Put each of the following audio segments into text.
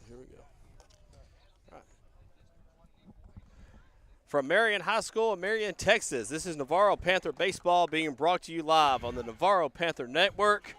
Here we go. All right. From Marion High School in Marion, Texas, this is Navarro Panther Baseball being brought to you live on the Navarro Panther Network.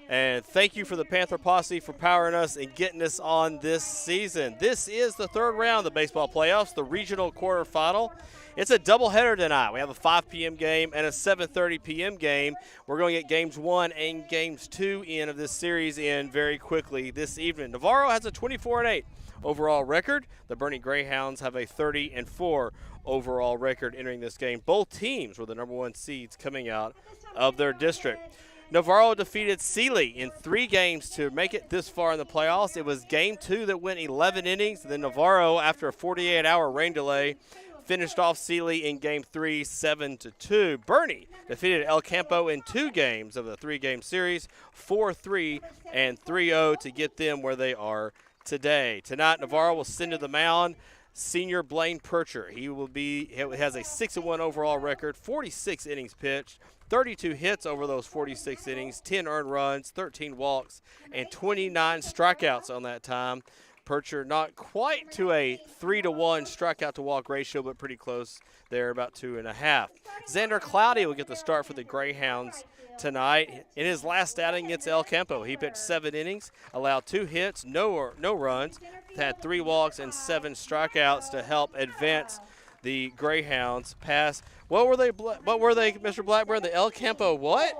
And thank you for the Panther Posse for powering us and getting us on this season. This is the third round of the baseball playoffs, the regional quarterfinal. It's a doubleheader tonight. We have a 5 p.m. game and a 7:30 p.m. game. We're going to get games 1 and games 2 of this series in very quickly this evening. Navarro has a 24-8 overall record. The Boerne Greyhounds have a 30-4 overall record entering this game. Both teams were the number 1 seeds coming out of their district. Navarro defeated Sealy in 3 games to make it this far in the playoffs. It was game 2 that went 11 innings. Then Navarro, after a 48-hour rain delay, finished off Sealy in game 3, 7-2. Boerne defeated El Campo in 2 games of the 3-game series, 4-3 and 3-0 to get them where they are today. Tonight, Navarro will send to the mound senior Blaine Percher. He has a 6-1 overall record, 46 innings pitched, 32 hits over those 46 innings, 10 earned runs, 13 walks, and 29 strikeouts on that time. Percher not quite to a 3-to-1 strikeout to walk ratio, but pretty close there, about 2.5. Xander Cloudy will get the start for the Greyhounds tonight. In his last outing against El Campo, he pitched 7 innings, allowed 2 hits, no runs, had 3 walks and 7 strikeouts to help advance the Greyhounds past. What were they, Mr. Blackburn? The El Campo what?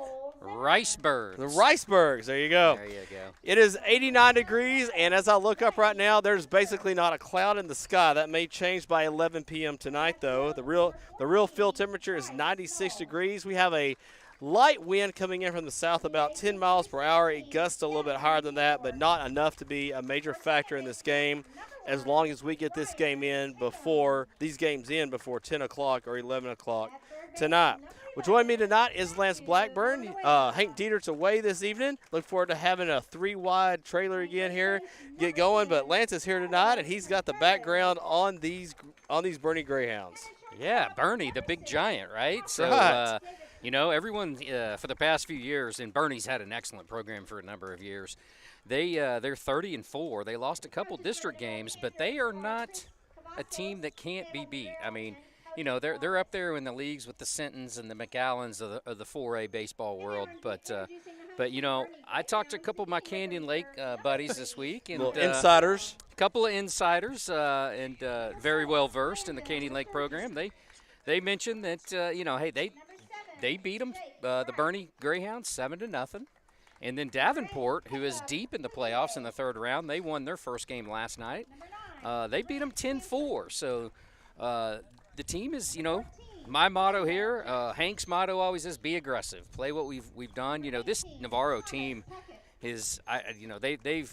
Ricebergs. The Ricebergs. There you go. There you go. It is 89 degrees, and as I look up right now, there's basically not a cloud in the sky. That may change by 11 p.m. tonight, though. The real field temperature is 96 degrees. We have a light wind coming in from the south, about 10 miles per hour. It gusts a little bit higher than that, but not enough to be a major factor in this game, as long as we get this game in before 10 o'clock or 11 o'clock tonight. Well, joining me tonight is Lance Blackburn. Hank Dieter's away this evening. Look forward to having a 3-wide trailer again here get going. But Lance is here tonight, and he's got the background on these Boerne Greyhounds. Yeah, Boerne, the big giant, right? So, right. Everyone for the past few years, and Boerne's had an excellent program for a number of years. They're 30-4. They lost a couple district games, but they are not a team that can't be beat. I mean, they're up there in the leagues with the Sentons and the McAllens of the 4A baseball world. But I talked to a couple of my Canyon Lake buddies this week. And insiders. A couple of insiders and very well versed in the Canyon Lake program. They mentioned that, they beat them, the Boerne Greyhounds, 7-0. And then Davenport, who is deep in the playoffs in the third round, they won their first game last night. They beat them 10-4. So the team is, my motto here, Hank's motto always is be aggressive. Play what we've done. This Navarro team is, they've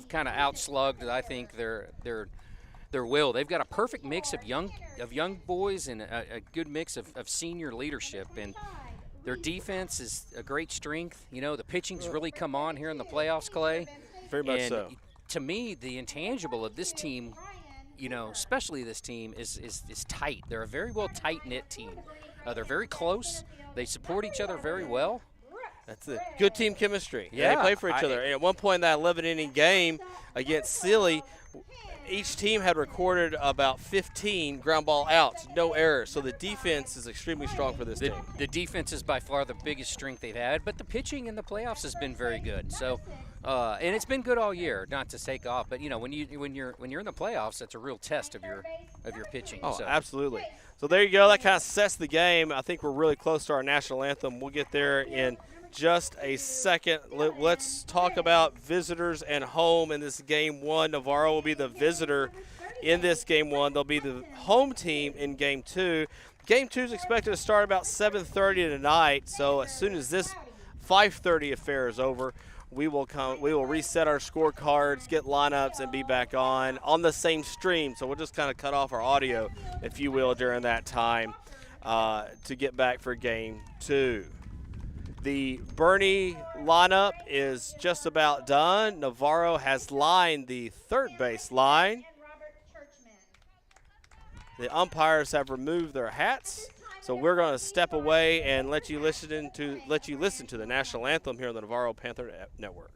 kind of outslugged, I think, their will. They've got a perfect mix of young boys and a good mix of senior leadership, and their defense is a great strength. The pitching's really come on here in the playoffs, Clay. Very much and so. To me, the intangible of this team, especially this team, is tight. They're a very well tight-knit team. They're very close. They support each other very well. That's it. Good team chemistry. Yeah. They play for each other. And at one point in that 11-inning game against Sealy, each team had recorded about 15 ground ball outs, no errors. So the defense is extremely strong for this team. The defense is by far the biggest strength they've had, but the pitching in the playoffs has been very good. So, and it's been good all year. Not to take off, but when you're in the playoffs, that's a real test of your pitching. Oh, absolutely. So there you go. That kind of sets the game. I think we're really close to our national anthem. We'll get there in just a second. Let's talk about visitors and home in this game 1. Navarro will be the visitor in this game 1. They'll be the home team in game 2. Game 2 is expected to start about 7:30 tonight. So as soon as this 5:30 affair is over, we will reset our scorecards, get lineups, and be back on the same stream. So we'll just kind of cut off our audio, if you will, during that time to get back for game 2. The Boerne lineup is just about done. Navarro has lined the third base line. The umpires have removed their hats, so we're going to step away and let you listen to the national anthem here on the Navarro Panther Network.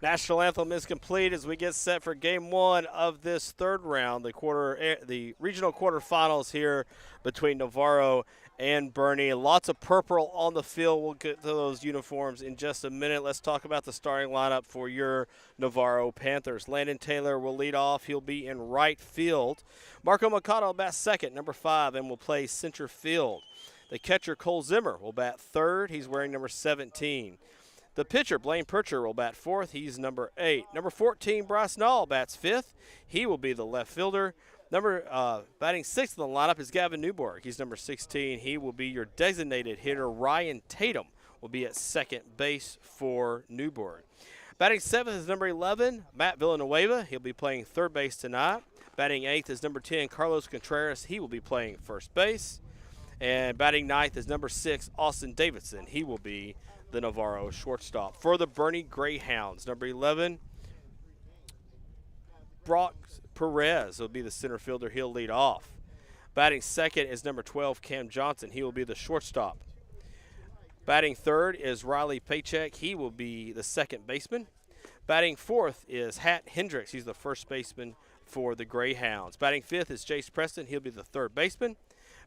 National anthem is complete as we get set for game one of this third round, the regional quarterfinals here between Navarro and Boerne. Lots of purple on the field. We'll get to those uniforms in just a minute. Let's talk about the starting lineup for your Navarro Panthers. Landon Taylor will lead off. He'll be in right field. Marco Mercado will bat second, number 5, and will play center field. The catcher, Cole Zimmer, will bat third. He's wearing number 17. The pitcher, Blaine Percher, will bat fourth. He's number 8. Number 14, Bryce Nall, bats fifth. He will be the left fielder. Batting sixth in the lineup is Gavin Newborg. He's number 16. He will be your designated hitter. Ryan Tatum will be at second base for Newborg. Batting seventh is number 11, Matt Villanueva. He'll be playing third base tonight. Batting eighth is number 10, Carlos Contreras. He will be playing first base. And batting ninth is number 6, Austin Davidson. He will be the Navarro shortstop. For the Boerne Greyhounds, number 11, Brock Perez will be the center fielder. He'll lead off. Batting second is number 12, Cam Johnson. He will be the shortstop. Batting third is Riley Paycheck. He will be the second baseman. Batting fourth is Hat Hendricks. He's the first baseman for the Greyhounds. Batting fifth is Jace Preston. He'll be the third baseman.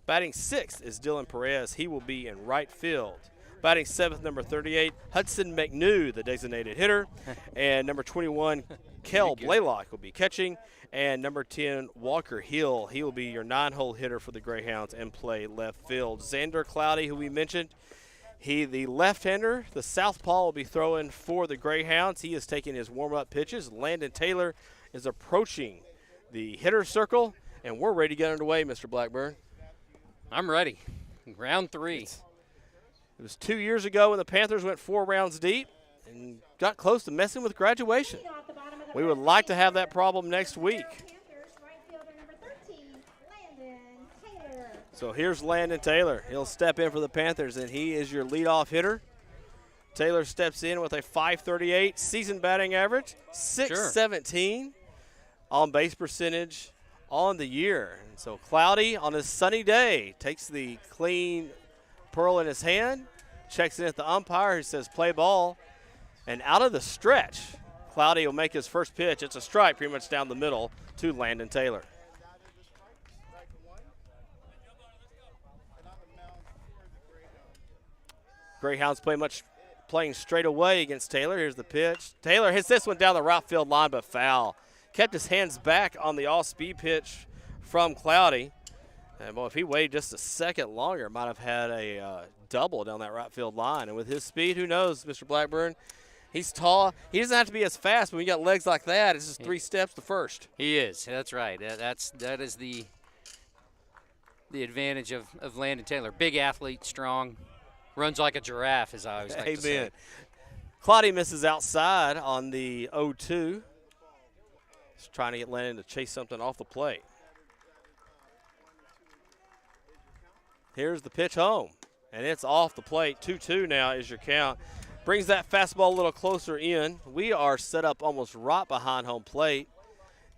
Batting sixth is Dylan Perez. He will be in right field. Batting seventh, number 38, Hudson McNew, the designated hitter. And number 21, Kel Blaylock will be catching. And number 10, Walker Hill. He will be your 9-hole hitter for the Greyhounds and play left field. Xander Cloudy, who we mentioned, the left-hander, the southpaw, will be throwing for the Greyhounds. He is taking his warm-up pitches. Landon Taylor is approaching the hitter circle, and we're ready to get underway, Mr. Blackburn. I'm ready. Round 3. It was 2 years ago when the Panthers went 4 rounds deep and got close to messing with graduation. We would like to have that problem next week. So here's Landon Taylor. He'll step in for the Panthers, and he is your leadoff hitter. Taylor steps in with a .538 season batting average, .617 on base percentage on the year. And so Cloudy, on a sunny day, takes the clean pearl in his hand, checks in at the umpire, who says play ball, and out of the stretch, Cloudy will make his first pitch. It's a strike pretty much down the middle to Landon Taylor. Greyhounds playing straight away against Taylor. Here's the pitch. Taylor hits this one down the right field line, but foul. Kept his hands back on the off-speed pitch from Cloudy. And, boy, if he waited just a second longer, might have had a double down that right field line. And with his speed, who knows, Mr. Blackburn? He's tall. He doesn't have to be as fast, but when you got legs like that, it's just 3 steps to first. He is. That's right. That is the advantage of Landon Taylor. Big athlete, strong, runs like a giraffe, as I always like to say. Amen. Cloudy misses outside on the 0-2. He's trying to get Landon to chase something off the plate. Here's the pitch home, and it's off the plate. 2-2 now is your count. Brings that fastball a little closer in. We are set up almost right behind home plate.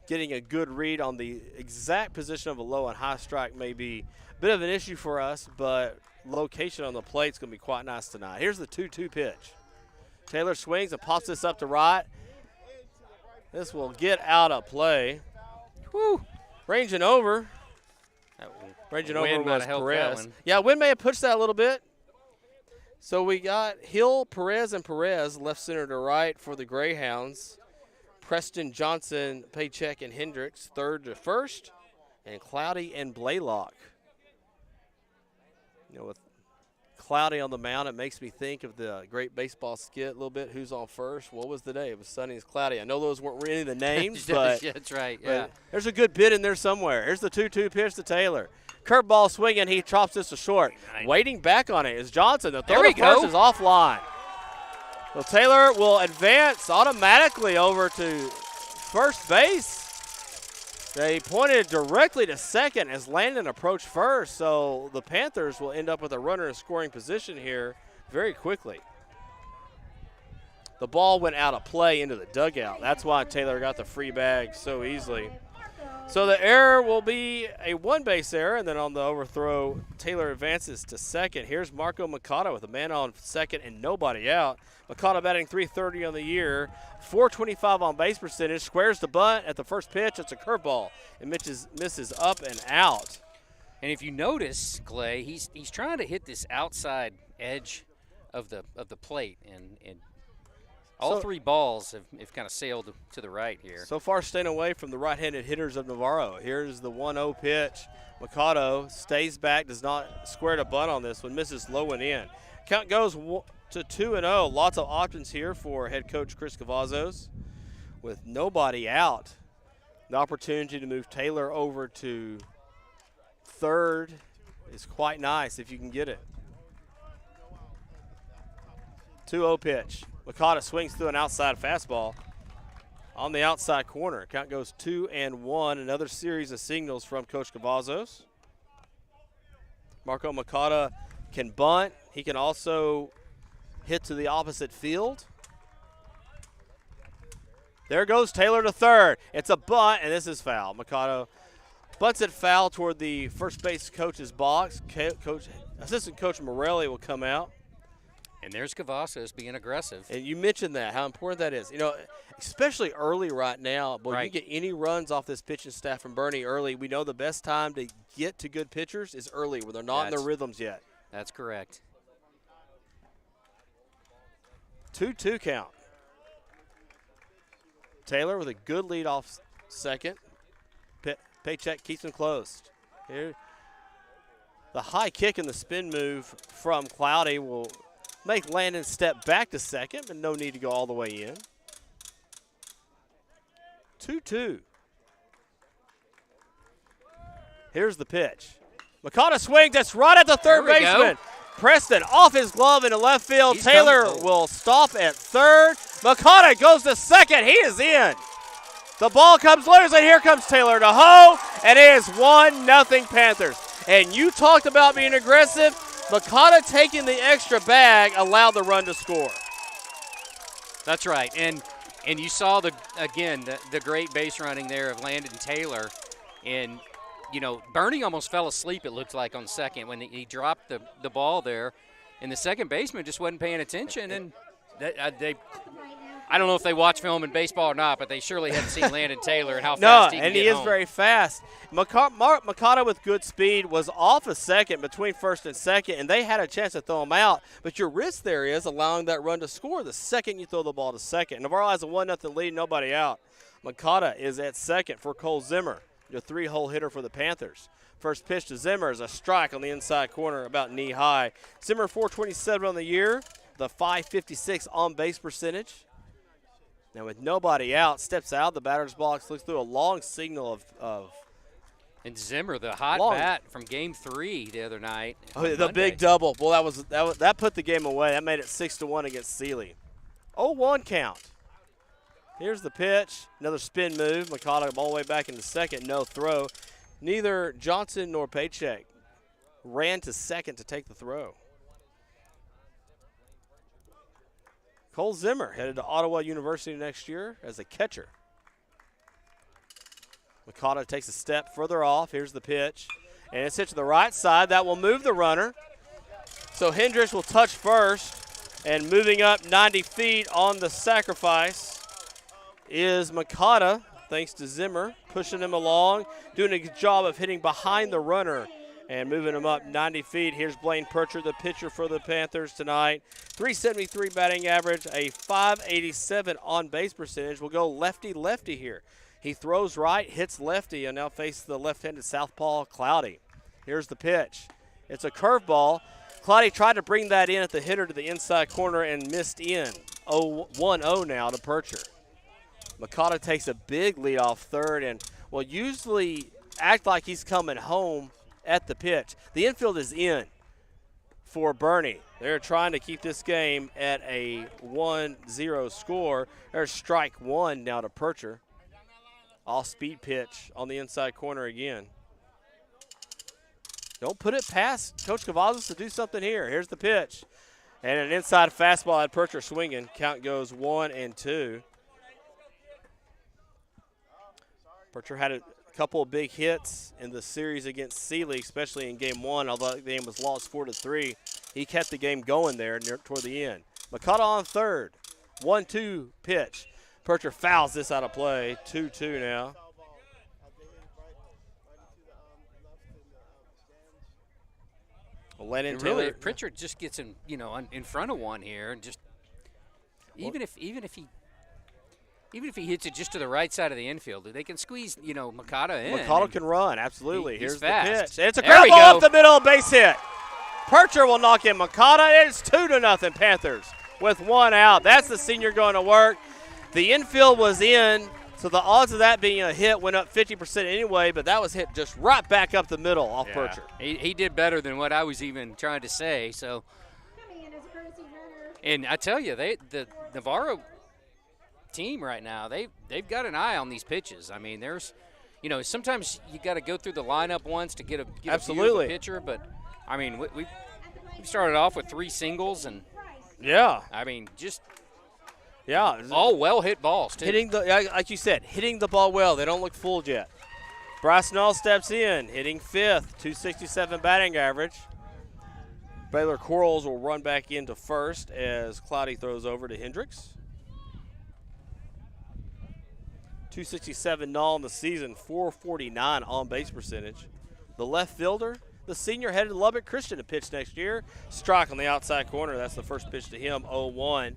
Getting a good read on the exact position of a low and high strike may be a bit of an issue for us, but location on the plate is going to be quite nice tonight. Here's the 2-2 pitch. Taylor swings and pops this up to right. This will get out of play. Woo! Ranging over. Ranging over was Perez. Yeah, wind may have pushed that a little bit. So we got Hill, Perez, and Perez left center to right for the Greyhounds. Preston, Johnson, Paycheck, and Hendricks third to first. And Cloudy and Blaylock. You know, with Cloudy on the mound, it makes me think of the great baseball skit a little bit. Who's on first? What was the day? It was Sunny and Cloudy. I know those weren't really the names, but that's right. Yeah, there's a good bit in there somewhere. Here's the 2-2 pitch to Taylor. Curveball swinging. He chops this to short. Waiting back on it is Johnson. The throw to first is offline. So Taylor will advance automatically over to first base. They pointed directly to second as Landon approached first, so the Panthers will end up with a runner in scoring position here very quickly. The ball went out of play into the dugout. That's why Taylor got the free bag so easily. So the error will be a one-base error, and then on the overthrow, Taylor advances to second. Here's Marco Mikata with a man on second and nobody out. Mikata batting .330 on the year, .425 on base percentage, squares the bunt at the first pitch. It's a curveball. It misses up and out. And if you notice, Clay, he's trying to hit this outside edge of the plate, and all three balls have kind of sailed to the right here. So far staying away from the right-handed hitters of Navarro. Here's the 1-0 pitch. Mikado stays back, does not square the bunt on this one, misses low and in. Count goes to 2-0. Lots of options here for head coach Chris Cavazos. With nobody out, the opportunity to move Taylor over to third is quite nice if you can get it. 2-0 pitch. Mikata swings through an outside fastball on the outside corner. Count goes 2-1. Another series of signals from Coach Cavazos. Marco Mikata can bunt. He can also hit to the opposite field. There goes Taylor to third. It's a bunt, and this is foul. Mikata bunts it foul toward the first base coach's box. Assistant Coach Morelli will come out. And there's Cavazos being aggressive. And you mentioned that, how important that is. You know, especially early right now. Boy, you get any runs off this pitching staff from Boerne early. We know the best time to get to good pitchers is early, where they're not in their rhythms yet. That's correct. 2-2 count. Taylor with a good lead off second. Paycheck keeps him closed. Here, the high kick and the spin move from Cloudy will make Landon step back to second, but no need to go all the way in. 2-2. Here's the pitch. Mikata swings. That's right at the third baseman. Preston off his glove into left field. Taylor will stop at third. Mikata goes to second. He is in. The ball comes loose, and here comes Taylor to hoe, and it is 1-0 Panthers. And you talked about being aggressive. Mikata taking the extra bag allowed the run to score. That's right. And you saw, the great base running there of Landon Taylor. And, you know, Boerne almost fell asleep, it looked like, on second when he dropped the ball there. And the second baseman just wasn't paying attention. And I don't know if they watch film in baseball or not, but they surely hadn't seen Landon Taylor and how fast he can and he get is home. very fast. Mikata with good speed was off a second between first and second, and they had a chance to throw him out. But your risk there is allowing that run to score the second you throw the ball to second. Navarro has a 1-0 lead, nobody out. Mikata is at second for Cole Zimmer, the 3-hole hitter for the Panthers. First pitch to Zimmer is a strike on the inside corner, about knee high. Zimmer .427 on the year, the .556 on base percentage. Now with nobody out, steps out of the batter's box, looks through a long signal of and Zimmer, the hot bat from Game 3 the other night. Oh, the big double. Well, that put the game away. That made it 6-1 against Sealy. 0-1 count. Here's the pitch. Another spin move. Mikata all the way back into second. No throw. Neither Johnson nor Paycheck ran to second to take the throw. Cole Zimmer headed to Ottawa University next year as a catcher. Mikata takes a step further off. Here's the pitch. And it's hit to the right side. That will move the runner. So Hendricks will touch first. And moving up 90 feet on the sacrifice is Mikata, thanks to Zimmer, pushing him along, doing a good job of hitting behind the runner and moving him up 90 feet. Here's Blaine Purcher, the pitcher for the Panthers tonight. .373 batting average, a .587 on base percentage. We'll go lefty-lefty here. He throws right, hits lefty, and now faces the left-handed southpaw, Cloudy. Here's the pitch. It's a curveball. Cloudy tried to bring that in at the hitter to the inside corner and missed in. 1-0 now to Purcher. Mikata takes a big lead off third and will usually act like he's coming home at the pitch. The infield is in for Boerne. They're trying to keep this game at a 1-0 score. There's strike one now to Purcher. Off-speed pitch on the inside corner again. Don't put it past Coach Cavazos to do something here. Here's the pitch. And an inside fastball at Purcher swinging. Count goes 1-2. Purcher had a couple of big hits in the series against Sealy, especially in game one, although the game was lost 4-3. He kept the game going there toward the end. Makata on third. 1-2 pitch. Percher fouls this out of play. 2-2 now. And really, if Pritchard just gets in front of one here, and just even if he hits it just to the right side of the infield, they can squeeze Makata in. Makata can run, absolutely. Here's fast. The pitch. It's a ground ball up the middle, base hit. Percher will knock in Makata. It's 2-0 Panthers with one out. That's the senior going to work. The infield was in, so the odds of that being a hit went up 50% anyway, but that was hit just right back up the middle off Percher. He did better than what I was even trying to say. So, and I tell you, the Navarro team right now, they've got an eye on these pitches. I mean, there's, sometimes you got to go through the lineup once to get a view of the pitcher, but I mean, we started off with 3 singles and I mean, just all well hit balls too. Hitting like you said, hitting the ball well. They don't look fooled yet. Bryce Null steps in, hitting fifth, 267 batting average. Baylor Corals will run back into first as Cloudy throws over to Hendricks. 267 Null in the season, 449 on base percentage. The left fielder, the senior headed Lubbock Christian to pitch next year. Strike on the outside corner. That's the first pitch to him, 0-1.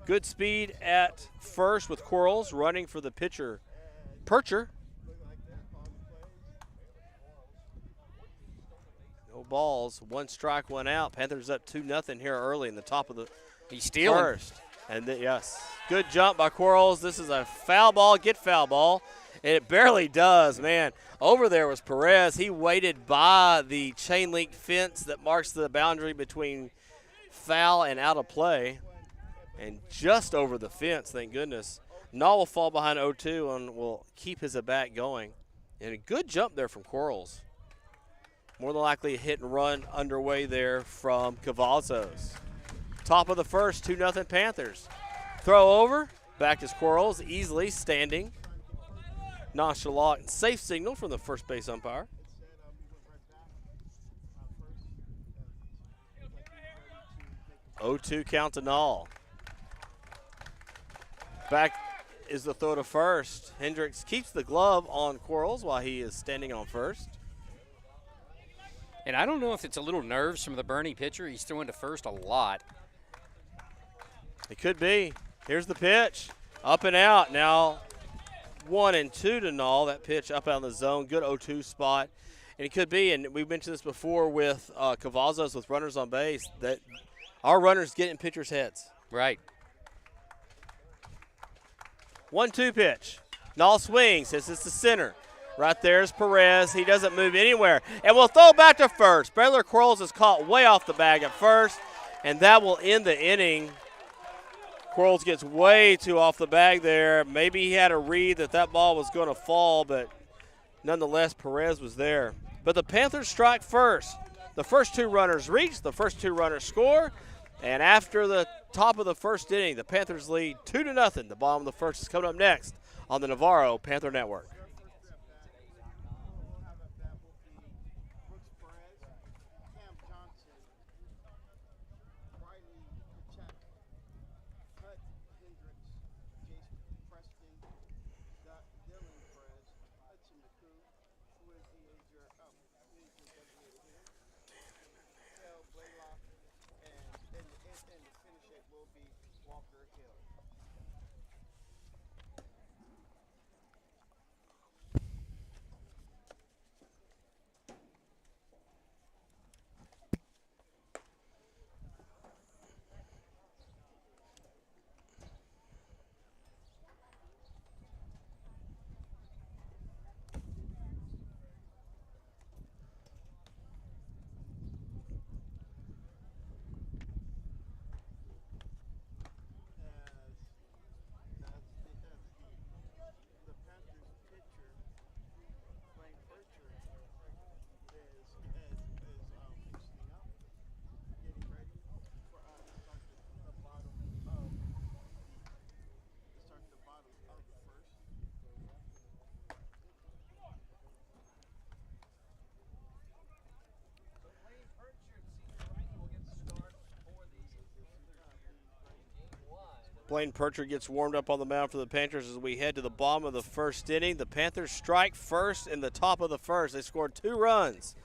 Good speed at first with Corals running for the pitcher, Percher. No balls, 1 strike, 1 out. Panthers up 2-0 here early in the top of the first. And yes, good jump by Corals. This is a foul ball, foul ball. And it barely does, man. Over there was Perez. He waited by the chain link fence that marks the boundary between foul and out of play. And just over the fence, thank goodness. Null will fall behind 0-2 and will keep his at-bat going. And a good jump there from Corals. More than likely a hit and run underway there from Cavazos. Top of the first, 2-0 Panthers. Throw over, back is Corals, easily standing. Nonchalant and safe signal from the first base umpire. Oh, 2 count to Null. Back is the throw to first. Hendricks keeps the glove on Corals while he is standing on first. And I don't know if it's a little nerves from the Boerne pitcher. He's throwing to first a lot. It could be. Here's the pitch. Up and out. Now 1-2 to Null. That pitch up out in the zone. Good 0-2 spot. And it could be, and we mentioned this before with Cavazos with runners on base, that our runners get in pitchers' heads. Right. 1-2 pitch. Null swings. This is the center. Right there is Perez. He doesn't move anywhere. And we'll throw back to first. Baylor Corals is caught way off the bag at first, and that will end the inning. Corals gets way too off the bag there. Maybe he had a read that ball was going to fall, but nonetheless, Perez was there. But the Panthers strike first. The first 2 runners reach. The first 2 runners score. And after the top of the first inning, the Panthers lead 2-0. The bottom of the first is coming up next on the Navarro Panther Network. Blaine Percher gets warmed up on the mound for the Panthers as we head to the bottom of the first inning. The Panthers strike first in the top of the first. They scored 2 runs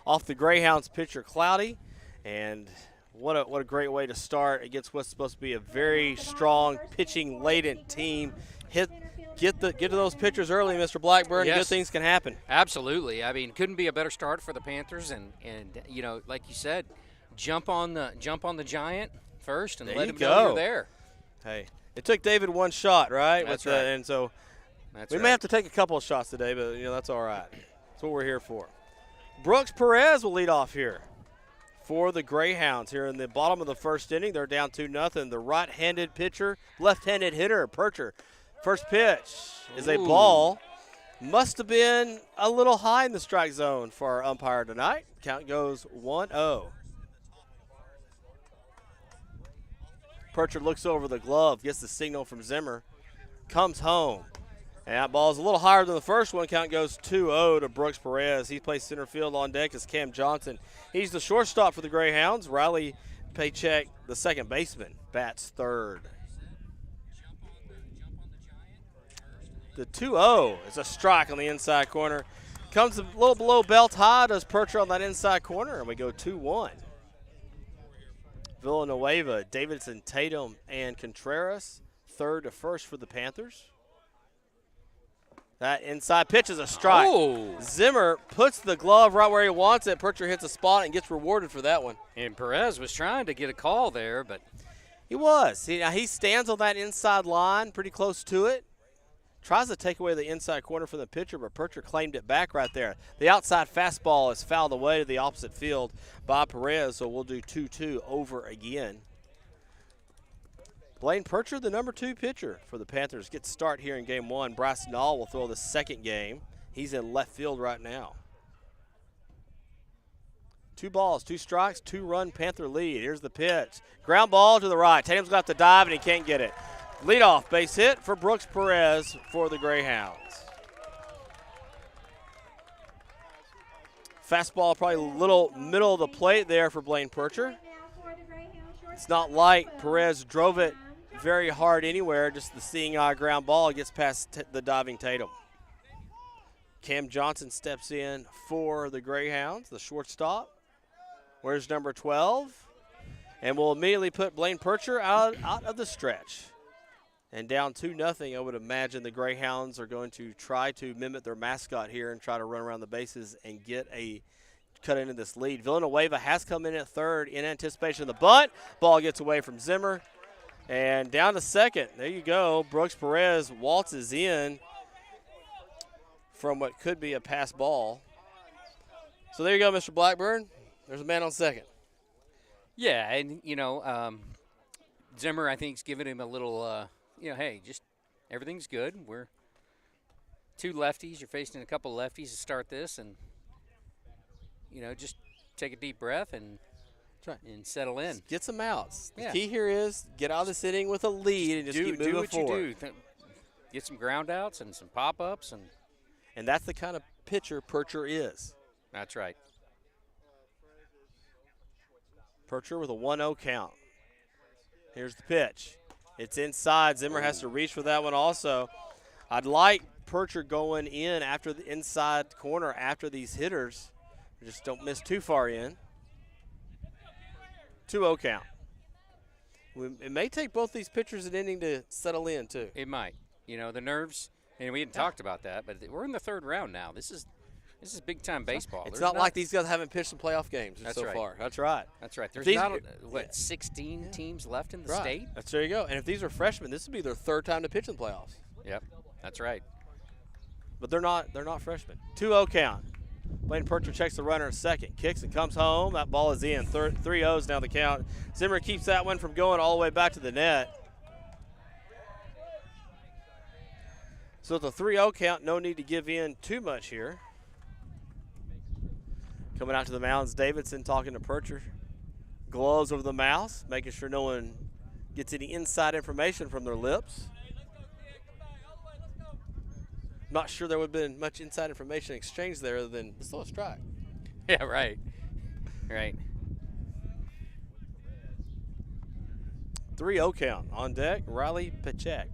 off the Greyhounds pitcher Cloudy, and what a great way to start against what's supposed to be a very strong pitching laden team. Get to those pitchers early, Mr. Blackburn. Yes. Good things can happen. Absolutely. I mean, couldn't be a better start for the Panthers, and you know, like you said, jump on the giant first and There let you him go. know you're there. Hey, it took David one shot, right? That's right. right. And so That's we right. may have to take a couple of shots today, but that's all right. That's what we're here for. Brooks Perez will lead off here for the Greyhounds here in the bottom of the first inning. They're down 2-0. The right-handed pitcher, left-handed hitter, Percher. First pitch is a ball. Must have been a little high in the strike zone for our umpire tonight. Count goes 1-0. Percher looks over the glove, gets the signal from Zimmer, comes home. And that ball is a little higher than the first one. Count goes 2-0 to Brooks Perez. He plays center field. On deck is Cam Johnson. He's the shortstop for the Greyhounds. Riley Paycheck, the second baseman, bats third. The 2-0 is a strike on the inside corner. Comes a little below belt high, does Percher on that inside corner, and we go 2-1. Villanueva, Davidson, Tatum, and Contreras, third to first for the Panthers. That inside pitch is a strike. Oh. Zimmer puts the glove right where he wants it. Percher hits a spot and gets rewarded for that one. And Perez was trying to get a call there, but He was. He stands on that inside line, pretty close to it. Tries to take away the inside corner from the pitcher, but Percher claimed it back right there. The outside fastball is fouled away to the opposite field by Perez, so we'll do 2-2 over again. Blaine Percher, the number 2 pitcher for the Panthers, gets start here in game 1. Bryce Nall will throw the second game. He's in left field right now. 2 balls, 2 strikes, 2-run Panther lead. Here's the pitch. Ground ball to the right. Tatum's going to have to dive, and he can't get it. Leadoff base hit for Brooks Perez for the Greyhounds. Fastball probably a little middle of the plate there for Blaine Percher. It's not like Perez drove it very hard anywhere, just the seeing eye ground ball gets past the diving Tatum. Cam Johnson steps in for the Greyhounds, the shortstop. Where's number 12? And we'll immediately put Blaine Percher out of the stretch. And down 2-0, I would imagine the Greyhounds are going to try to mimic their mascot here and try to run around the bases and get a cut into this lead. Villanueva has come in at third in anticipation of the bunt. Ball gets away from Zimmer. And down to second. There you go. Brooks Perez waltzes in from what could be a pass ball. So there you go, Mr. Blackburn. There's a man on second. yeah, and Zimmer, I think, is giving him a little, hey, just everything's good. We're 2 lefties. You're facing a couple lefties to start this, and just take a deep breath and settle in. Get some outs. The Yeah. key here is get out of this inning with a lead and just keep moving do what forward. you do. Get some ground outs and some pop-ups, and And that's the kind of pitcher Percher is. that's right. Percher with a 1-0 count. Here's the pitch. It's inside. Zimmer has to reach for that one also. I'd like Percher going in after the inside corner after these hitters. Just don't miss too far in. 2-0 count. It may take both these pitchers an inning to settle in, too. It might. The nerves, and we hadn't talked about that, but we're in the 3rd round now. This is big-time baseball. It's There's not like these guys haven't pitched some playoff games That's so right. far. That's right. That's right. There's These- not, 16 teams left in the Right. state? There you go. And if these are freshmen, this would be their 3rd time to pitch in the playoffs. Yep, that's right. But they're not freshmen. 2-0 count. Blaine Percher checks the runner at second. Kicks and comes home. That ball is in. 3-0's now the count. Zimmer keeps that one from going all the way back to the net. So it's a 3-0 count. No need to give in too much here. Coming out to the mounds, Davidson talking to Percher. Gloves over the mouth, making sure no one gets any inside information from their lips. Not sure there would have been much inside information exchanged there other than it's still a strike. Yeah, right. Right. 3-0 count. On deck, Riley Pachek.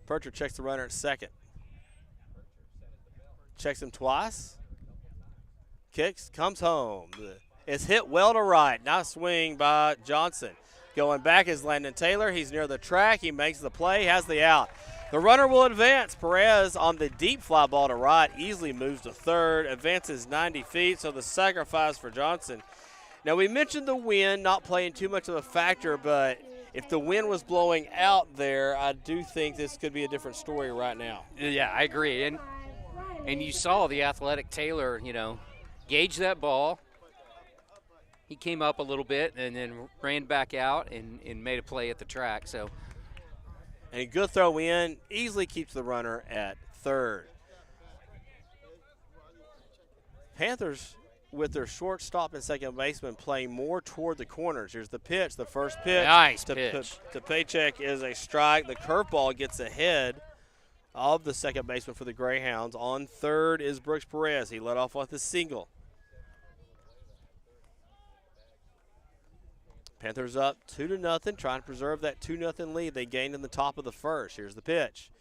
Percher checks the runner at second. Checks him twice. Kicks, comes home. It's hit well to right. Nice swing by Johnson. Going back is Landon Taylor. He's near the track. He makes the play, has the out. The runner will advance. Perez on the deep fly ball to right easily moves to third, advances 90 feet, so the sacrifice for Johnson. Now, we mentioned the wind not playing too much of a factor, but if the wind was blowing out there, I do think this could be a different story right now. Yeah, I agree. And you saw the athletic Taylor, gauge that ball. He came up a little bit and then ran back out and made a play at the track. So, and a good throw in, easily keeps the runner at third. Panthers, with their shortstop and second baseman, playing more toward the corners. Here's the pitch, the first pitch. Nice pitch. To Paycheck is a strike. The curveball gets ahead of the second baseman for the Greyhounds. On third is Brooks Perez. He led off with a single. Panthers up 2-0, trying to preserve that 2-0 lead they gained in the top of the first. Here's the pitch.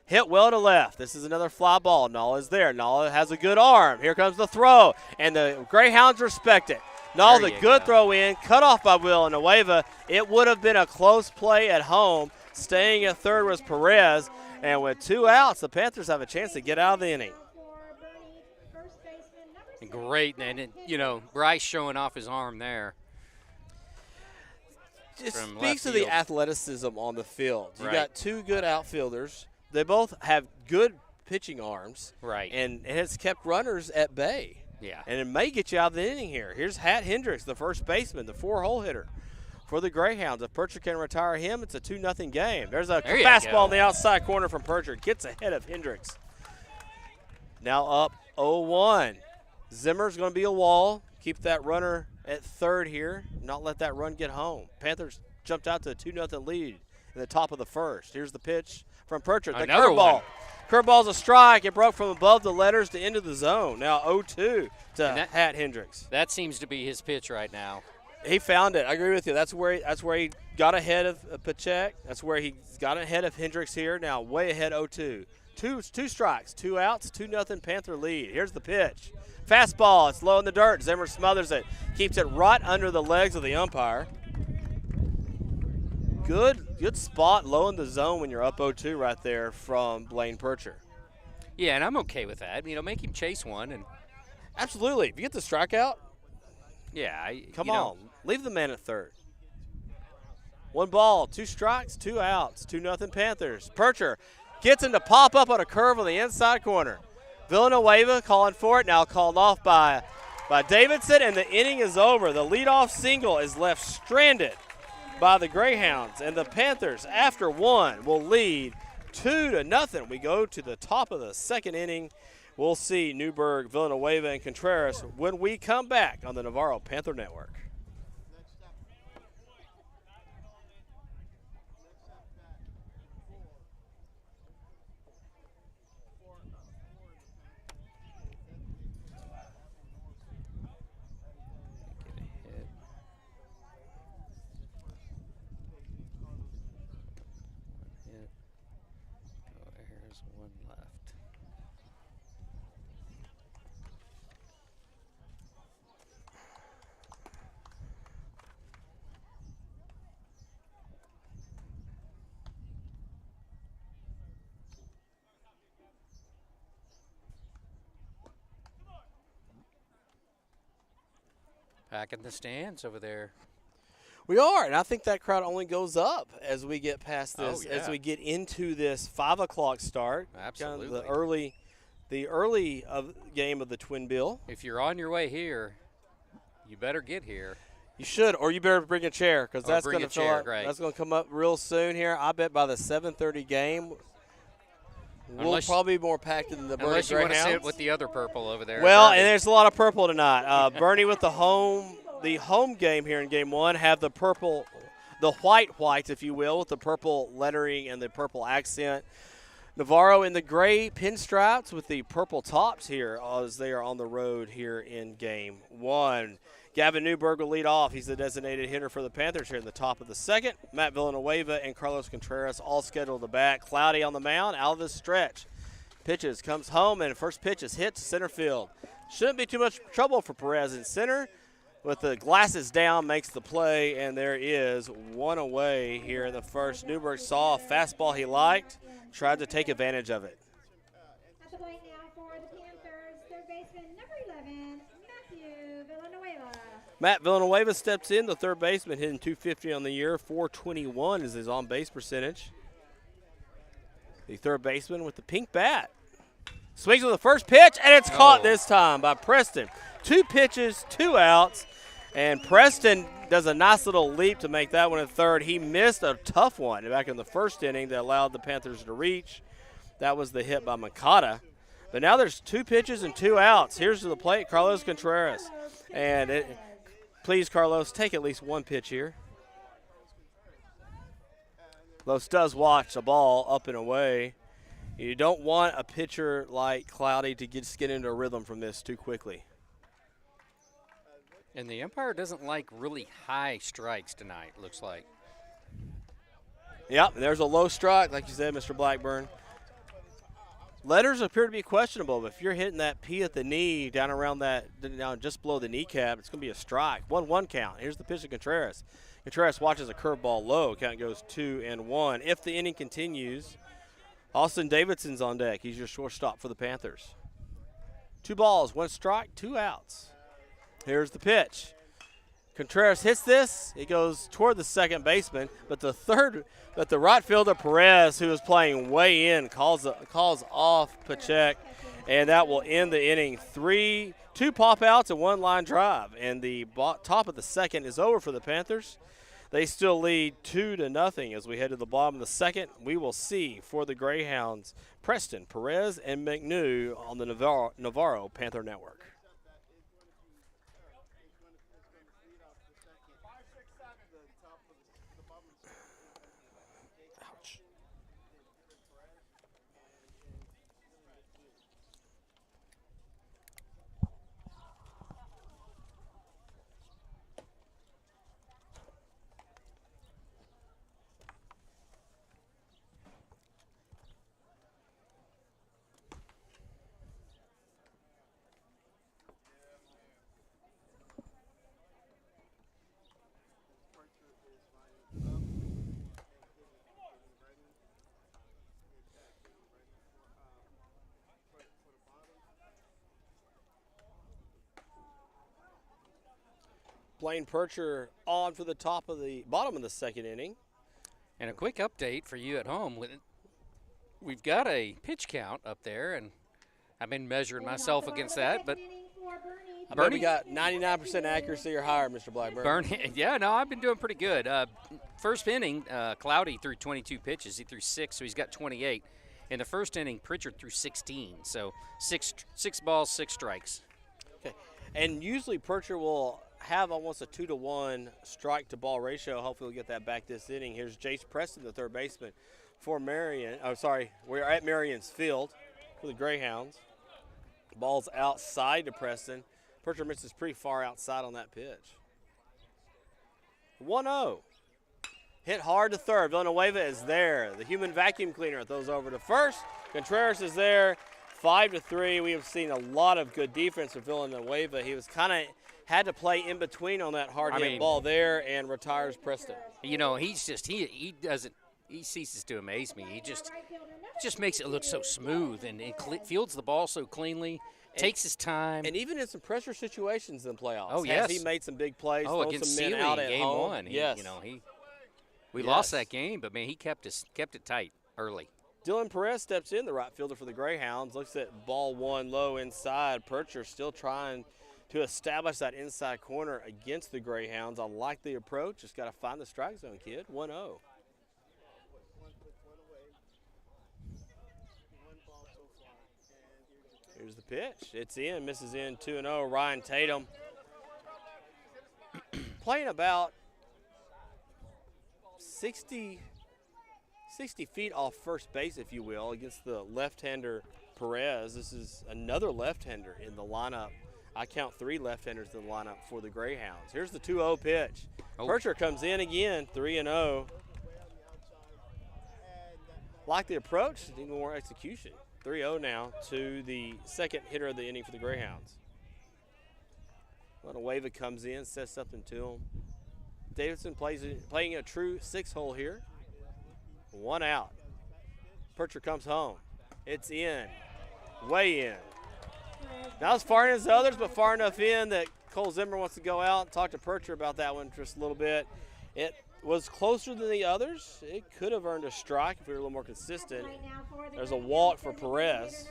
Hit well to left. This is another fly ball. Nala is there. Nala has a good arm. Here comes the throw, and the Greyhounds respect it. Nala, the good throw in, cut off by Villanueva. It would have been a close play at home. Staying at third was Perez, and with 2 outs, the Panthers have a chance to get out of the inning. Great, and Bryce showing off his arm there. It speaks to the athleticism on the field. You got 2 good outfielders. They both have good pitching arms. Right. And it's kept runners at bay. Yeah. And it may get you out of the inning here. Here's Hat Hendricks, the first baseman, the 4-hole hitter for the Greyhounds. If Percher can retire him, it's a 2-0 game. There's a fastball in the outside corner from Percher. Gets ahead of Hendricks. Now up 0-1. Zimmer's going to be a wall. Keep that runner at third here. Not let that run get home. Panthers jumped out to a 2-0 lead in the top of the first. Here's the pitch from Percher. The curveball. Curveball's a strike. It broke from above the letters to into the zone. Now 0-2 to Hat Hendricks. That seems to be his pitch right now. He found it. I agree with you. That's where he got ahead of Pachek. That's where he got ahead of Hendricks here. Now way ahead 0-2. Two strikes, 2 outs, 2-0 Panther lead. Here's the pitch. Fastball. It's low in the dirt. Zimmer smothers it. Keeps it right under the legs of the umpire. Good spot low in the zone when you're up 0-2 right there from Blaine Percher. Yeah, and I'm okay with that. Make him chase one. And absolutely. If you get the strikeout, yeah, come on. Leave the man at third. 1 ball, 2 strikes, 2 outs, 2-0 Panthers. Percher gets him to pop up on a curve on the inside corner. Villanueva calling for it, now called off by Davidson, and the inning is over. The leadoff single is left stranded by the Greyhounds, and the Panthers, after 1, will lead 2-0. We go to the top of the second inning. We'll see Newberg, Villanueva, and Contreras when we come back on the Navarro Panther Network. Back in the stands over there. We are, and I think that crowd only goes up as we get past this, as we get into this 5 o'clock start. Absolutely. Kind of the early game of the Twin Bill. If you're on your way here, you better get here. You should, or you better bring a chair, because that's going to fill up. Right. That's going to come up real soon here. I bet by the 7:30 game, we'll probably be more packed than the Boerne Unless you want to Greyhounds. sit with the other purple over there. Well, and there's a lot of purple tonight. Boerne with the home game here in Game 1 have the purple, the whites, if you will, with the purple lettering and the purple accent. Navarro in the gray pinstripes with the purple tops here as they are on the road here in game one. Gavin Newberg will lead off. He's the designated hitter for the Panthers here in the top of the second. Matt Villanueva and Carlos Contreras all scheduled to bat. Cloudy on the mound, out of the stretch. Pitches, comes home, and first pitch is hit to center field. Shouldn't be too much trouble for Perez in center. With the glasses down, makes the play, and there is one away here in the first. Newberg saw a fastball he liked, tried to take advantage of it. At the plate now for the Panthers, third baseman number 11, Matthew Villanueva. Matt Villanueva steps in, the third baseman, hitting .250 on the year. .421 is his on-base percentage. The third baseman with the pink bat. Swings with the first pitch, and it's caught this time by Preston. 2 pitches, 2 outs, and Preston does a nice little leap to make that one at third. He missed a tough one back in the first inning that allowed the Panthers to reach. That was the hit by Makata. But now there's 2 pitches and 2 outs. Here's to the plate, Carlos Contreras. And please, Carlos, take at least 1 pitch here. Los does watch a ball up and away. You don't want a pitcher like Cloudy to get into a rhythm from this too quickly. And the umpire doesn't like really high strikes tonight, looks like. Yep, there's a low strike, like you said, Mr. Blackburn. Letters appear to be questionable, but if you're hitting that P at the knee down around that, down just below the kneecap, it's going to be a strike. 1-1 count. Here's the pitch to Contreras. Contreras watches a curveball low. Count goes 2-1. If the inning continues, Austin Davidson's on deck. He's your shortstop for the Panthers. 2 balls, 1 strike, 2 outs. Here's the pitch. Contreras hits this. It goes toward the second baseman, but the right fielder Perez, who is playing way in, calls off Pacheco, and that will end the inning. 2 pop outs and 1 line drive, and the top of the second is over for the Panthers. They still lead 2-0 as we head to the bottom of the second. We will see for the Greyhounds Preston, Perez, and McNew on the Navarro Panther Network. Blaine Percher on for the bottom of the second inning. And a quick update for you at home. We've got a pitch count up there, and I've been measuring myself against that. But I bet we got 99% accuracy or higher, Mr. Blackburn. Yeah, no, I've been doing pretty good. First inning, Cloudy threw 22 pitches. He threw 6, so he's got 28. In the first inning, Pritchard threw 16, so six balls, 6 strikes. Okay, and usually Percher will have almost a 2-to-1 strike-to-ball ratio. Hopefully we'll get that back this inning. Here's Jace Preston, the third baseman for Marion. Oh, sorry, we're at Marion's field for the Greyhounds. Ball's outside to Preston. Percher misses pretty far outside on that pitch. 1-0. Hit hard to third. Villanueva is there. The human vacuum cleaner throws over to first. Contreras is there. 5-3. We have seen a lot of good defense for Villanueva. He was had to play in between on that hard hit ball there and retires Preston. You know, he's just he ceases to amaze me. He just makes it look so smooth and fields the ball so cleanly. Takes his time. And even in some pressure situations in playoffs. Oh, yes. He made some big plays. Against some men Sealy out at game home. 1. Yes. We lost that game, but, man, he kept it tight early. Dylan Perez steps in, the right fielder for the Greyhounds. Looks at ball 1 low inside. Percher still trying to establish that inside corner against the Greyhounds. I like the approach. Just got to find the strike zone, kid. 1-0. Here's the pitch. It's in. Misses in 2-0. Ryan Tatum playing about 60 60 feet off first base, if you will, against the left-hander Perez. This is another left-hander in the lineup. I count 3 left-handers in the lineup for the Greyhounds. Here's the 2-0 pitch. Percher comes in again, 3-0. Like the approach, need more execution. 3-0 now to the second hitter of the inning for the Greyhounds. Villanueva comes in, says something to him. Davidson playing a true 6-hole here. 1 out. Percher comes home. It's in. Way in. Not as far in as the others, but far enough in that Cole Zimmer wants to go out and talk to Percher about that one just a little bit. It was closer than the others. It could have earned a strike if we were a little more consistent. There's a walk for Perez.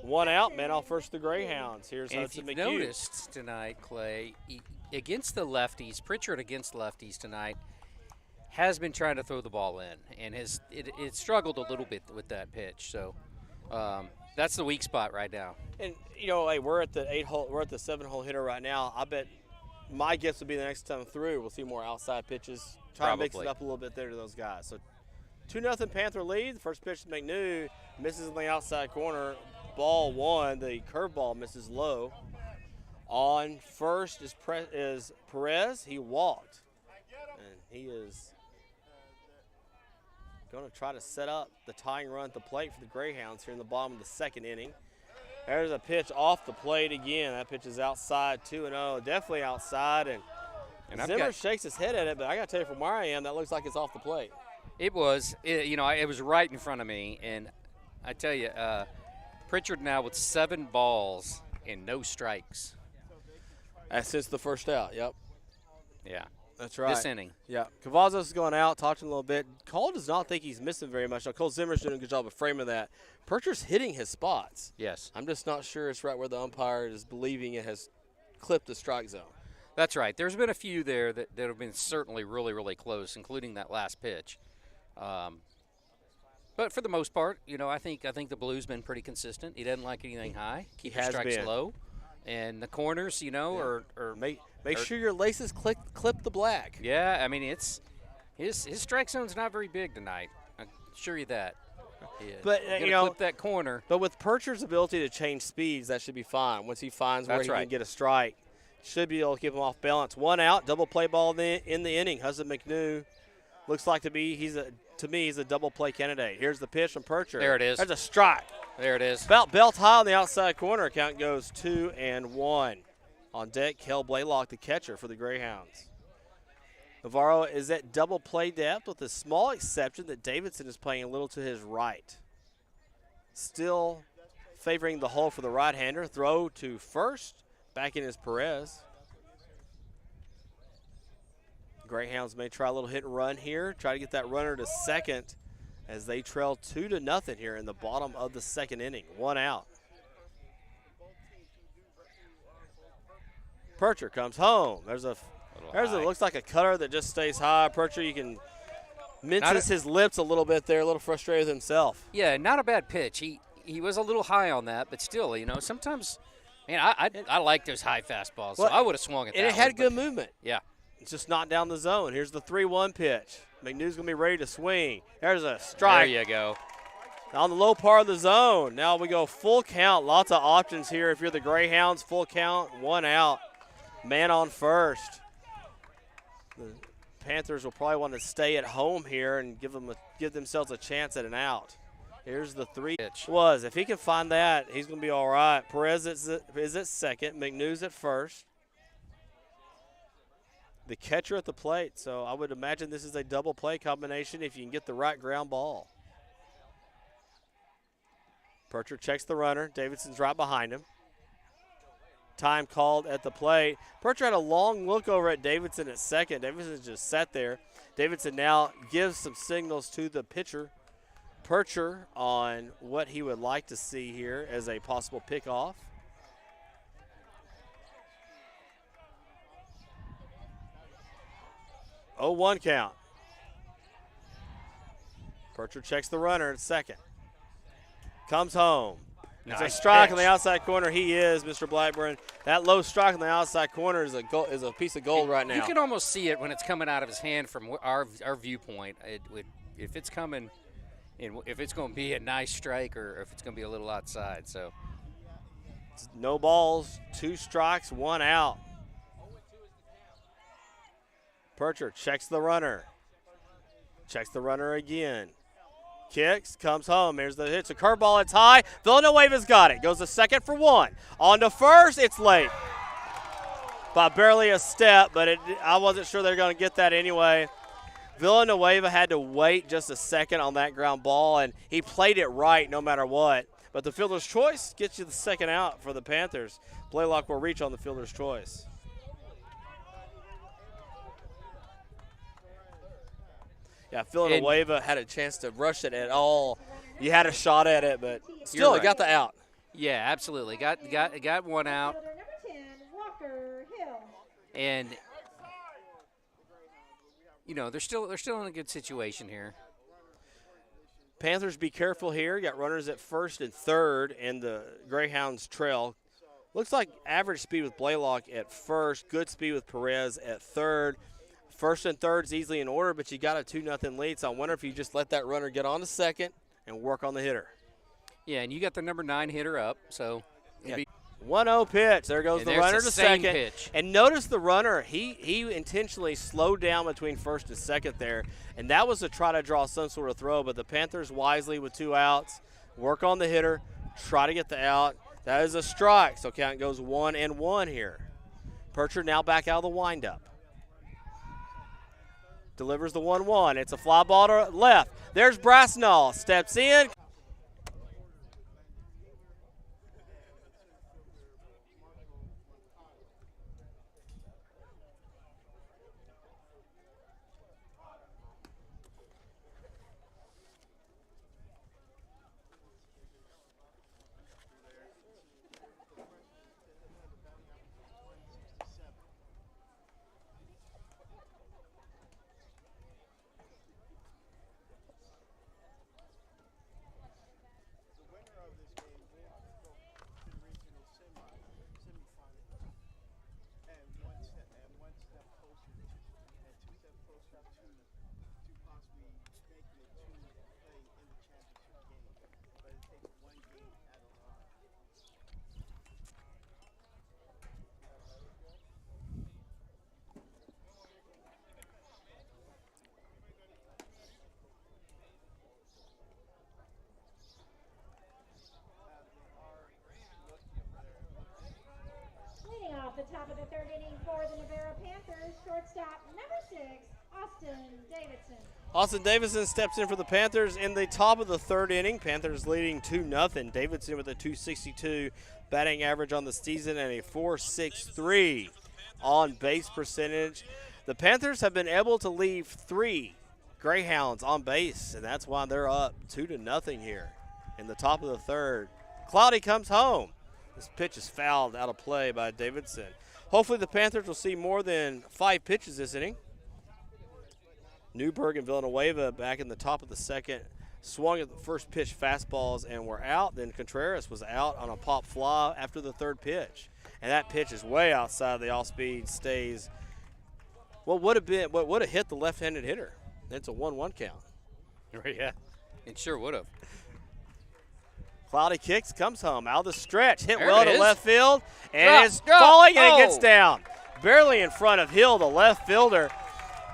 1 out, man off first the Greyhounds. Here's Hudson McHugh. If you've noticed tonight, Clay, against the lefties, Pritchard against lefties tonight has been trying to throw the ball in, and it struggled a little bit with that pitch. So that's the weak spot right now. And you know, hey, we're at the 8-hole, we're at the 7-hole hitter right now. I bet my guess would be the next time through we'll see more outside pitches. Try to mix it up a little bit there to those guys. So 2-0 Panther lead. The first pitch to McNew misses in the outside corner. Ball 1. The curveball misses low. On first is Perez. He walked, and he is going to try to set up the tying run at the plate for the Greyhounds here in the bottom of the second inning. There's a pitch off the plate again. That pitch is outside, 2-0, definitely outside. And Zimmer shakes his head at it, but I got to tell you, from where I am, that looks like it's off the plate. It was. It was right in front of me, and I tell you, Pritchard now with 7 balls and no strikes. That's since the first out, yep. Yeah. That's right. This inning. Yeah. Cavazos is going out, talked to him a little bit. Cole does not think he's missing very much. Now, Cole Zimmer's doing a good job of framing that. Percher's hitting his spots. Yes. I'm just not sure it's right where the umpire is believing it has clipped the strike zone. That's right. There's been a few there that have been certainly really, really close, including that last pitch. But for the most part, I think the Blue's been pretty consistent. He doesn't like anything high. Keep his strikes low. And the corners, are Make sure your laces clip the black. Yeah, I mean, it's his strike zone's not very big tonight. I assure you that. But clip that corner. But with Percher's ability to change speeds, that should be fine. Once he finds where he can get a strike, should be able to keep him off balance. 1 out, double play ball in the inning. Hudson McNew looks like he's a double play candidate. Here's the pitch from Percher. There it is. There's a strike. There it is. Belt high on the outside corner. Count goes 2-1. On deck, Kel Blaylock, the catcher for the Greyhounds. Navarro is at double play depth with a small exception that Davidson is playing a little to his right. Still favoring the hole for the right-hander. Throw to first. Back in is Perez. Greyhounds may try a little hit and run here. Try to get that runner to second as they trail 2-0 here in the bottom of the second inning. 1 out. Percher comes home. There's looks like a cutter that just stays high. Percher, you can minces his lips a little bit there, a little frustrated with himself. Yeah, not a bad pitch. He was a little high on that, but still, sometimes, man, I like those high fastballs, so I would have swung at that. And it had good movement. Yeah. It's just not down the zone. Here's the 3-1 pitch. McNew's going to be ready to swing. There's a strike. There you go. On the low part of the zone. Now we go full count. Lots of options here. If you're the Greyhounds, full count, 1 out. Man on first. The Panthers will probably want to stay at home here and give themselves a chance at an out. Here's the 3 pitch. If he can find that, he's going to be all right. Perez is at second. McNew's at first. The catcher at the plate, so I would imagine this is a double play combination if you can get the right ground ball. Percher checks the runner. Davidson's right behind him. Time called at the plate. Percher had a long look over at Davidson at second. Davidson just sat there. Davidson now gives some signals to the pitcher, Percher, on what he would like to see here as a possible pickoff. Oh, 1 count. Percher checks the runner at second. Comes home. It's a strike on the outside corner. He is, Mr. Blackburn. That low strike on the outside corner is a piece of gold right now. You can almost see it when it's coming out of his hand from our viewpoint. if it's coming, and if it's going to be a nice strike or if it's going to be a little outside. So No balls, 2 strikes, 1 out. Percher checks the runner. Checks the runner again. Kicks, comes home. Here's the hits. A curveball, it's high. Villanueva's got it. Goes to second for 1. On to first, it's late. By barely a step, but I wasn't sure they were going to get that anyway. Villanueva had to wait just a second on that ground ball, and he played it right no matter what. But the fielder's choice gets you the second out for the Panthers. Blaylock will reach on the fielder's choice. Yeah, Villanueva had a chance to rush it at all. You had a shot at it, but still, he got the out. Yeah, absolutely. Got 1 out. Fielder number 10, Walker Hill. And they're still in a good situation here. Panthers be careful here. You got runners at first and third, and the Greyhounds trail. Looks like average speed with Blaylock at first, good speed with Perez at third. First and third's easily in order, but you got a 2-0 lead, so I wonder if you just let that runner get on to second and work on the hitter. Yeah, and you got the number 9 hitter up, so. Yeah. 1-0 pitch. There goes the runner to second. Pitch. And notice the runner, he intentionally slowed down between first and second there, and that was to try to draw some sort of throw, but the Panthers wisely with 2 outs, work on the hitter, try to get the out. That is a strike, so count goes 1-1 here. Percher now back out of the windup. Delivers the 1-1. It's a fly ball to left. There's Brasnall. Steps in. Leading off the top of the 3rd inning for the Navarro Panthers, shortstop number 6, Austin Davidson. Austin Davidson steps in for the Panthers in the top of the 3rd inning. Panthers leading 2-0. Davidson with a .262 batting average on the season and a .463 on base percentage. The Panthers have been able to leave 3 Greyhounds on base, and that's why they're up 2-0 here in the top of the 3rd. Cloudy comes home. This pitch is fouled out of play by Davidson. Hopefully the Panthers will see more than 5 pitches this inning. Newberg and Villanueva back in the top of the 2nd. Swung at the first pitch fastballs and were out. Then Contreras was out on a pop fly after the 3rd pitch. And that pitch is way outside the off-speed stays. What would have hit the left-handed hitter? It's a 1-1 count. Yeah, it sure would have. Cloudy kicks, comes home, out of the stretch, hit There well it to is. left field, and it's falling, and it gets down. Barely in front of Hill, the left fielder.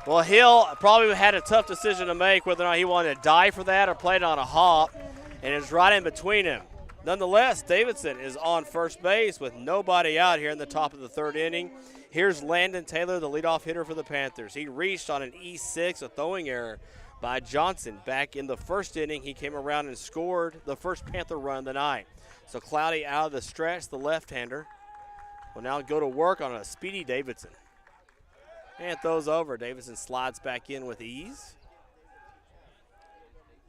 Well, Hill probably had a tough decision to make whether or not he wanted to die for that or play it on a hop, and it's right in between him. Nonetheless, Davidson is on first base with nobody out here in the top of the 3rd inning. Here's Landon Taylor, the leadoff hitter for the Panthers. He reached on an E6, a throwing error by Johnson. Back in the 1st inning, he came around and scored the first Panther run of the night. So Cloudy out of the stretch, the left-hander, will now go to work on a speedy Davidson. And throws over. Davidson slides back in with ease.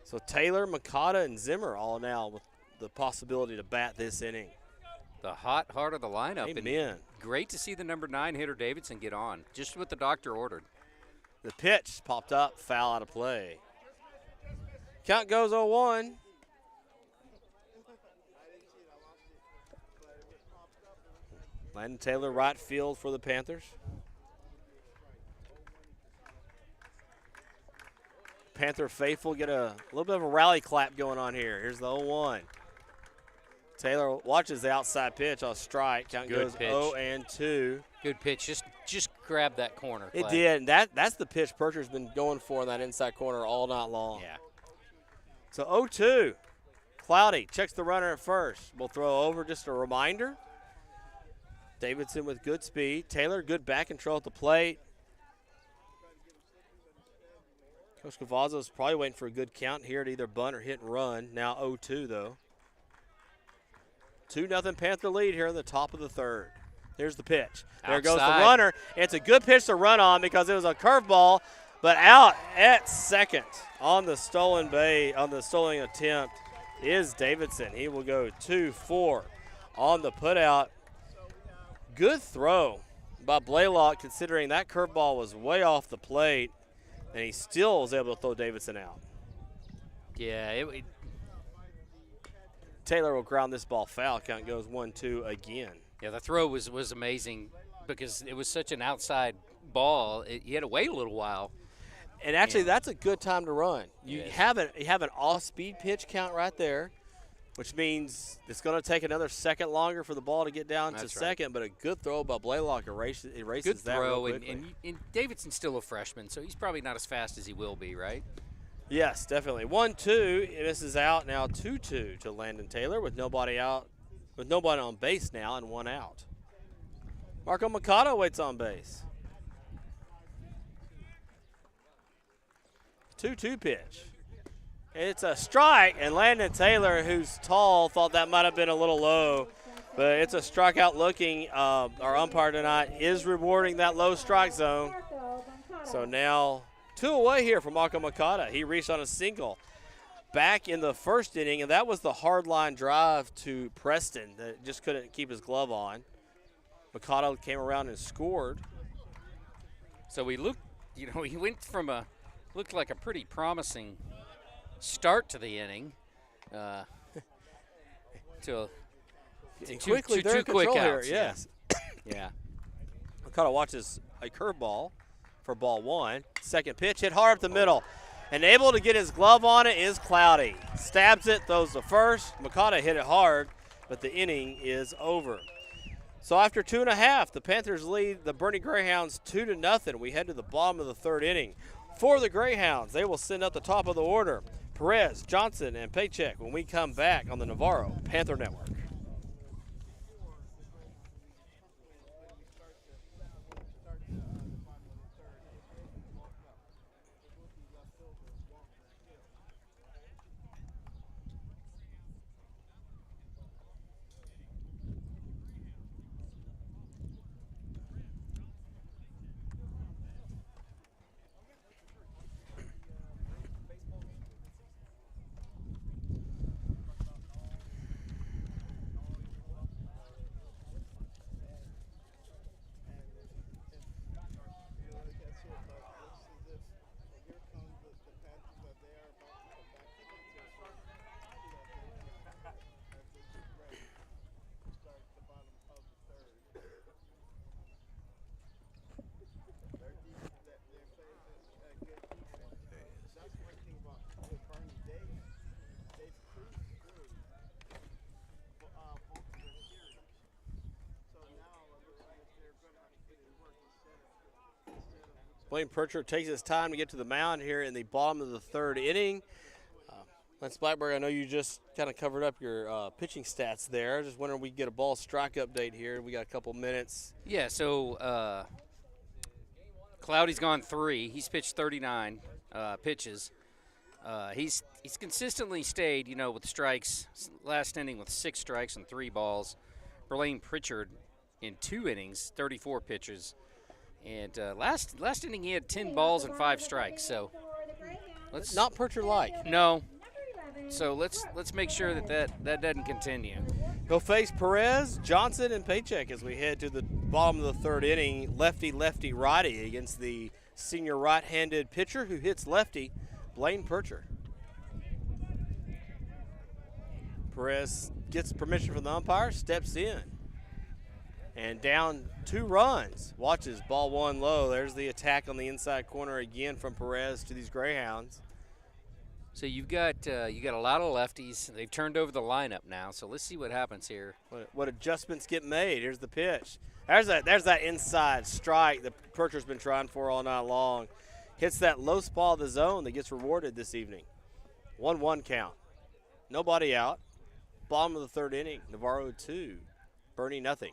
So Taylor, Makata, and Zimmer all now with the possibility to bat this inning. The hot heart of the lineup. Amen. And great to see the number 9 hitter Davidson get on, just what the doctor ordered. The pitch popped up, foul out of play. Count goes 0-1. Landon Taylor, right field for the Panthers. Panther faithful get a little bit of a rally clap going on here. Here's the 0-1. Taylor watches the outside pitch on strike. Count goes 0-2. Good pitch. Just grab that corner. It Clay. did. That's the pitch Percher's been going for in that inside corner all night long. Yeah. So 0-2. Cloudy checks the runner at first. We'll throw over, just a reminder. Davidson with good speed. Taylor, good back control at the plate. Coach Cavazzo's probably waiting for a good count here to either bunt or hit and run. Now 0-2 though. 2-0 Panther lead here in the top of the third. Here's the pitch. There goes the runner. It's a good pitch to run on because it was a curveball, but out at second on the stolen attempt is Davidson. He will go 2-4 on the putout. Good throw by Blaylock considering that curveball was way off the plate, and he still was able to throw Davidson out. Yeah, Taylor will ground this ball foul. Count goes 1-2 again. Yeah, the throw was amazing because it was such an outside ball. You had to wait a little while. And actually, that's a good time to run. You have an off-speed pitch count right there, which means it's going to take another second longer for the ball to get down to second. But a good throw by Blaylock erases good that throw, real quickly. and Davidson's still a freshman, so he's probably not as fast as he will be, right? Yes, definitely. 1-2, and this is out now. 2-2 to Landon Taylor with nobody out, with nobody on base now and one out. Marco Mikado waits on base. 2-2 pitch. It's a strike, and Landon Taylor, who's tall, thought that might have been a little low, but it's a strikeout looking. Our umpire tonight is rewarding that low strike zone. So now 2 away here for Marco Mikado. He reached on a single back in the first inning, and that was the hard line drive to Preston that just couldn't keep his glove on. Mikado came around and scored. So he went from looked like a pretty promising start to the inning to quickly two quick outs. Here, yes. Yeah. Mikado watches a curveball for ball 1. Second pitch hit hard up the middle. And able to get his glove on it is Cloudy. Stabs it, throws the first. Mikado hit it hard, but the inning is over. So after 2.5, the Panthers lead the Boerne Greyhounds 2-0. We head to the bottom of the third inning. For the Greyhounds, they will send up the top of the order. Perez, Johnson, and Paycheck when we come back on the Navarro Panther Network. Blaine Pritchard takes his time to get to the mound here in the bottom of the third inning. Lance Blackburg, I know you just kind of covered up your pitching stats there. Just wondering if we can get a ball strike update here. We got a couple minutes. Yeah, so Cloudy's gone 3. He's pitched 39 pitches. He's consistently stayed, with strikes. Last inning with 6 strikes and 3 balls. Blaine Pritchard in 2 innings, 34 pitches. And last inning he had 10 balls and 5 strikes. So let's not Pritchard-like. No. So let's make sure that doesn't continue. He'll face Perez, Johnson, and Paycheck as we head to the bottom of the third inning. Lefty, righty against the senior right-handed pitcher who hits lefty, Blaine Pritchard. Perez gets permission from the umpire, steps in. And down 2 runs. Watches ball 1 low. There's the attack on the inside corner again from Perez to these Greyhounds. So you got a lot of lefties. They've turned over the lineup now. So let's see what happens here. What adjustments get made? Here's the pitch. There's that inside strike that Percher's been trying for all night long. Hits that low spot of the zone that gets rewarded this evening. 1-1 count. Nobody out. Bottom of the third inning. Navarro 2. Boerne nothing.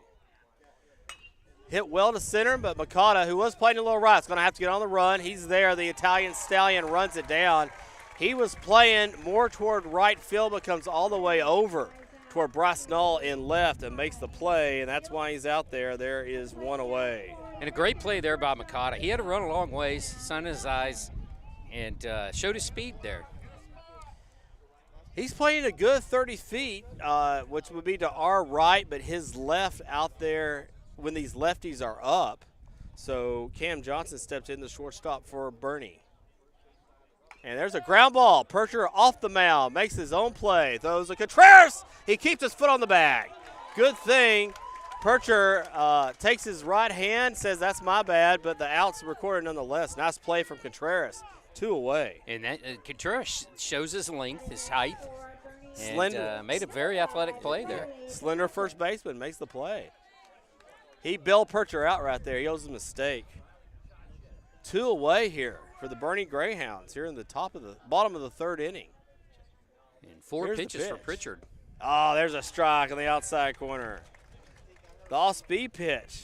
Hit well to center, but Makata, who was playing a little right, is going to have to get on the run. He's there. The Italian Stallion runs it down. He was playing more toward right field, but comes all the way over toward Brasnall in left and makes the play, and that's why he's out there. There is one away. And a great play there by Makata. He had to run a long ways, sun in his eyes, and showed his speed there. He's playing a good 30 feet, which would be to our right, but his left out there when these lefties are up. So Cam Johnson stepped in the shortstop for Boerne. And there's a ground ball. Percher off the mound, makes his own play. Throws a Contreras. He keeps his foot on the bag. Good thing. Percher takes his right hand, says that's my bad, but the out's recorded nonetheless. Nice play from Contreras. 2 away. And that Contreras shows his length, his height, Slender. and made a very athletic play there. Slender first baseman makes the play. He bailed Percher out right there. He owes a mistake. 2 away here for the Boerne Greyhounds here in the bottom of the third inning. And 4 pitches for Pritchard. Oh, there's a strike on the outside corner. The off-speed pitch.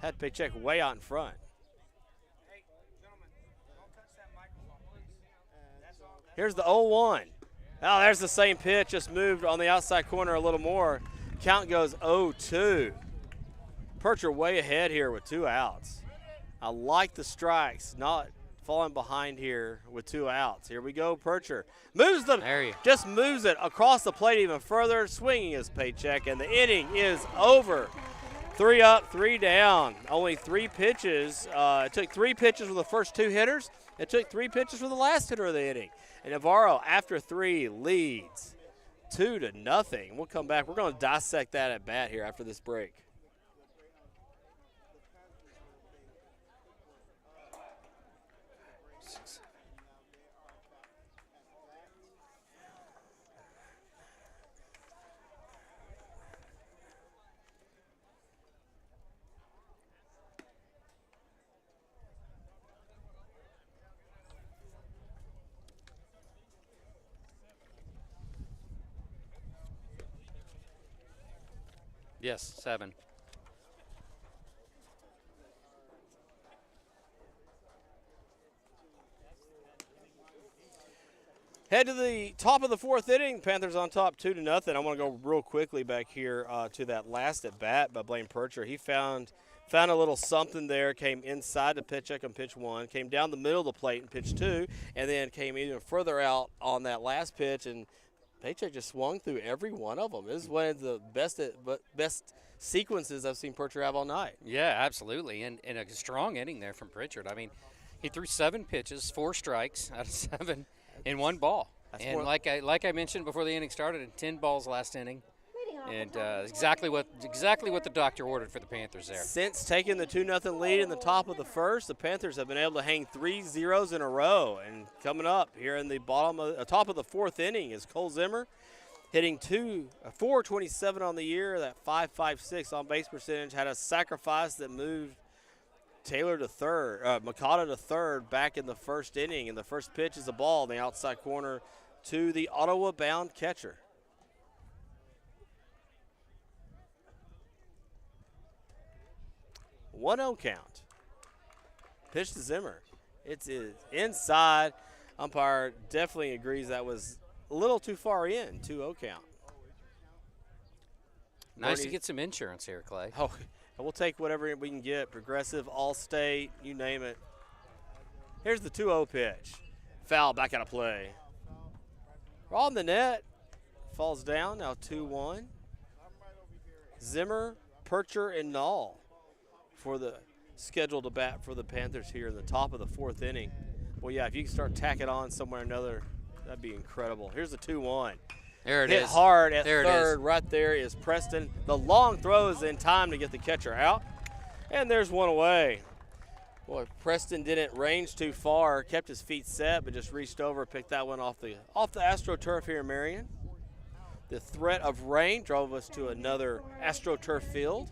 Had Paycheck way out in front. Here's the 0-1. Oh, there's the same pitch, just moved on the outside corner a little more. Count goes 0-2. Percher way ahead here with 2 outs. I like the strikes, not falling behind here with 2 outs. Here we go, Percher. Moves them, just moves it across the plate even further, swinging his paycheck, and the inning is over. 3 up, 3 down. Only 3 pitches. It took 3 pitches for the first 2 hitters. It took 3 pitches for the last hitter of the inning. And Navarro, after 3, leads 2-0. We'll come back. We're going to dissect that at bat here after this break. Yes, 7. Head to the top of the 4th inning. Panthers on top 2-0. I want to go real quickly back here to that last at bat by Blaine Percher. He found a little something there, came inside the pitch check on pitch 1, came down the middle of the plate in pitch 2, and then came even further out on that last pitch, and Paycheck just swung through every one of them. This is one of the best sequences I've seen Percher have all night. Yeah, absolutely, and a strong inning there from Pritchard. I mean, he threw 7 pitches, 4 strikes out of 7, and 1 ball. And like I mentioned before the inning started, 10 balls last inning, and exactly what the doctor ordered for the Panthers there. Since taking the 2-0 lead in the top of the first, the Panthers have been able to hang 3 zeros in a row. And coming up here in the top of the 4th inning is Cole Zimmer, hitting 427 on the year, that .556 on base percentage, had a sacrifice that moved Taylor to third, Makata to third back in the first inning. And the first pitch is a ball in the outside corner to the Ottawa-bound catcher. 1-0 count. Pitch to Zimmer. It's inside. Umpire definitely agrees that was a little too far in. 2-0 count. Nice to get some insurance here, Clay. Oh, we'll take whatever we can get. Progressive, Allstate, you name it. Here's the 2-0 pitch. Foul, back out of play. On the net. Falls down, now 2-1. Zimmer, Percher, and Nall for the scheduled to bat for the Panthers here in the top of the 4th inning. Well, yeah, if you can start tacking on somewhere or another, that'd be incredible. Here's the 2-1. There it is. Hit hard at third. Right there is Preston. The long throw is in time to get the catcher out. And there's one away. Boy, Preston didn't range too far, kept his feet set, but just reached over, picked that one off the AstroTurf here in Marion. The threat of rain drove us to another AstroTurf field.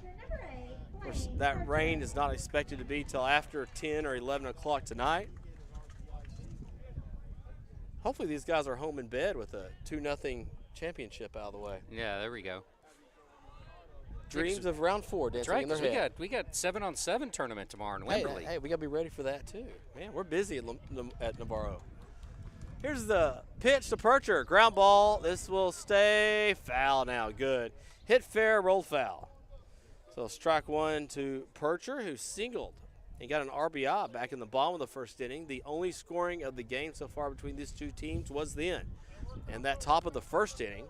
Of course, that rain is not expected to be till after 10 or 11 o'clock tonight. Hopefully these guys are home in bed with a 2-0 championship out of the way. Yeah, there we go. Dreams of round 4 dancing That's in their right, head. we got 7-on-7 tournament tomorrow in Wimberley. Hey, we got to be ready for that too. Man, we're busy at Navarro. Here's the pitch to Percher. Ground ball. This will stay foul now. Good. Hit fair, rolled foul. So strike 1 to Percher, who singled. He got an RBI back in the bottom of the first inning. The only scoring of the game so far between these two teams was then. And that top of the first inning,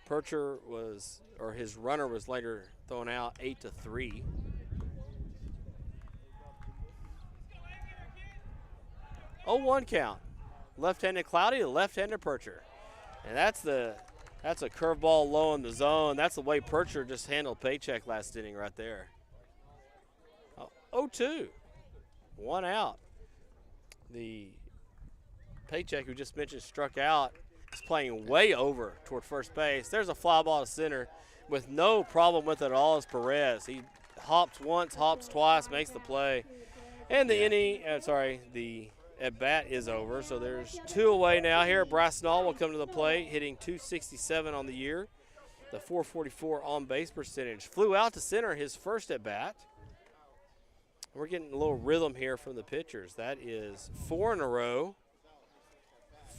Percher was, or his runner was later thrown out 8-3. Oh, 1 count. Left-handed Cloudy to left-handed Percher. And that's a curveball low in the zone. That's the way Percher just handled Paycheck last inning right there. 0-2. 1 out. The Paycheck, who just mentioned, struck out, is playing way over toward first base. There's a fly ball to center with no problem with it at all is Perez. He hops once, hops twice, makes the play. And the at-bat is over, so there's 2 away now here. Bryce Knoll will come to the plate, hitting .267 on the year. The .444 on-base percentage. Flew out to center his first at-bat. We're getting a little rhythm here from the pitchers. That is 4 in a row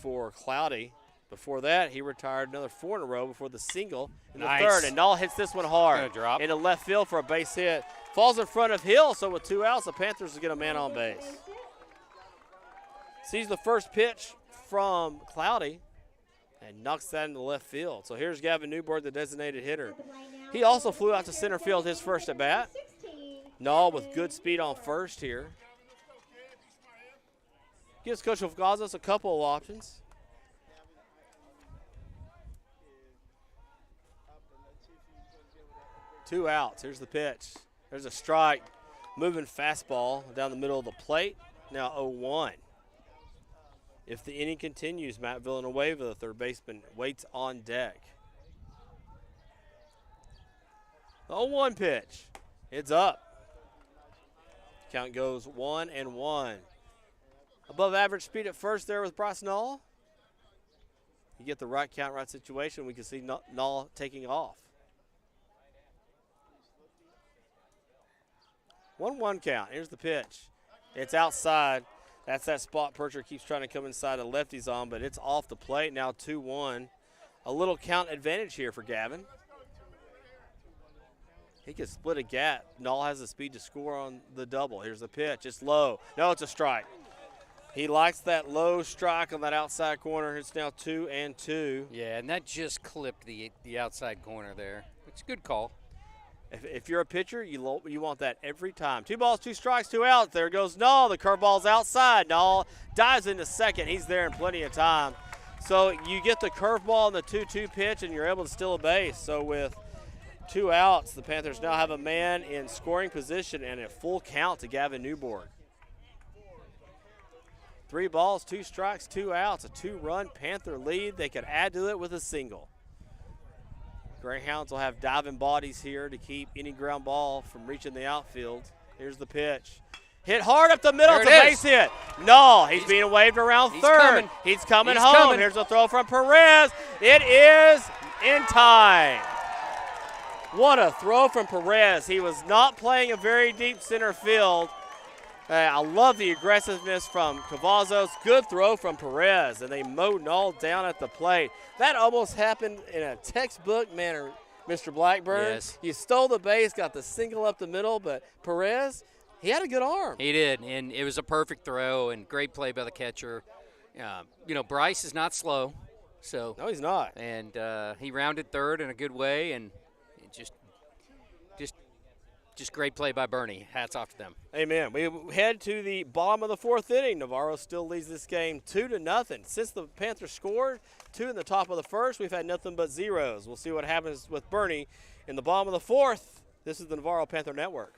for Cloudy. Before that, he retired another 4 in a row before the single in the third. And Knoll hits this one hard into left field for a base hit. Falls in front of Hill, so with 2 outs, the Panthers will get a man on base. Sees the first pitch from Cloudy and knocks that into left field. So here's Gavin Newborn, the designated hitter. He also flew out to center field his first at bat. Knoll with good speed on first here. Gives Coach Gazos a couple of options. Two outs. Here's the pitch. There's a strike. Moving fastball down the middle of the plate. Now 0-1. If the inning continues, Matt Villanueva, the third baseman, waits on deck. The 0-1 pitch. It's up. Count goes 1-1. Above average speed at first there with Bryce Knoll. You get the right count, right situation, we can see Knoll taking off. 1-1 count. Here's the pitch. It's outside. That's that spot Percher keeps trying to come inside the lefties on, but it's off the plate. Now 2-1. A little count advantage here for Gavin. He could split a gap. Knoll has the speed to score on the double. Here's the pitch. It's low. No, it's a strike. He likes that low strike on that outside corner. It's now 2-2. Yeah, and that just clipped the outside corner there. It's a good call. If you're a pitcher, you want that every time. 2 balls, 2 strikes, 2 outs. There goes Knoll. The curveball's outside. Knoll dives into second. He's there in plenty of time. So you get the curveball and the 2-2 pitch, and you're able to steal a base. So with 2 outs, the Panthers now have a man in scoring position and a full count to Gavin Newborn. 3 balls, 2 strikes, 2 outs, a 2-run Panther lead. They could add to it with a single. Greyhounds will have diving bodies here to keep any ground ball from reaching the outfield. Here's the pitch. Hit hard up the middle. It's a base hit. No, he's being waved around third. He's coming home. Here's a throw from Perez. It is in time. What a throw from Perez. He was not playing a very deep center field. I love the aggressiveness from Cavazos. Good throw from Perez, and they mowed Knoll down at the plate. That almost happened in a textbook manner, Mr. Blackburn. Yes. You stole the base, got the single up the middle, but Perez, he had a good arm. He did, and it was a perfect throw and great play by the catcher. Bryce is not slow. No, he's not. And he rounded third in a good way, and it just great play by Boerne. Hats off to them. Amen. We head to the bottom of the 4th inning. Navarro still leads this game 2-0. Since the Panthers scored 2 in the top of the first, we've had nothing but zeros. We'll see what happens with Boerne in the bottom of the 4th. This is the Navarro Panther Network.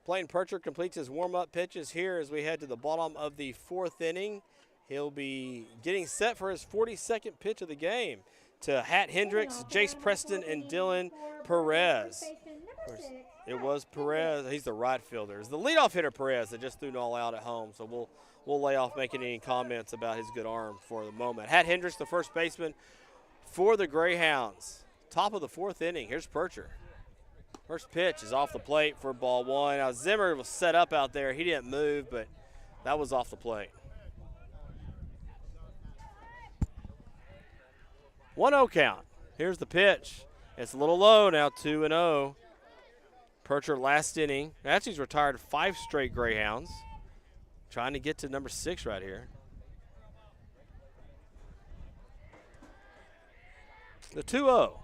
Blaine Percher completes his warm-up pitches here as we head to the bottom of the 4th inning. He'll be getting set for his 42nd pitch of the game to Hat Hendricks, Jace Preston, and Dylan Perez. It was Perez. He's the right fielder. It's the leadoff hitter Perez that just threw an all out at home. So we'll lay off making any comments about his good arm for the moment. Hat Hendricks, the first baseman for the Greyhounds. Top of the 4th inning. Here's Percher. First pitch is off the plate for ball 1. Now Zimmer was set up out there. He didn't move, but that was off the plate. 1-0 count. Here's the pitch. It's a little low now, 2-0. Percher last inning. Actually, he's retired 5 straight Greyhounds. Trying to get to number 6 right here. The 2-0.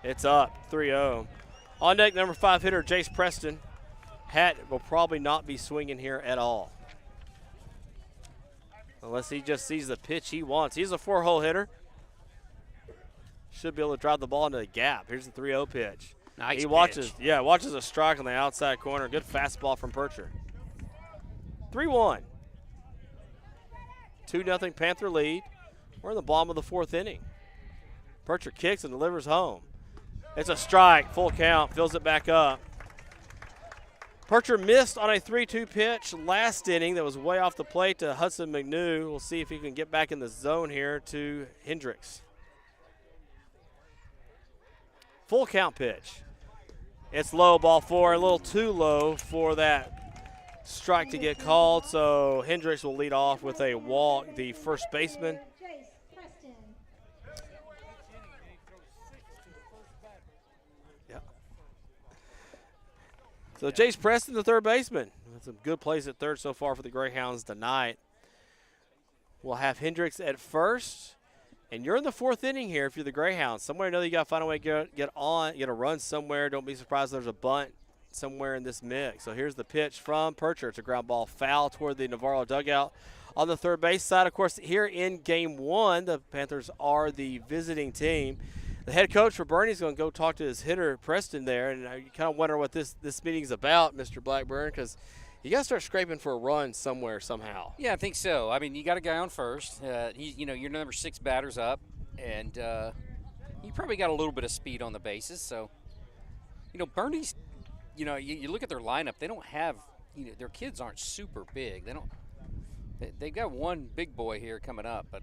It's up, 3-0. On deck, number 5 hitter, Jace Preston. Hat will probably not be swinging here at all, unless he just sees the pitch he wants. He's a 4-hole hitter. Should be able to drive the ball into the gap. Here's the 3-0 pitch. Nice he pitch. watches a strike on the outside corner. Good fastball from Percher. 3-1. 2-0 Panther lead. We're in the bottom of the 4th inning. Percher kicks and delivers home. It's a strike, full count, fills it back up. Percher missed on a 3-2 pitch last inning that was way off the plate to Hudson McNew. We'll see if he can get back in the zone here to Hendricks. Full count pitch. It's low, ball 4, a little too low for that strike to get called, so Hendricks will lead off with a walk, the first baseman. So Jace Preston, the third baseman. Some good plays at third so far for the Greyhounds tonight. We'll have Hendricks at first. And you're in the 4th inning here if you're the Greyhounds. Somewhere or another, you got to find a way to get a run somewhere. Don't be surprised if there's a bunt somewhere in this mix. So here's the pitch from Percher. It's a ground ball foul toward the Navarro dugout. On the third base side, of course, here in Game 1, the Panthers are the visiting team. The head coach for Boerne is going to go talk to his hitter, Preston, there. And you kind of wonder what this meeting's about, Mr. Blackburn, because you got to start scraping for a run somewhere, somehow. Yeah, I think so. I mean, you got a guy on first. Your number 6 batter's up, and you probably got a little bit of speed on the bases. So, Boerne's, you look at their lineup. They don't have, their kids aren't super big. They've got one big boy here coming up, but.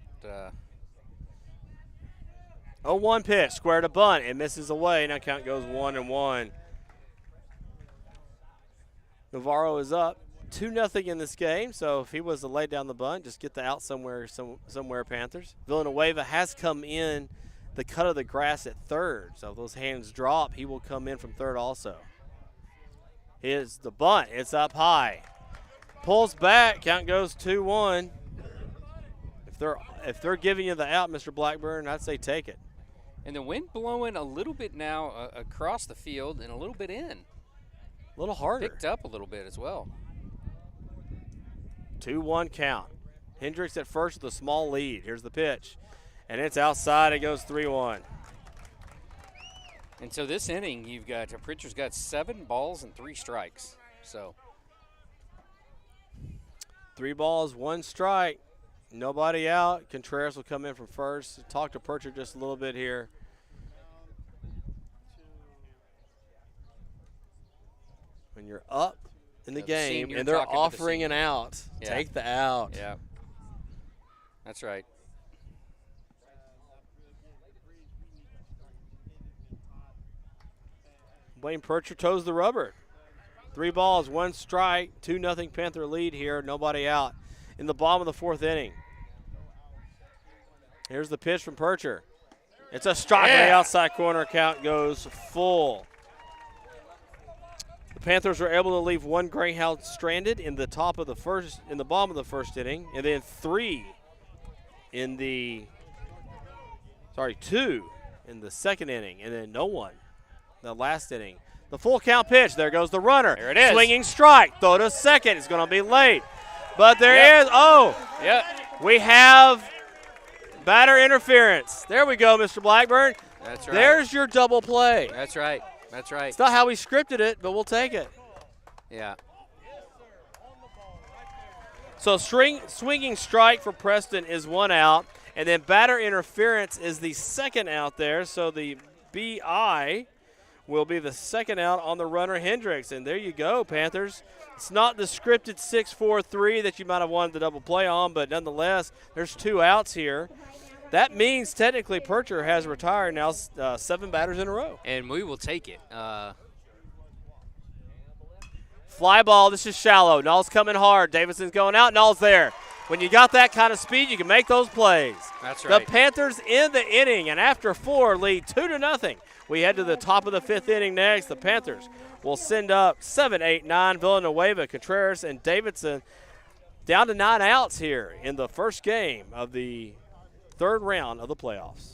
0-1 pitch, square to bunt. It misses away. Now count goes 1-1. Navarro is up 2-0 in this game, so if he was to lay down the bunt, just get the out somewhere, Panthers. Villanueva has come in the cut of the grass at third, so if those hands drop, he will come in from third also. Here's the bunt. It's up high. Pulls back. Count goes 2-1. If they're giving you the out, Mr. Blackburn, I'd say take it. And the wind blowing a little bit now across the field and a little bit in. A little harder. Picked up a little bit as well. 2-1 count. Hendricks at first with a small lead. Here's the pitch. And it's outside. It goes 3-1. And so this inning, Pritchard's got 7 balls and 3 strikes. So 3 balls, 1 strike. Nobody out. Contreras will come in from first. Talk to Pritchard just a little bit here. When you're up in the game and they're offering an out, take the out. Yeah, that's right. Blaine Pritchard toes the rubber. 3 balls, 1 strike, 2-0 Panther lead here. Nobody out in the bottom of the 4th inning. Here's the pitch from Percher. It's a strike on the outside corner. Count goes full. The Panthers were able to leave 1 Greyhound stranded in the bottom of the first inning, and then 2 in the second inning, and then no one the last inning. The full count pitch. There goes the runner. There it is. Swinging strike. Throw to second. It's going to be late. But there is. Oh. Yep. We have batter interference. There we go, Mr. Blackburn. That's right. There's your double play. That's right. It's not how we scripted it, but we'll take it. Yeah. So swinging strike for Preston is 1 out, and then batter interference is the 2nd out there. So the BI will be the 2nd out on the runner Hendricks. And there you go, Panthers. It's not the scripted 6-4-3 that you might have wanted the double play on, but nonetheless, there's 2 outs here. That means technically Percher has retired now 7 batters in a row. And we will take it. Fly ball, this is shallow. Null's coming hard. Davidson's going out. Null's there. When you got that kind of speed, you can make those plays. That's right. The Panthers in the inning, and after 4, lead 2-0. We head to the top of the 5th inning next. The Panthers will send up 7, 8, 9. Villanueva, Contreras, and Davidson down to 9 outs here in the first game of the 3rd round of the playoffs.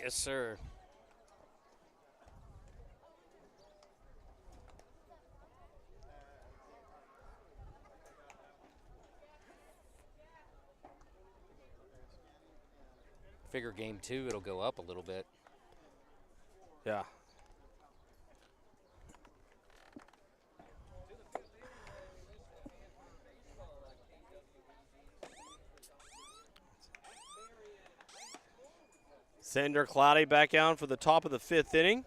Yes, sir. Figure game 2, it'll go up a little bit. Yeah. Sander Cloudy back down for the top of the 5th inning.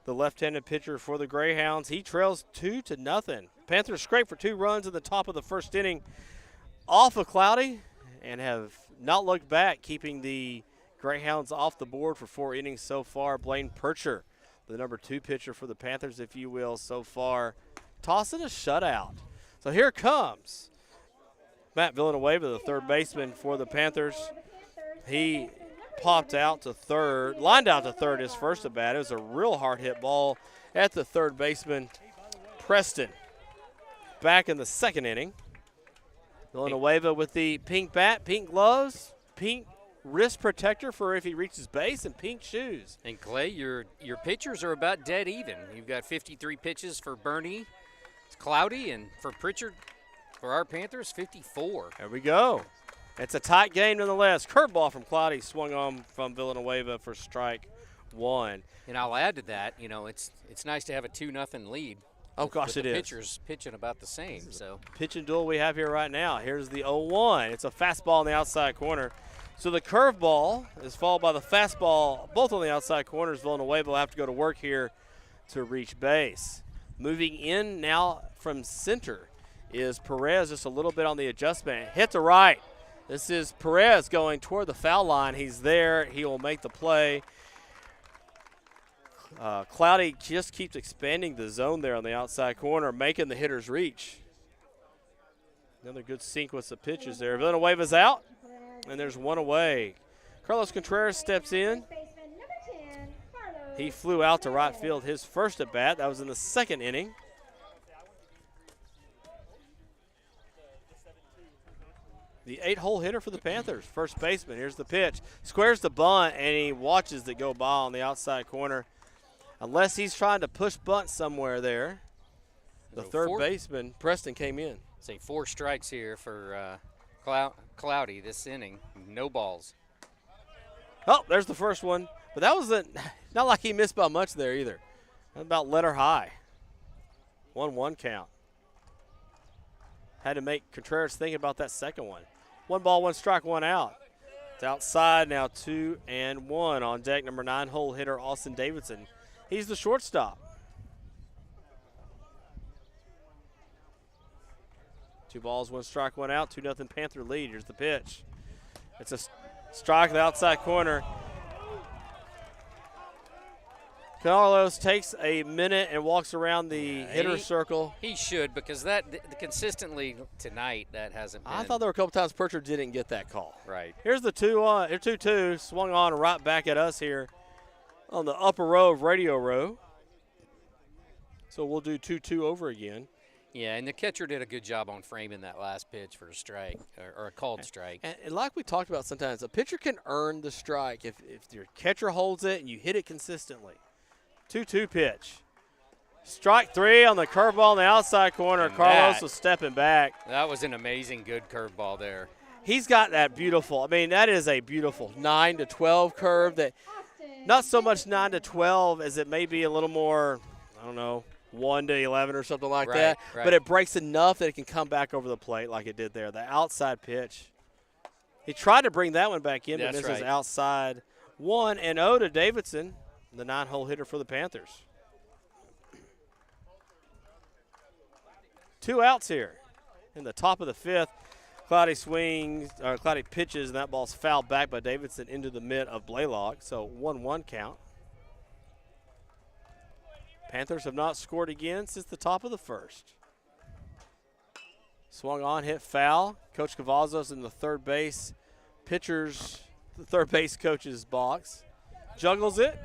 The left-handed pitcher for the Greyhounds. He trails 2-0. Panthers scrape for 2 runs in the top of the 1st inning off of Cloudy and have not looked back, keeping the Greyhounds off the board for 4 innings so far. Blaine Percher, the number 2 pitcher for the Panthers, if you will, so far, tossing a shutout. So here comes Matt Villanueva, the 3rd baseman for the Panthers. He popped out to 3rd, lined out to 3rd his first at bat. It was a real hard hit ball at the 3rd baseman, Preston. Back in the 2nd inning. Villanueva with the pink bat, pink gloves, pink wrist protector for if he reaches base, and pink shoes. And Clay, your pitchers are about dead even. You've got 53 pitches for Boerne. It's Cloudy, and for Pritchard, for our Panthers, 54. There we go. It's a tight game nonetheless. Curveball from Cloudy swung on from Villanueva for strike 1. And I'll add to that, you know, it's nice to have a 2-0 lead. Oh, gosh, with it the is. Pitchers pitching about the same. So pitch and duel we have here right now. Here's the 0-1. It's a fastball in the outside corner. So the curveball is followed by the fastball, both on the outside corners. Villanueva will have to go to work here to reach base. Moving in now from center is Perez, just a little bit on the adjustment. Hit to right. This is Perez going toward the foul line. He's there. He will make the play. Cloudy just keeps expanding the zone there on the outside corner, making the hitters reach. Another good sequence of pitches there. Villanueva's out, and there's 1 away. Carlos Contreras steps in. He flew out to right field his first at bat. That was in the 2nd inning. The 8-hole hitter for the Panthers, first baseman. Here's the pitch. Squares the bunt, and he watches it go by on the outside corner. Unless he's trying to push bunt somewhere there. The third baseman, Preston, came in. Say 4 strikes here for Cloudy this inning. No balls. Oh, there's the first one. But that was not like he missed by much there either. About letter high. 1-1 count. Had to make Contreras think about that second one. 1 ball, 1 strike, 1 out. It's outside now, 2-1 on deck. Number 9-hole hitter Austin Davidson. He's the shortstop. 2 balls, 1 strike, 1 out. 2-0 Panther lead. Here's the pitch. It's a strike to the outside corner. Carlos takes a minute and walks around the hitter circle. He should, because consistently tonight that hasn't been. I thought there were a couple times Percher didn't get that call. Right. Here's the 2-2, swung on right back at us here on the upper row of Radio Row. So we'll do 2-2 over again. Yeah, and the catcher did a good job on framing that last pitch for a strike or a called strike. And like we talked about sometimes, a pitcher can earn the strike if your catcher holds it and you hit it consistently. 2-2 pitch. Strike 3 on the curveball in the outside corner. And Carlos was stepping back. That was an amazing good curveball there. He's got that beautiful, I mean, that is a beautiful 9-12 curve that not so much 9-12 as it may be a little more, I don't know, 1-11 or something like that. Right. But it breaks enough that it can come back over the plate like it did there. The outside pitch. He tried to bring that one back in, but misses outside. 1-0 to Davidson, the 9-hole hitter for the Panthers. 2 outs here in the top of the 5th. Cloudy pitches, and that ball's fouled back by Davidson into the mid of Blaylock. So 1-1 count. Panthers have not scored again since the top of the 1st. Swung on, hit foul. Coach Cavazos in the third base coach's box. Juggles it.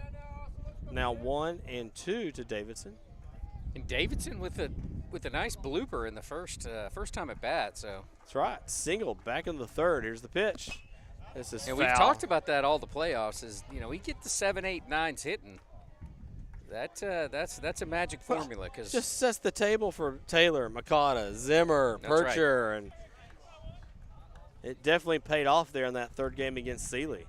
Now 1-2 to Davidson. And Davidson with a nice blooper in the first time at bat. So that's right. Single back in the 3rd. Here's the pitch. This is and foul. We've talked about that all the playoffs. Is we get the 7, 8, 9s hitting. That's a magic formula, because just sets the table for Taylor, Makata, Zimmer, Percher, and it definitely paid off there in that 3rd game against Sealy.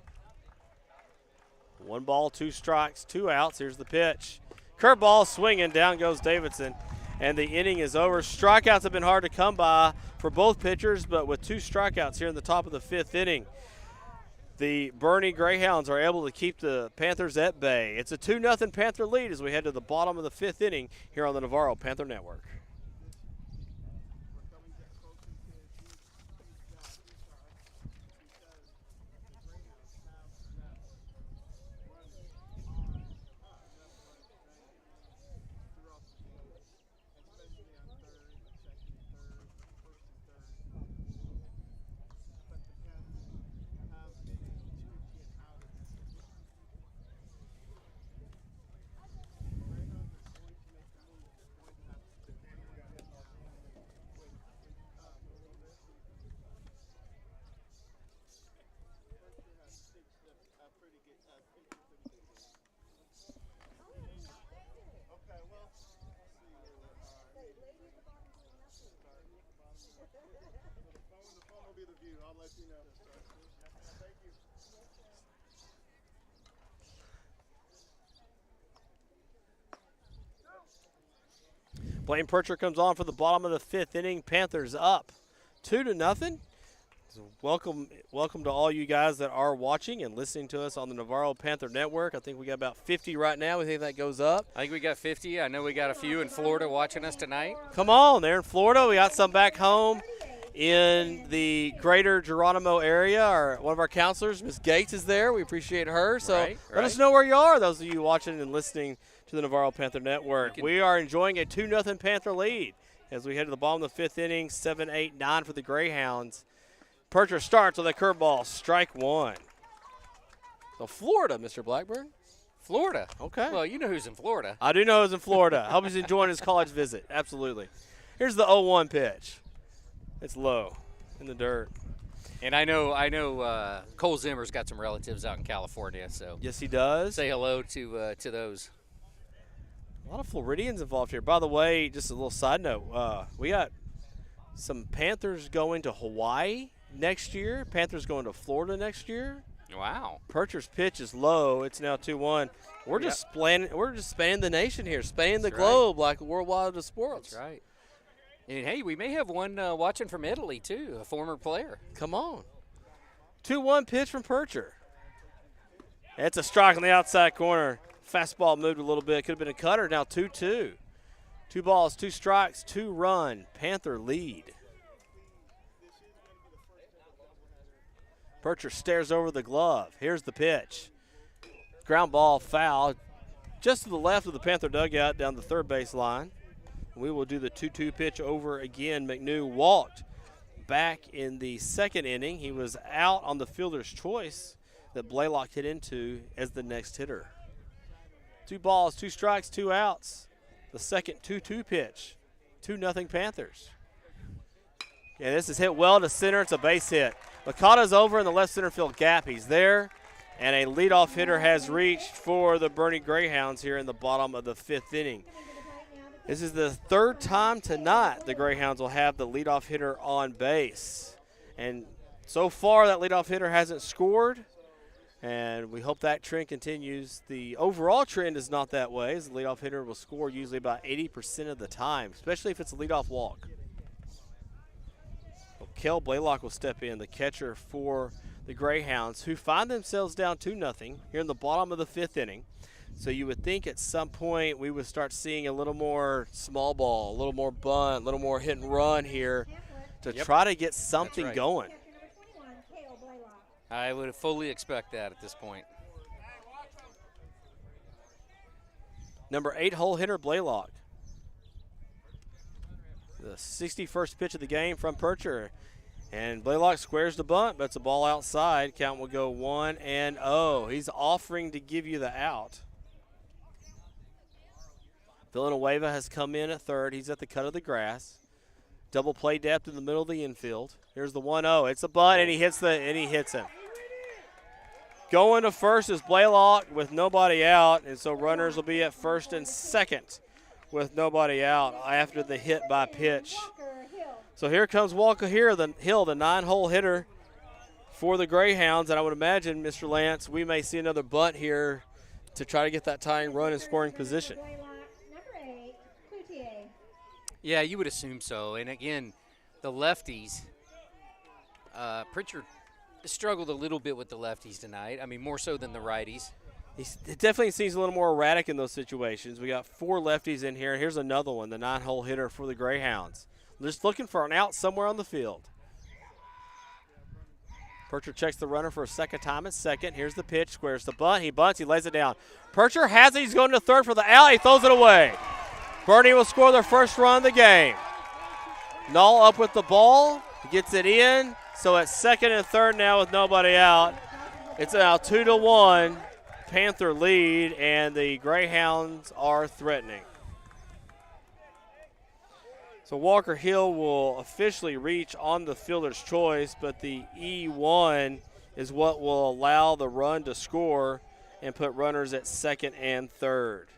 1 ball, 2 strikes, 2 outs. Here's the pitch. Curveball swinging, down goes Davidson, and the inning is over. Strikeouts have been hard to come by for both pitchers, but with 2 strikeouts here in the top of the 5th inning, the Boerne Greyhounds are able to keep the Panthers at bay. It's a 2-0 Panther lead as we head to the bottom of the 5th inning here on the Navarro Panther Network. Blaine Percher comes on for the bottom of the 5th inning. Panthers up 2-0. So welcome to all you guys that are watching and listening to us on the Navarro Panther Network. I think we got about 50 right now. We think that goes up. I think we got 50. I know we got a few in Florida watching us tonight. Come on, they're in Florida. We got some back home in the greater Geronimo area. One of our counselors, Ms. Gates, is there. We appreciate her. So let us know where you are, those of you watching and listening to the Navarro Panther Network. We are enjoying a 2-0 Panther lead as we head to the bottom of the 5th inning, 7, 8, 9 for the Greyhounds. Percher starts with a curveball, strike 1. So Florida, Mr. Blackburn. Florida. Okay. Well, you know who's in Florida. I do know who's in Florida. I hope he's enjoying his college visit. Absolutely. Here's the 0-1 pitch. It's low in the dirt. And I know Cole Zimmer's got some relatives out in California, so yes, he does. Say hello to those. A lot of Floridians involved here. By the way, just a little side note, we got some Panthers going to Hawaii next year. Panthers going to Florida next year. Wow. Percher's pitch is low. It's now 2-1. We're just spanning the nation here, spanning the globe like worldwide of sports. That's right. And hey, we may have one watching from Italy too, a former player. Come on. 2-1 pitch from Percher. It's a strike on the outside corner. Fastball moved a little bit. Could have been a cutter. Now 2-2. 2 balls, 2 strikes, 2 run. Panther lead. Percher stares over the glove. Here's the pitch. Ground ball foul. just to the left of the Panther dugout down the third base line. We will do the 2-2 pitch over again. McNew walked back in the second inning. He was out on the fielder's choice that Blaylock hit into as the next hitter. 2 balls, 2 strikes, 2 outs. The second 2-2 pitch. 2-0 Panthers. And this is hit well to center. It's a base hit. Licata's over in the left center field gap. He's there. And a leadoff hitter has reached for the Boerne Greyhounds here in the bottom of the 5th inning. This is the 3rd time tonight the Greyhounds will have the leadoff hitter on base. And so far that leadoff hitter hasn't scored. And we hope that trend continues. The overall trend is not that way, as the leadoff hitter will score usually about 80% of the time, especially if it's a leadoff walk. Well, Kel Blaylock will step in, the catcher for the Greyhounds, who find themselves down 2-0 here in the bottom of the 5th inning. So you would think at some point we would start seeing a little more small ball, a little more bunt, a little more hit and run here to try to get something going. I would fully expect that at this point. Number 8 hole hitter Blaylock. The 61st pitch of the game from Percher. And Blaylock squares the bunt, but it's a ball outside. Count will go 1-0. He's offering to give you the out. Villanueva has come in at third. He's at the cut of the grass. Double play depth in the middle of the infield. Here's the 1-0. It's a bunt, and he hits him. Going to first is Blaylock with nobody out, and so runners will be at first and second with nobody out after the hit by pitch. So here comes Walker Hill, the 9-hole hitter for the Greyhounds, and I would imagine, Mr. Lance, we may see another bunt here to try to get that tying run in scoring position. Yeah, you would assume so. And again, the lefties, Pritchard struggled a little bit with the lefties tonight. I mean, more so than the righties. It definitely seems a little more erratic in those situations. We got 4 lefties in here. Here's another one, the 9-hole hitter for the Greyhounds. Just looking for an out somewhere on the field. Percher checks the runner for a second time at second. Here's the pitch, squares the bunt. He bunts, he lays it down. Percher has it. He's going to third for the out. He throws it away. Boerne will score their first run of the game. Null up with the ball. He gets it in. So at second and third now with nobody out. It's now 2-1 Panther lead, and the Greyhounds are threatening. So Walker Hill will officially reach on the fielder's choice, but the E1 is what will allow the run to score and put runners at second and third.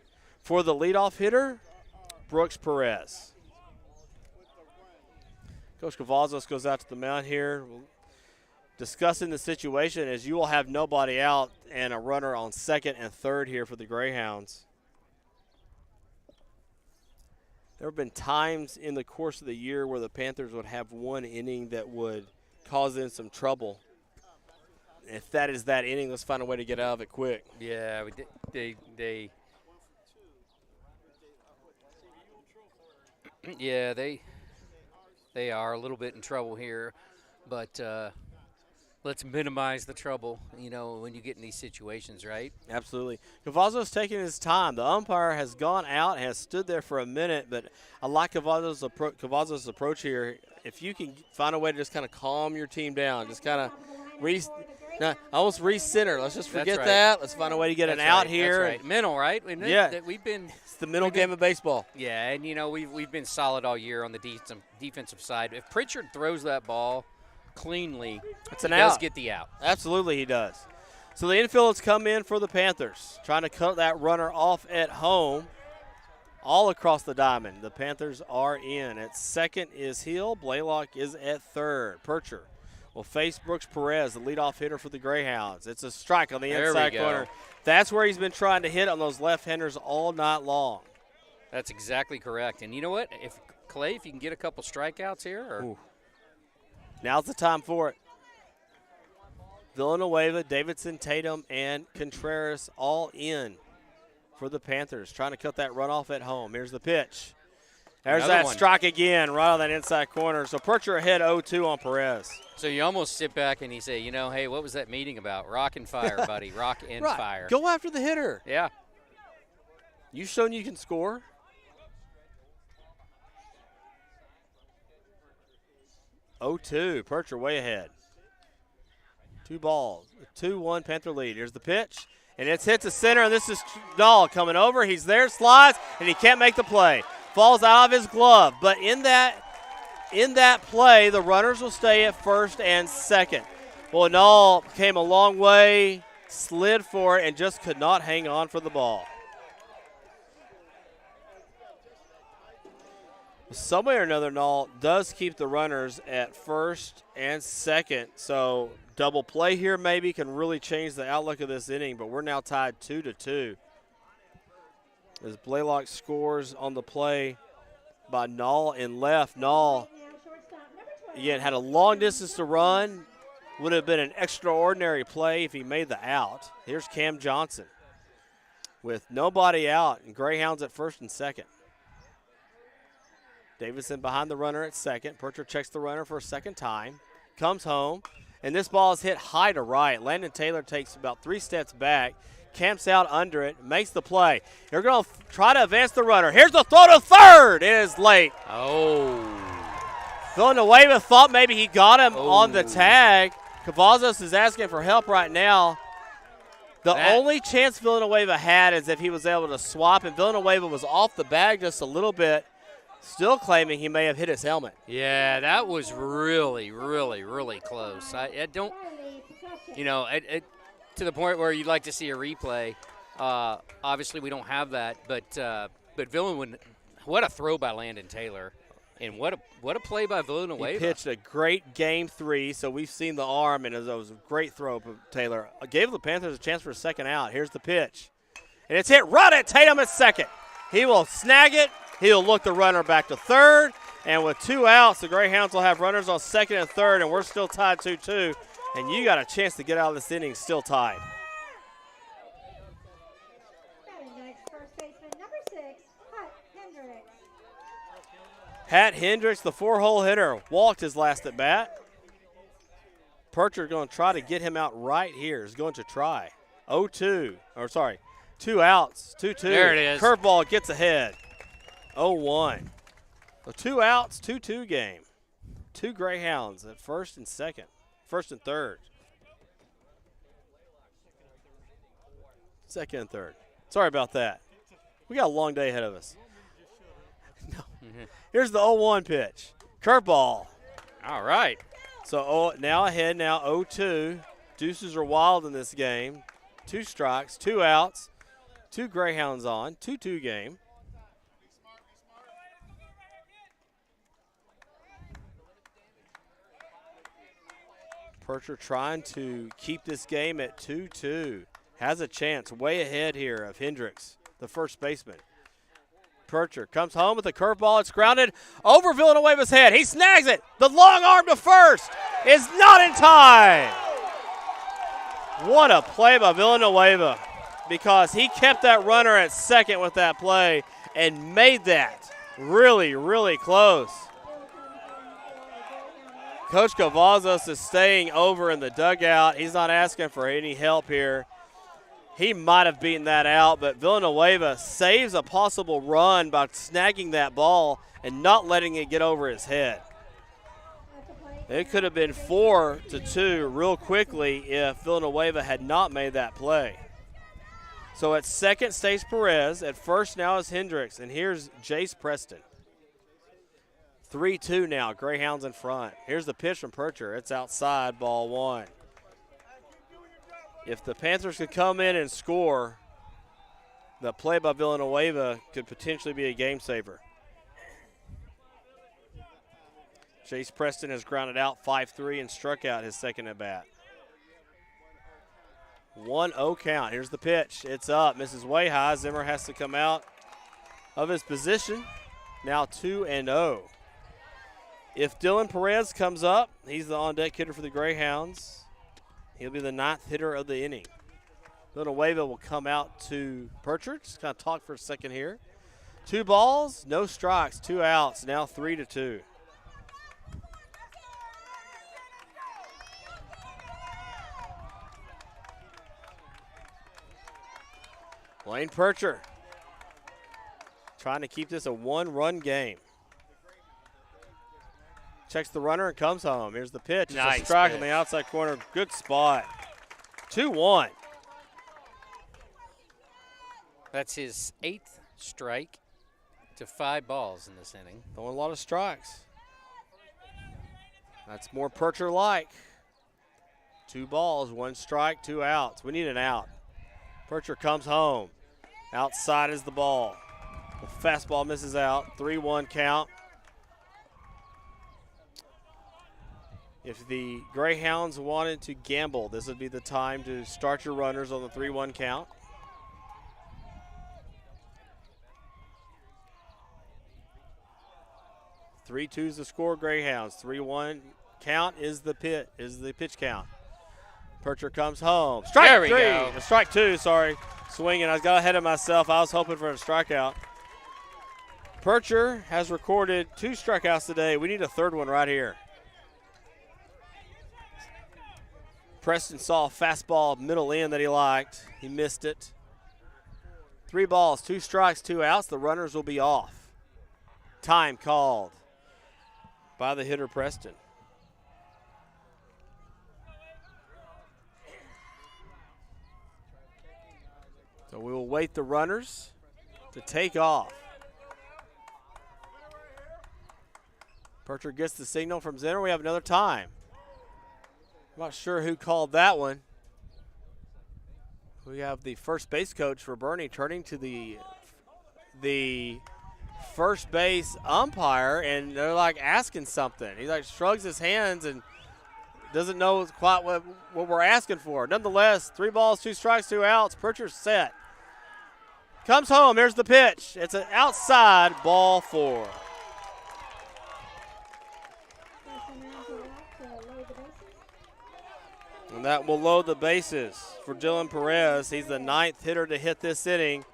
For the leadoff hitter, Brooks Perez. Coach Cavazos goes out to the mound here, discussing the situation as you will have nobody out and a runner on second and third here for the Greyhounds. There have been times in the course of the year where the Panthers would have one inning that would cause them some trouble. If that is that inning, let's find a way to get out of it quick. Yeah, they are a little bit in trouble here, but let's minimize the trouble, when you get in these situations, right? Absolutely. Cavazos taking his time. The umpire has gone out and has stood there for a minute, but I like Cavazos' approach here. If you can find a way to just kind of calm your team down, just kind of almost recenter. Let's just forget that. Let's find a way to get an out here. That's right. Mental, right? Yeah. It's the mental game of baseball. Yeah, and, we've been solid all year on the defensive side. If Pritchard throws that ball cleanly, he does get the out. Absolutely he does. So the infield has come in for the Panthers, trying to cut that runner off at home all across the diamond. The Panthers are in. At second is Hill. Blaylock is at third. Percher will face Brooks Perez, the leadoff hitter for the Greyhounds. It's a strike on the inside corner. That's where he's been trying to hit on those left-handers all night long. That's exactly correct. And you know what? If you can get a couple strikeouts here. Now's the time for it. Villanueva, Davidson, Tatum, and Contreras all in for the Panthers, trying to cut that run off at home. Here's the pitch. There's that strike again, right on that inside corner. So Percher ahead 0-2 on Perez. So you almost sit back and you say, hey, what was that meeting about? Rock and fire, buddy. Rock and fire. Go after the hitter. Yeah. You've shown you can score. Oh, 2. Percher way ahead. 2 balls. 2-1 Panther lead. Here's the pitch. And it's hit to center, and this is Dahl coming over. He's there, slides, and he can't make the play. Falls out of his glove. But in that play, the runners will stay at first and second. Well, Dahl came a long way, slid for it, and just could not hang on for the ball. Some way or another, Dahl does keep the runners at first and second, so double play here maybe can really change the outlook of this inning, but we're now tied 2-2. As Blaylock scores on the play by Null in left. Null, again, had a long distance to run. Would have been an extraordinary play if he made the out. Here's Cam Johnson with nobody out and Greyhounds at first and second. Davidson behind the runner at second. Percher checks the runner for a second time. Comes home, and this ball is hit high to right. Landon Taylor takes about 3 steps back, camps out under it, makes the play. They're going to try to advance the runner. Here's the throw to third. It is late. Oh. Villanueva thought maybe he got him on the tag. Cavazos is asking for help right now. The only chance Villanueva had is if he was able to swap, and Villanueva was off the bag just a little bit, still claiming he may have hit his helmet. Yeah, that was really, really, really close. I don't, to the point where you'd like to see a replay. Obviously, we don't have that, but Villanueva, what a throw by Landon Taylor, and what a play by Villanueva. He pitched a great game 3, so we've seen the arm, and it was a great throw from Taylor. Gave the Panthers a chance for a second out. Here's the pitch, and it's hit right at Tatum at second. He will snag it. He'll look the runner back to third, and with 2 outs, the Greyhounds will have runners on second and third, and we're still tied 2-2, and you got a chance to get out of this inning still tied. First baseman, number 6, Hut Hendricks. Hat Hendricks, the 4-hole hitter, walked his last at bat. Percher going to try to get him out right here. Is going to try. 2 outs, 2-2. There it is. Curveball gets ahead. 0-1. So 2 outs, 2-2 game. 2 Greyhounds at first and third. Second and third. Sorry about that. We got a long day ahead of us. No. Here's the 0-1 pitch. Curveball. All right. So now ahead, now 0-2. Deuces are wild in this game. 2 strikes, 2 outs, 2 Greyhounds on, 2-2 game. Percher trying to keep this game at 2-2. Has a chance way ahead here of Hendricks, the first baseman. Percher comes home with a curveball. It's grounded over Villanueva's head. He snags it. The long arm to first is not in time. What a play by Villanueva, because he kept that runner at second with that play and made that really, really close. Coach Cavazos is staying over in the dugout. He's not asking for any help here. He might have beaten that out, but Villanueva saves a possible run by snagging that ball and not letting it get over his head. It could have been 4-2 real quickly if Villanueva had not made that play. So at second stays Perez. At first now is Hendricks, and here's Jace Preston. 3-2 now, Greyhounds in front. Here's the pitch from Percher. It's outside, ball 1. If the Panthers could come in and score, the play by Villanueva could potentially be a game saver. Jace Preston has grounded out 5-3 and struck out his second at bat. 1-0 count. Here's the pitch. It's up. Misses way high. Zimmer has to come out of his position. Now 2-0. If Dylan Perez comes up, he's the on-deck hitter for the Greyhounds. He'll be the 9th hitter of the inning. Villanueva will come out to Percher. Just kind of talk for a second here. 2 balls, no strikes, 2 outs. Now 3-2. Lane Percher trying to keep this a one-run game. Checks the runner and comes home. Here's the pitch. It's Nice a strike pitch. on the outside corner. Good spot. 2-1. That's his 8th strike to 5 balls in this inning. Throwing a lot of strikes. That's more Percher-like. 2 balls, 1 strike, 2 outs. We need an out. Percher comes home. Outside is the ball. The fastball misses out. 3-1 count. If the Greyhounds wanted to gamble, this would be the time to start your runners on the 3-1 count. 3-2 is the score, Greyhounds. 3-1 count is the pitch count. Percher comes home. Strike There we three. go. Strike 2, sorry. Swinging. I got ahead of myself. I was hoping for a strikeout. Percher has recorded 2 strikeouts today. We need a 3rd one right here. Preston saw a fastball middle in that he liked. He missed it. 3 balls, 2 strikes, 2 outs. The runners will be off. Time called by the hitter, Preston. So we will wait the runners to take off. Percher gets the signal from Zinner. We have another time. I'm not sure who called that one. We have the first base coach for Boerne turning to the first base umpire, and they're like asking something. He like shrugs his hands and doesn't know quite what we're asking for. Nonetheless, 3 balls, 2 strikes, 2 outs. Percher's set. Comes home. Here's the pitch. It's an outside ball 4. And that will load the bases for Dylan Perez. He's the 9th hitter to hit this inning.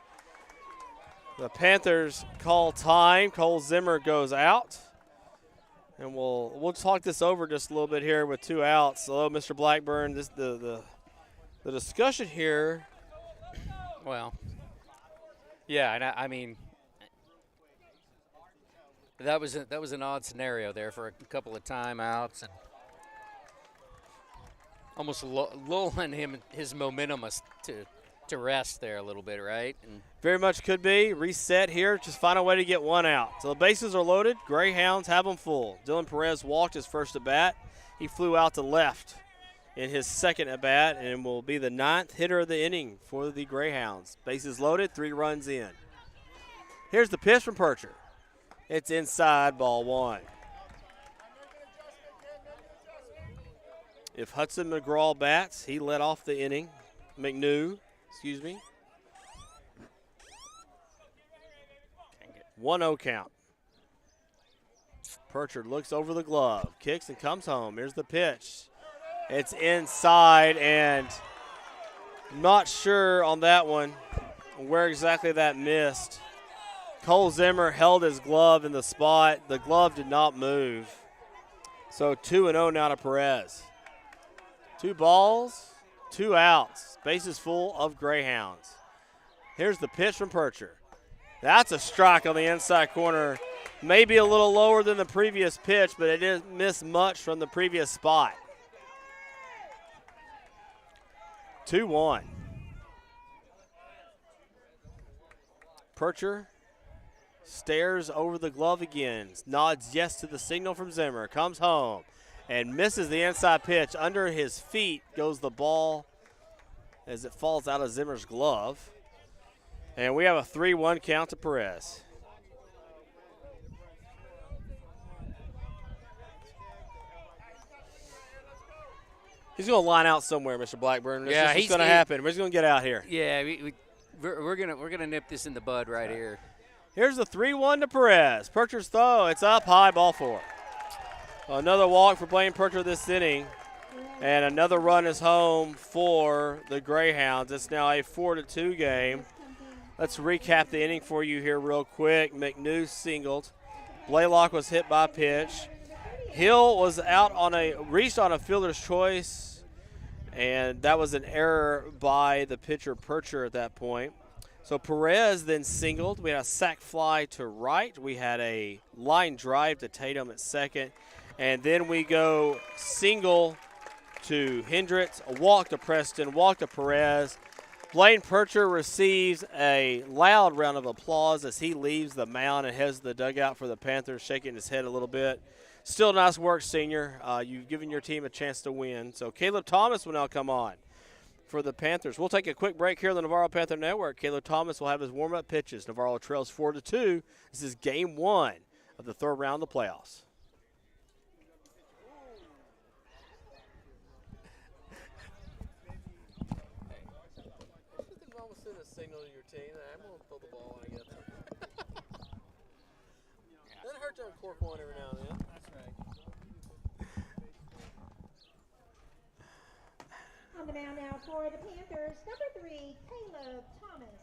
The Panthers call time. Cole Zimmer goes out. And we'll talk this over just a little bit here with 2 outs. Hello, Mr. Blackburn. The discussion here. Well, yeah, and I mean, that was an odd scenario there for a couple of timeouts and almost lulling his momentum to rest there a little bit, right? And very much could be. Reset here. Just find a way to get 1 out. So the bases are loaded. Greyhounds have them full. Dylan Perez walked his first at bat. He flew out to left in his second at bat and will be the 9th hitter of the inning for the Greyhounds. Bases loaded, 3 runs in. Here's the pitch from Percher. It's inside, ball 1. If Hudson McGraw bats, he led off the inning. McNew, excuse me. 1-0 count. Percher looks over the glove, kicks and comes home. Here's the pitch. It's inside, and not sure on that one where exactly that missed. Cole Zimmer held his glove in the spot. The glove did not move. So 2-0 now to Perez. 2 balls, 2 outs. Bases full of Greyhounds. Here's the pitch from Percher. That's a strike on the inside corner. Maybe a little lower than the previous pitch, but it didn't miss much from the previous spot. 2-1. Percher stares over the glove again, nods yes to the signal from Zimmer, comes home and misses the inside pitch. Under his feet goes the ball as it falls out of Zimmer's glove. And we have a 3-1 count to Perez. He's going to line out somewhere, Mr. Blackburn. Yeah, he's going to happen. We're just going to get out here. yeah, we're gonna nip this in the bud right here. Here's the 3-1 to Perez. Percher's throw. It's up high, ball 4. Another walk for Blaine Percher this inning. And another run is home for the Greyhounds. It's now a 4-2 game. Let's recap the inning for you here real quick. McNew singled. Blaylock was hit by a pitch. Hill was reached on a fielder's choice, and that was an error by the pitcher Percher at that point. So Perez then singled. We had a sac fly to right. We had a line drive to Tatum at second. And then we go single to Hendricks, a walk to Preston, walk to Perez. Blaine Percher receives a loud round of applause as he leaves the mound and heads to the dugout for the Panthers, shaking his head a little bit. Still nice work, senior. You've given your team a chance to win. So Caleb Thomas will now come on for the Panthers. We'll take a quick break here on the Navarro Panther Network. Caleb Thomas will have his warm-up pitches. Navarro trails 4-2. This is game 1 of the third round of the playoffs. Signal to your team. I'm going to throw the ball when I get there. Doesn't hurt to uncork one every now and then. That's right. On the mound now for the Panthers, number 3, Caleb Thomas.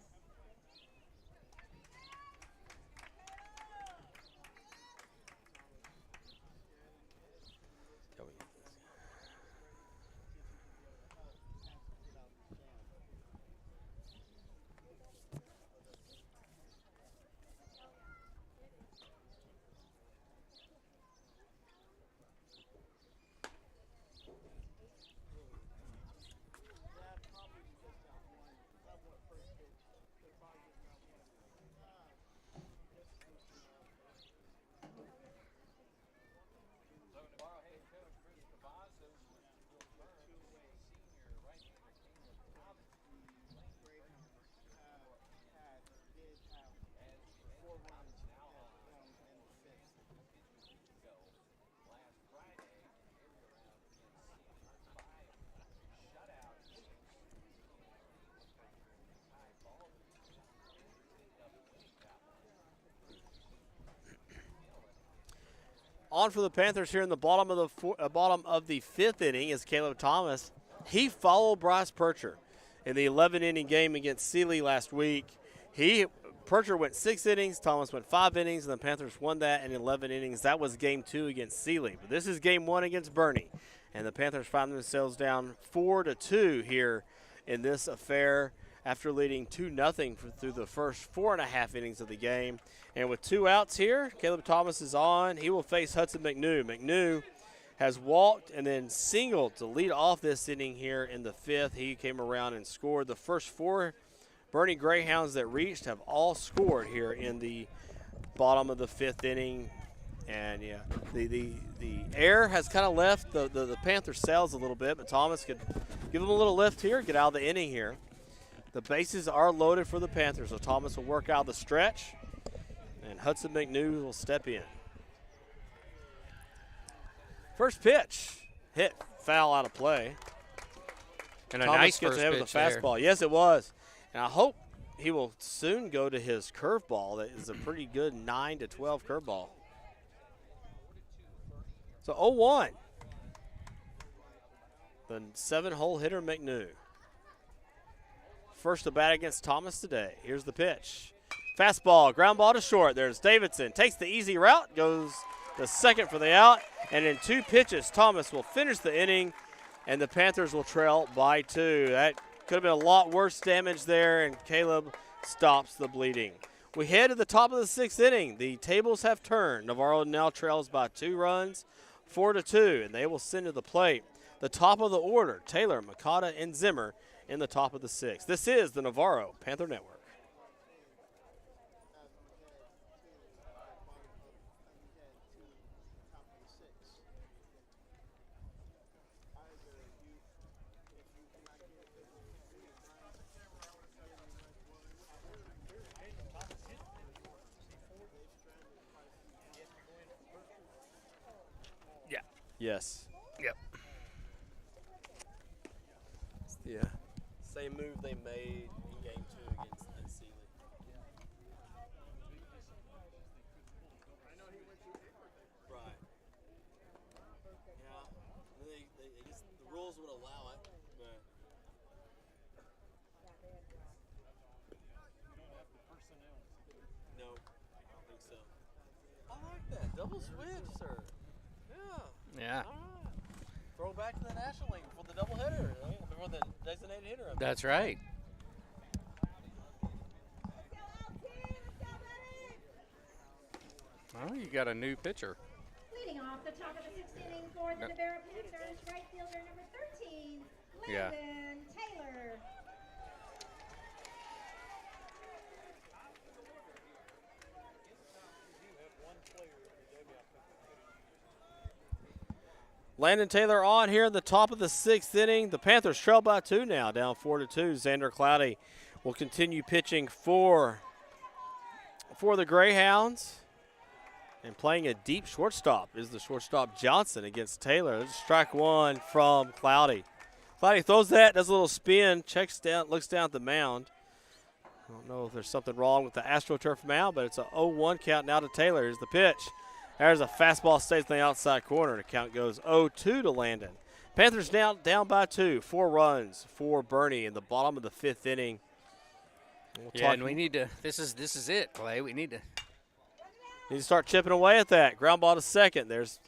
On for the Panthers here in the bottom of the fifth inning is Caleb Thomas. He followed Bryce Percher in the 11-inning game against Sealy last week. Percher went 6 innings, Thomas went 5 innings, and the Panthers won that in 11 innings. That was game 2 against Sealy. But this is game 1 against Boerne, and the Panthers find themselves down 4-2 here in this affair after leading 2-0 through the first 4.5 innings of the game. And with 2 outs here, Caleb Thomas is on. He will face Hudson McNew. McNew has walked and then singled to lead off this inning here in the 5th. He came around and scored. The first 4 Boerne Greyhounds that reached have all scored here in the bottom of the 5th inning. And, yeah, the air has kind of left the Panther sails a little bit, but Thomas could give him a little lift here, get out of the inning here. The bases are loaded for the Panthers, so Thomas will work out the stretch, and Hudson McNew will step in. First pitch, hit, foul out of play. And a Thomas nice gets first ahead pitch with a fastball. there. Yes, it was. And I hope he will soon go to his curveball. That is a pretty good 9 to 12 curveball. So 0-1. The 7-hole hitter McNew. First to bat against Thomas today. Here's the pitch. Fastball, ground ball to short. There's Davidson. Takes the easy route, goes the second for the out. And in 2 pitches, Thomas will finish the inning, and the Panthers will trail by 2. That could have been a lot worse damage there, and Caleb stops the bleeding. We head to the top of the 6th inning. The tables have turned. Navarro now trails by 2 runs, 4-2, and they will send to the plate. The top of the order, Taylor, Makata, and Zimmer in the top of the 6th. This is the Navarro Panther Network. Yeah. Yes. Yep. Yeah. Same move they made in game 2 against Sealy. Right. Yeah. They just, the rules would allow it, but. No, I don't think so. I like that. Double switch, sir. Yeah. Yeah. All right. Throw back to the National League for the doubleheader, before the designated hitter. That's right. Well, you got a new pitcher. Leading off the top of the 6th inning for the Navarro Panthers, right fielder number 13, Yeah. Landon Taylor. Landon Taylor on here in the top of the 6th inning. The Panthers trail by 2 now, down 4-2. Xander Cloudy will continue pitching for the Greyhounds. And playing a deep shortstop is the shortstop Johnson against Taylor. There's strike one from Cloudy. Cloudy throws that, does a little spin, checks down, looks down at the mound. I don't know if there's something wrong with the AstroTurf mound, but it's a 0-1 count now to Taylor. Here's the pitch. There's a fastball, stays in the outside corner. The count goes 0-2 to Landon. Panthers down by 2. 4 runs for Boerne in the bottom of the 5th inning. And we need to. This is it, Clay. We need to start chipping away at that. Ground ball to second. There's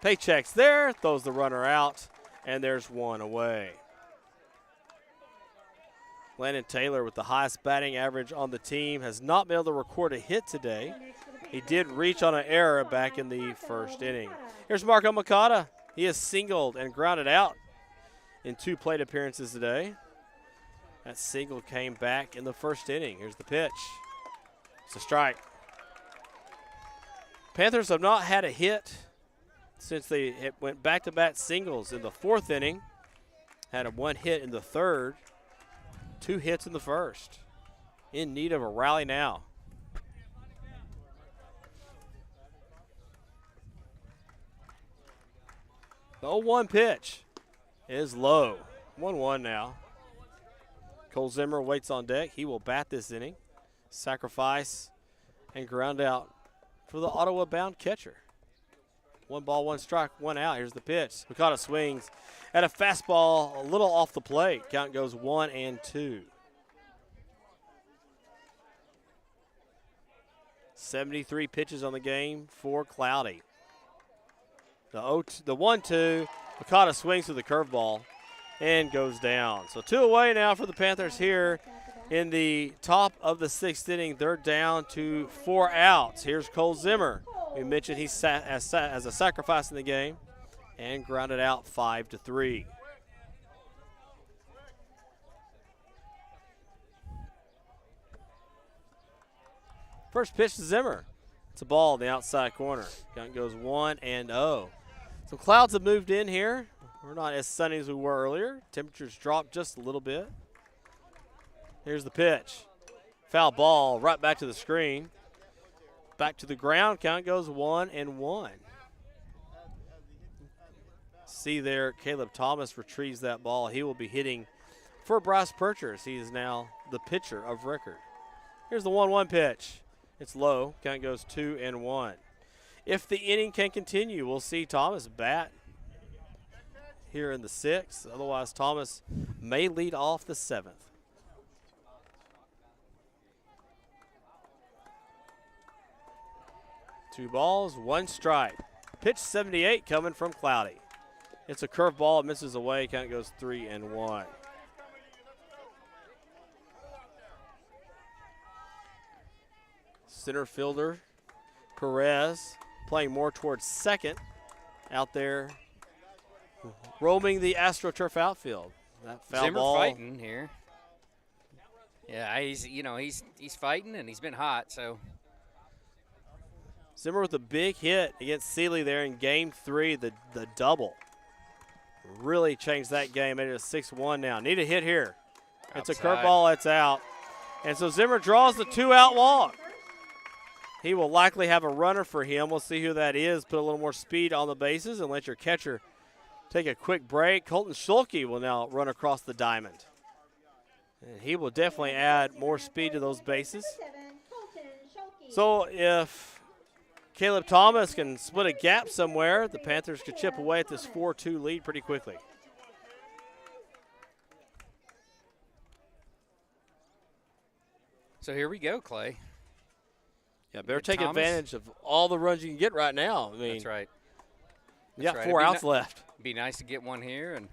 Paychecks there. Throws the runner out, and there's one away. Landon Taylor with the highest batting average on the team has not been able to record a hit today. He did reach on an error back in the 1st inning. Here's Marco Makata. He has singled and grounded out in 2 plate appearances today. That single came back in the 1st inning. Here's the pitch. It's a strike. Panthers have not had a hit since they went back-to-back singles in the 4th inning. Had a 1 hit in the 3rd. 2 hits in the 1st. In need of a rally now. The 0-1 pitch is low. 1-1 now. Cole Zimmer waits on deck. He will bat this inning. Sacrifice and ground out for the Ottawa-bound catcher. 1 ball, 1 strike, 1 out. Here's the pitch. Makata swings at a fastball a little off the plate. Count goes 1-2. 73 pitches on the game for Cloudy. The 1-2, Makata swings to the curveball and goes down. So 2 away now for the Panthers here in the top of the 6th inning. They're down to 4 outs. Here's Cole Zimmer. We mentioned he sat as a sacrifice in the game and grounded out 5-3. First pitch to Zimmer. It's a ball in the outside corner. Count goes 1-0. Some clouds have moved in here. We're not as sunny as we were earlier. Temperatures dropped just a little bit. Here's the pitch. Foul ball right back to the screen. Back to the ground. Count goes 1-1. See there, Caleb Thomas retrieves that ball. He will be hitting for Bryce Purchase. He is now the pitcher of record. Here's the 1-1 pitch. It's low. Count goes 2-1. If the inning can continue, we'll see Thomas bat here in the 6th. Otherwise, Thomas may lead off the 7th. Two balls, 1 strike. Pitch 78 coming from Cloudy. It's a curveball. It misses away. Count goes 3-1. Center fielder Perez playing more towards second out there, roaming the AstroTurf outfield. That foul Zimmer ball. fighting here. Yeah, he's fighting and he's been hot. So Zimmer with a big hit against Seeley there in Game 3, the double. Really changed that game. Made it a 6-1 now. Need a hit here. It's a curveball. That's out. And so Zimmer draws the 2-out walk. He will likely have a runner for him. We'll see who that is. Put a little more speed on the bases and let your catcher take a quick break. Colton Schulke will now run across the diamond. And he will definitely add more speed to those bases. So if Caleb Thomas can split a gap somewhere, the Panthers could chip away at this 4-2 lead pretty quickly. So here we go, Clay. Yeah, better take advantage of all the runs you can get right now. I mean, that's right. You got 4 outs left. Be nice to get one here. And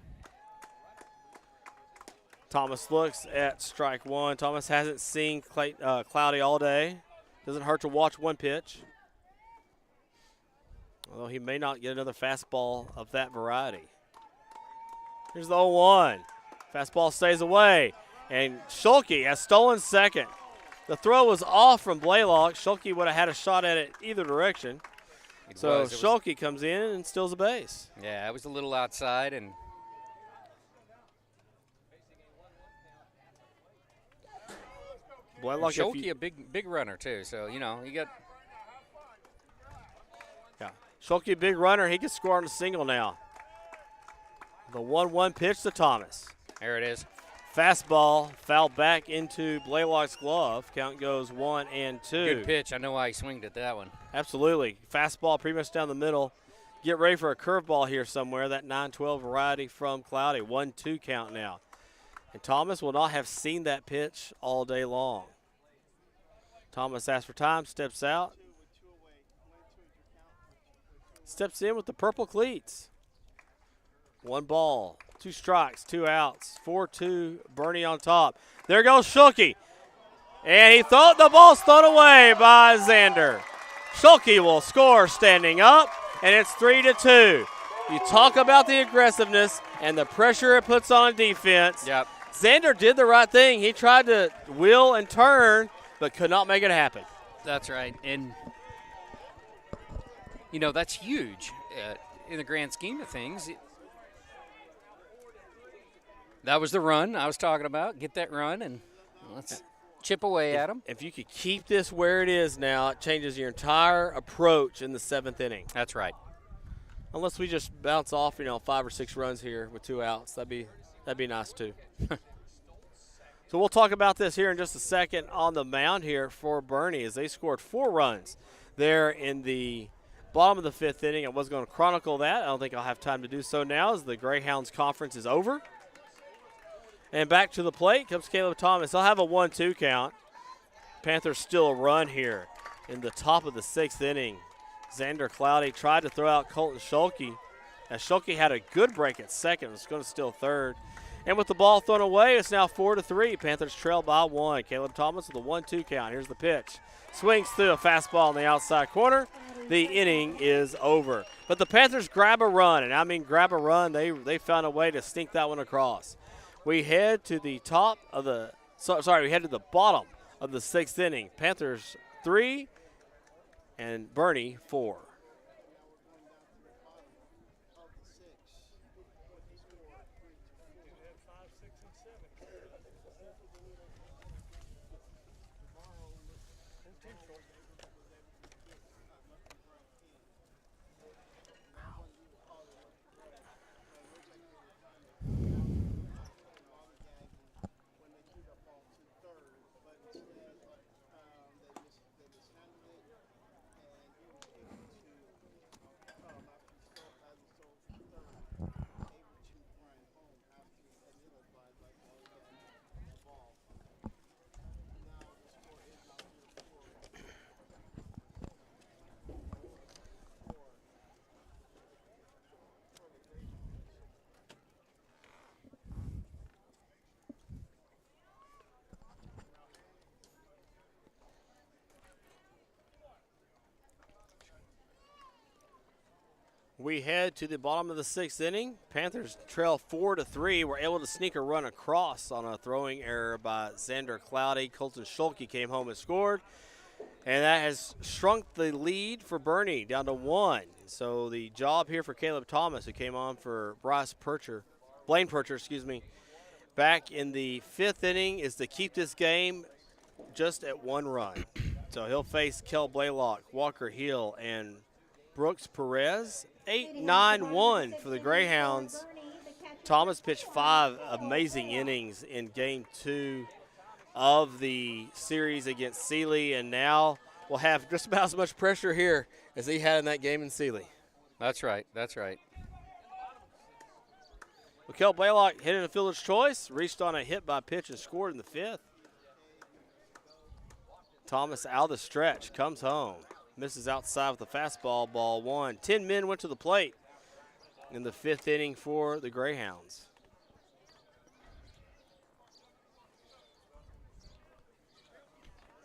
Thomas looks at strike 1. Thomas hasn't seen Cloudy all day. Doesn't hurt to watch one pitch. Although he may not get another fastball of that variety. Here's the 0-1. Fastball stays away. And Schulke has stolen second. The throw was off from Blaylock. Schulke would have had a shot at it either direction. So Schulke comes in and steals a base. Yeah, it was a little outside. And Blaylock, Schulke, a big runner, too. So, you know, you got. Yeah. Schulke, big runner. He can score on a single now. The 1-1 pitch to Thomas. There it is. Fastball fouled back into Blaylock's glove. Count goes 1-2. Good pitch. I know why he swinged at that one. Absolutely. Fastball pretty much down the middle. Get ready for a curveball here somewhere. That 9-12 variety from Cloudy. 1-2 count now. And Thomas will not have seen that pitch all day long. Thomas asks for time, steps out. Steps in with the purple cleats. 1 ball, 2 strikes, 2 outs, 4-2, Boerne on top. There goes Schulke. And the ball's thrown away by Xander. Schulke will score standing up, and it's 3-2. You talk about the aggressiveness and the pressure it puts on defense. Yep. Xander did the right thing. He tried to wheel and turn, but could not make it happen. That's right. And, you know, that's huge in the grand scheme of things. That was the run I was talking about. Get that run, and let's chip away at him. If you could keep this where it is now, it changes your entire approach in the 7th inning. That's right. Unless we just bounce off, 5 or 6 runs here with 2 outs. That'd be nice, too. So we'll talk about this here in just a second on the mound here for Boerne as they scored 4 runs there in the bottom of the 5th inning. I was going to chronicle that. I don't think I'll have time to do so now as the Greyhounds conference is over. And back to the plate comes Caleb Thomas. They'll have a 1-2 count. Panthers still a run here in the top of the 6th inning. Xander Cloudy tried to throw out Colton Schulke. As Schulke had a good break at second, was going to steal third. And with the ball thrown away, it's now 4-3. Panthers trail by 1. Caleb Thomas with a 1-2 count. Here's the pitch. Swings through a fastball in the outside corner. The inning is over. But the Panthers grab a run, and I mean grab a run. They found a way to sneak that one across. We head to the we head to the bottom of the 6th inning. Panthers 3 and Boerne 4. We head to the bottom of the 6th inning. Panthers trail 4-3. We're able to sneak a run across on a throwing error by Xander Cloudy. Colton Schulke came home and scored. And that has shrunk the lead for Boerne down to 1. So the job here for Caleb Thomas, who came on for Blaine Percher, back in the 5th inning, is to keep this game just at 1 run. So he'll face Kel Blaylock, Walker Hill, and Brooks Perez. 8-9-1 for the Greyhounds. Thomas pitched 5 amazing innings in Game 2 of the series against Sealy, and now we'll have just about as much pressure here as he had in that game in Sealy. That's right. That's right. Kel Blaylock hit in a fielder's choice, reached on a hit by pitch and scored in the 5th. Thomas out of the stretch, comes home. Misses outside with a fastball, ball 1. 10 men went to the plate in the 5th inning for the Greyhounds.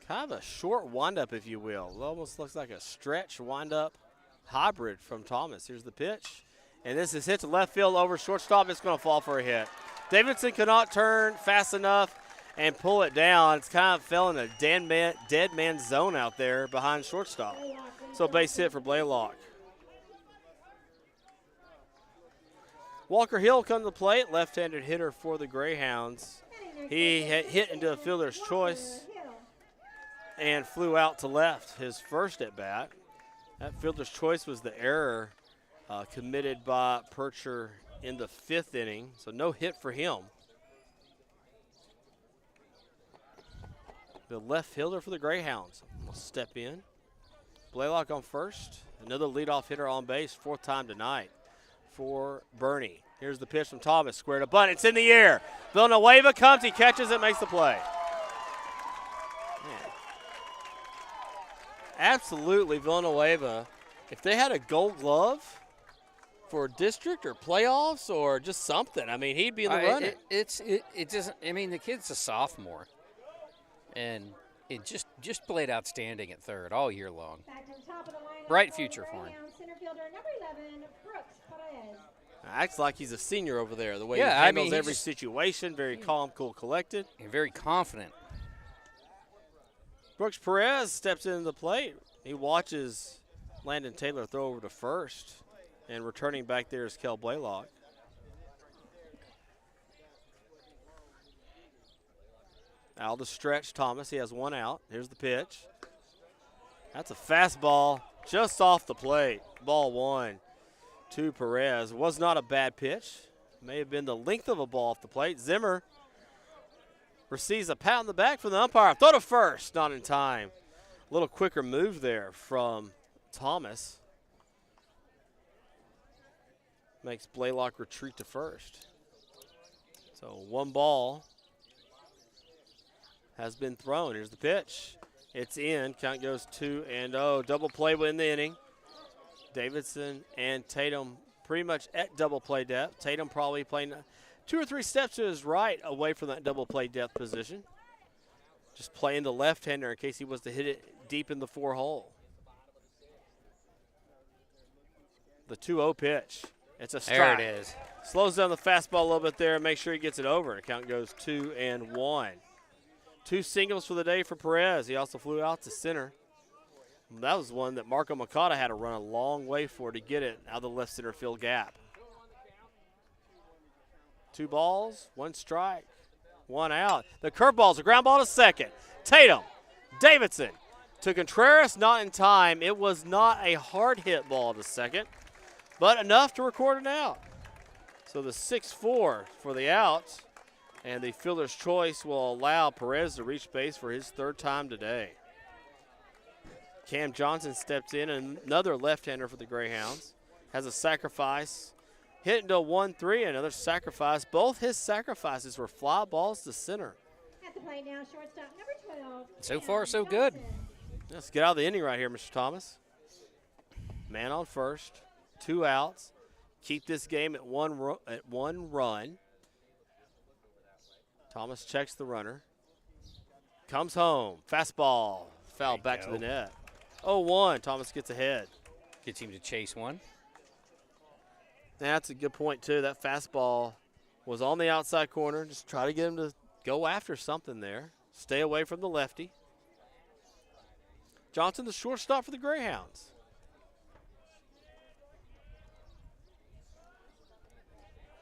Kind of a short windup, if you will. It almost looks like a stretch windup. hybrid from Thomas. Here's the pitch. And this is hit to left field over shortstop. It's going to fall for a hit. Davidson cannot turn fast enough and pull it down. It's kind of fell in a dead man zone out there behind shortstop. So base hit for Blaylock. Walker Hill come to the plate, left-handed hitter for the Greyhounds. He hit into a fielder's choice and flew out to left his first at-bat. That fielder's choice was the error committed by Percher in the 5th inning, so no hit for him. The left fielder for the Greyhounds will step in. Blaylock on first. Another leadoff hitter on base, 4th time tonight for Boerne. Here's the pitch from Thomas, square to bunt. It's in the air. Villanueva comes, he catches it, makes the play. Man. Absolutely, Villanueva. If they had a gold glove for district or playoffs or just something, I mean, he'd be in the running. It doesn't. I mean, the kid's a sophomore, and it just played outstanding at third all year long. Bright future for him. Acts like he's a senior over there. The way he handles every situation, very calm, cool, collected, and very confident. Brooks Perez steps into the plate. He watches Landon Taylor throw over to first, and returning back there is Kel Blaylock. Out the stretch, Thomas. He has one out. Here's the pitch. That's a fastball just off the plate. Ball 1 to Perez. Was not a bad pitch. May have been the length of a ball off the plate. Zimmer receives a pat on the back from the umpire. Throw to first, not in time. A little quicker move there from Thomas. Makes Blaylock retreat to first. So 1 ball has been thrown. Here's the pitch. It's in. Count goes 2-0. Double play within the inning. Davidson and Tatum pretty much at double play depth. Tatum probably playing 2 or 3 steps to his right away from that double play depth position. Just playing the left-hander in case he was to hit it deep in the 4-hole. The 2-0 pitch. It's a strike. There it is. Slows down the fastball a little bit there and make sure he gets it over. The count goes 2-1. 2 singles for the day for Perez. He also flew out to center. That was one that Marco Makata had to run a long way for to get it out of the left center field gap. 2 balls, 1 strike, 1 out. The curveball's a ground ball to second. Tatum, Davidson to Contreras, not in time. It was not a hard hit ball to second, but enough to record an out. So the 6-4 for the out, and the fielder's choice will allow Perez to reach base for his 3rd time today. Cam Johnson steps in, another left-hander for the Greyhounds. Has a sacrifice. Hit into a 1-3, another sacrifice. Both his sacrifices were fly balls to center. At the plate now, shortstop number 12. So far, so good. Let's get out of the inning right here, Mr. Thomas. Man on first, 2 outs. Keep this game at one run. Thomas checks the runner. Comes home. Fastball. Foul back to the net. 0-1. Thomas gets ahead. Gets him to chase one. That's a good point, too. That fastball was on the outside corner. Just try to get him to go after something there. Stay away from the lefty. Johnson, the shortstop for the Greyhounds.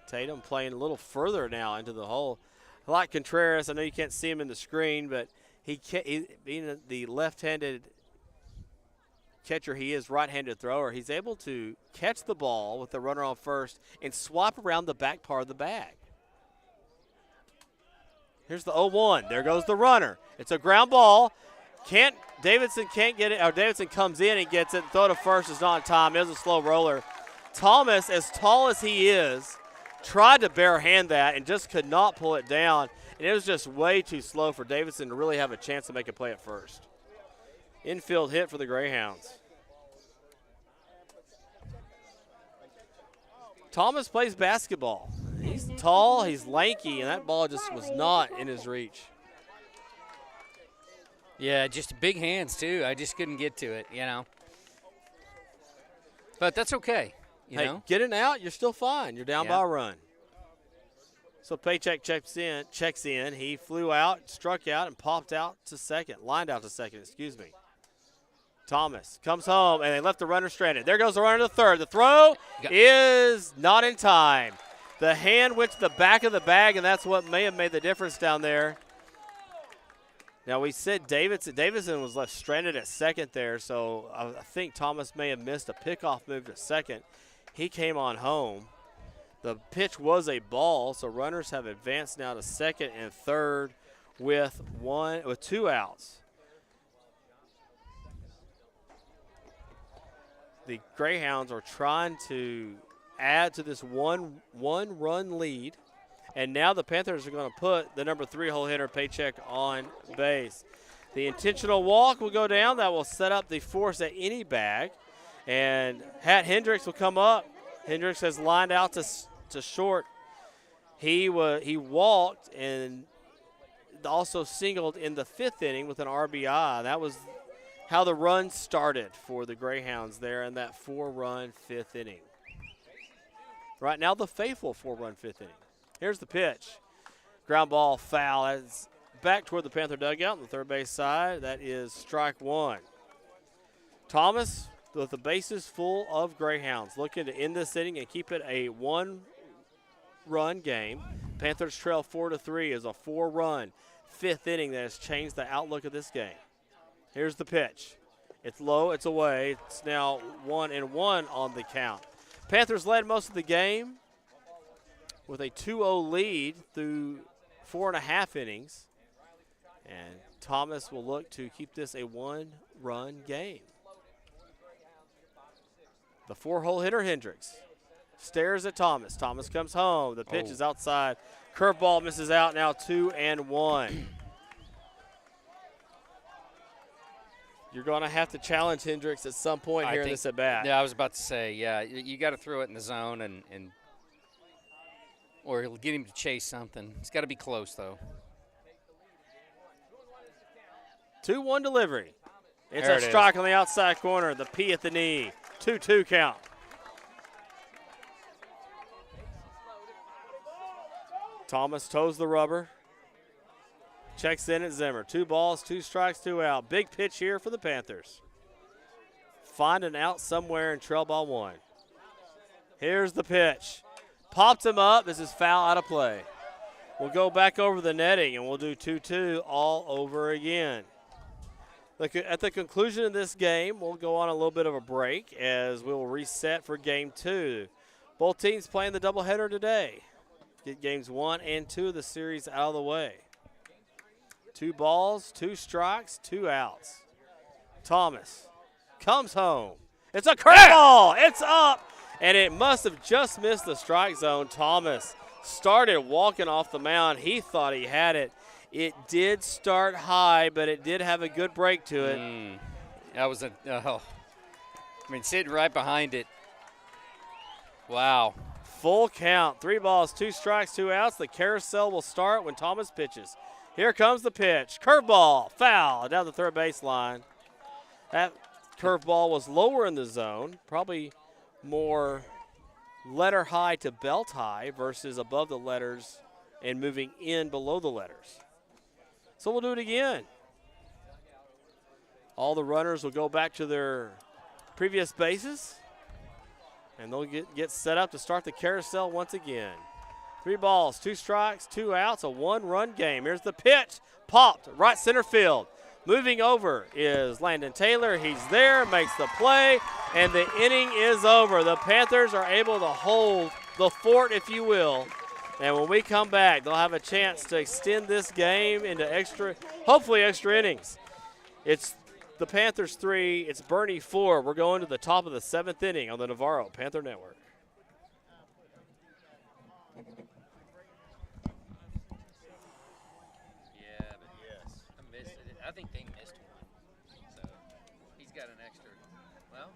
Tatum playing a little further now into the hole. I like Contreras. I know you can't see him in the screen, but he being the left-handed catcher he is, right-handed thrower, he's able to catch the ball with the runner on first and swap around the back part of the bag. Here's the 0-1. There goes the runner. It's a ground ball. Davidson can't get it, or Davidson comes in and gets it. Throw to first is not in time. It was a slow roller. Thomas, as tall as he is, tried to bare hand that and just could not pull it down. And it was just way too slow for Davidson to really have a chance to make a play at first. Infield hit for the Greyhounds. Thomas plays basketball. He's tall, he's lanky, and that ball just was not in his reach. Yeah, just big hands, too. I just couldn't get to it, you know. But that's okay. You Hey, know? getting out, you're still fine. You're down Yeah. by a run. So Paycheck checks in. He flew out, struck out, and popped out to second. Lined out to second, excuse me. Thomas comes home, and they left the runner stranded. There goes the runner to third. The throw is not in time. The hand went to the back of the bag, and that's what may have made the difference down there. Now, we said Davidson was left stranded at second there, so I think Thomas may have missed a pickoff move to second. He came on home. The pitch was a ball, so runners have advanced now to second and third with 2 outs. The Greyhounds are trying to add to this one-run lead, and now the Panthers are going to put the number 3 hole hitter Paycheck on base. The intentional walk will go down. That will set up the force at any bag, and Hat Hendricks will come up. Hendricks has lined out to short. He walked and also singled in the 5th inning with an RBI. That was how the run started for the Greyhounds there in that 4-run 5th inning. Right now, the faithful 4-run 5th inning. Here's the pitch. Ground ball foul. That's back toward the Panther dugout on the third base side. That is strike 1. Thomas with the bases full of Greyhounds, looking to end this inning and keep it a 1-run game. Panthers trail 4-3 as a 4-run 5th inning that has changed the outlook of this game. Here's the pitch. It's low, it's away. It's now 1-1 on the count. Panthers led most of the game with a 2-0 lead through 4.5 innings. And Thomas will look to keep this a 1-run game. The 4-hole hitter Hendricks stares at Thomas. Thomas comes home. The pitch is outside. Curveball misses out. Now 2-1. You're going to have to challenge Hendricks at some point here in this at bat. Yeah, I was about to say, you got to throw it in the zone and or he'll get him to chase something. It's got to be close though. 2-1 delivery. It's a strike on the outside corner. The P at the knee. 2-2 count. Thomas toes the rubber. Checks in at Zimmer. 2 balls, 2 strikes, 2 out. Big pitch here for the Panthers. Find an out somewhere and trail ball 1. Here's the pitch. Popped him up. This is foul out of play. We'll go back over the netting and we'll do 2-2 all over again. At the conclusion of this game, we'll go on a little bit of a break as we'll reset for game 2. Both teams playing the doubleheader today. Get games 1 and 2 of the series out of the way. 2 balls, 2 strikes, 2 outs. Thomas comes home. It's a curveball. It's up, and it must have just missed the strike zone. Thomas started walking off the mound. He thought he had it. It did start high, but it did have a good break to it. That was sitting right behind it. Wow. Full count. 3 balls, 2 strikes, 2 outs. The carousel will start when Thomas pitches. Here comes the pitch. Curveball, foul down the third baseline. That curveball was lower in the zone, probably more letter high to belt high versus above the letters and moving in below the letters. So we'll do it again. All the runners will go back to their previous bases, and they'll get set up to start the carousel once again. 3 balls, 2 strikes, 2 outs, a 1-run game. Here's the pitch, popped, right center field. Moving over is Landon Taylor. He's there, makes the play, and the inning is over. The Panthers are able to hold the fort, if you will. And when we come back, they'll have a chance to extend this game into hopefully extra innings. It's the Panthers 3, it's Boerne 4. We're going to the top of the 7th inning on the Navarro Panther Network. I think they missed one. So he's got an extra. Well,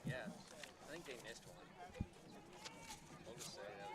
yeah, I think they missed one. We'll just say that.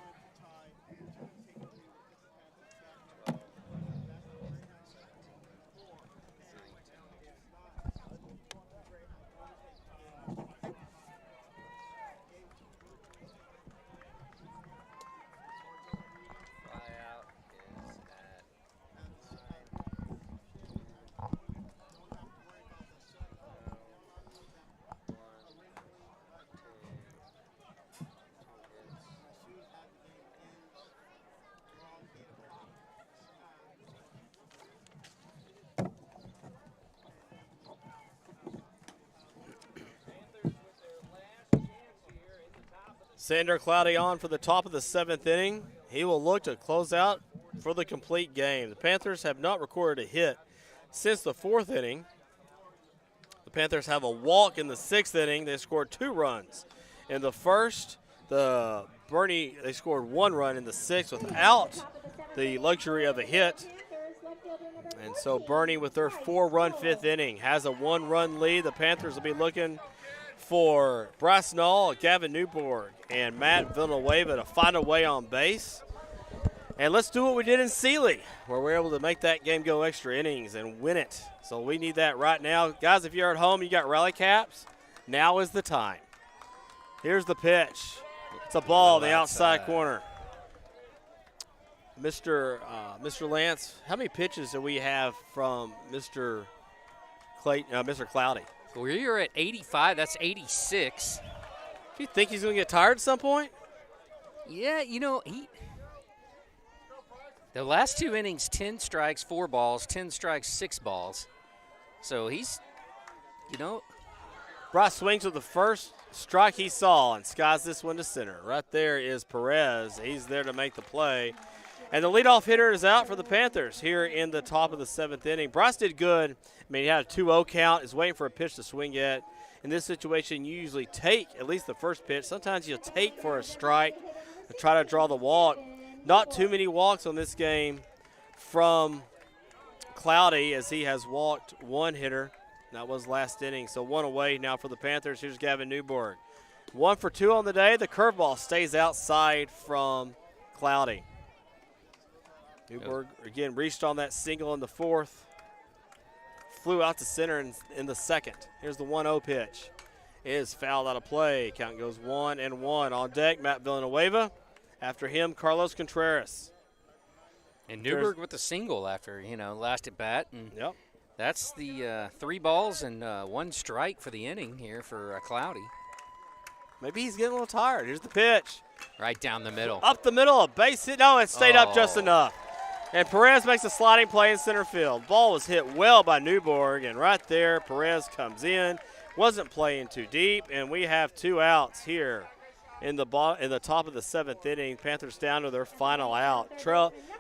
Xander Cloudy on for the top of the 7th inning. He will look to close out for the complete game. The Panthers have not recorded a hit since the 4th inning. The Panthers have a walk in the 6th inning. They scored 2 runs. In the first, the Boerne, they scored 1 run in the 6th without the luxury of a hit. And so Boerne, with their 4-run 5th inning, has a 1-run lead. The Panthers will be looking for Bryce Knoll, Gavin Newborg, and Matt Villanueva to find a way on base. And let's do what we did in Sealy, where we're able to make that game go extra innings and win it. So we need that right now. Guys, if you're at home, you got rally caps, now is the time. Here's the pitch. It's a ball in the outside corner. Mr. Lance, how many pitches do we have from Mr. Cloudy? We're at 85. That's 86. Do you think he's going to get tired at some point? Yeah, you know, the last 2 innings, 10 strikes, 4 balls, 10 strikes, 6 balls. So he's, you know. Bryce swings with the first strike he saw and skies this one to center. Right there is Perez. He's there to make the play. And the leadoff hitter is out for the Panthers here in the top of the 7th inning. Bryce did good. I mean, he had a 2-0 count. He's waiting for a pitch to swing at. In this situation, you usually take at least the first pitch. Sometimes you'll take for a strike to try to draw the walk. Not too many walks on this game from Cloudy, as he has walked 1 hitter. That was last inning. So 1 away now for the Panthers. Here's Gavin Newborg. 1 for 2 on the day. The curveball stays outside from Cloudy. Newberg, again, reached on that single in the 4th. Flew out to center in the 2nd. Here's the 1-0 pitch. It is fouled out of play. Count goes 1-1. On deck, Matt Villanueva. After him, Carlos Contreras. And Newberg with the single after, last at bat. And yep. That's the 3 balls and 1 strike for the inning here for Cloudy. Maybe he's getting a little tired. Here's the pitch. Right down the middle. Up the middle, a base hit. No, it stayed up just enough. And Perez makes a sliding play in center field. Ball was hit well by Newborg, and right there, Perez comes in. Wasn't playing too deep, and we have 2 outs here in the top of the 7th inning. Panthers down to their final out.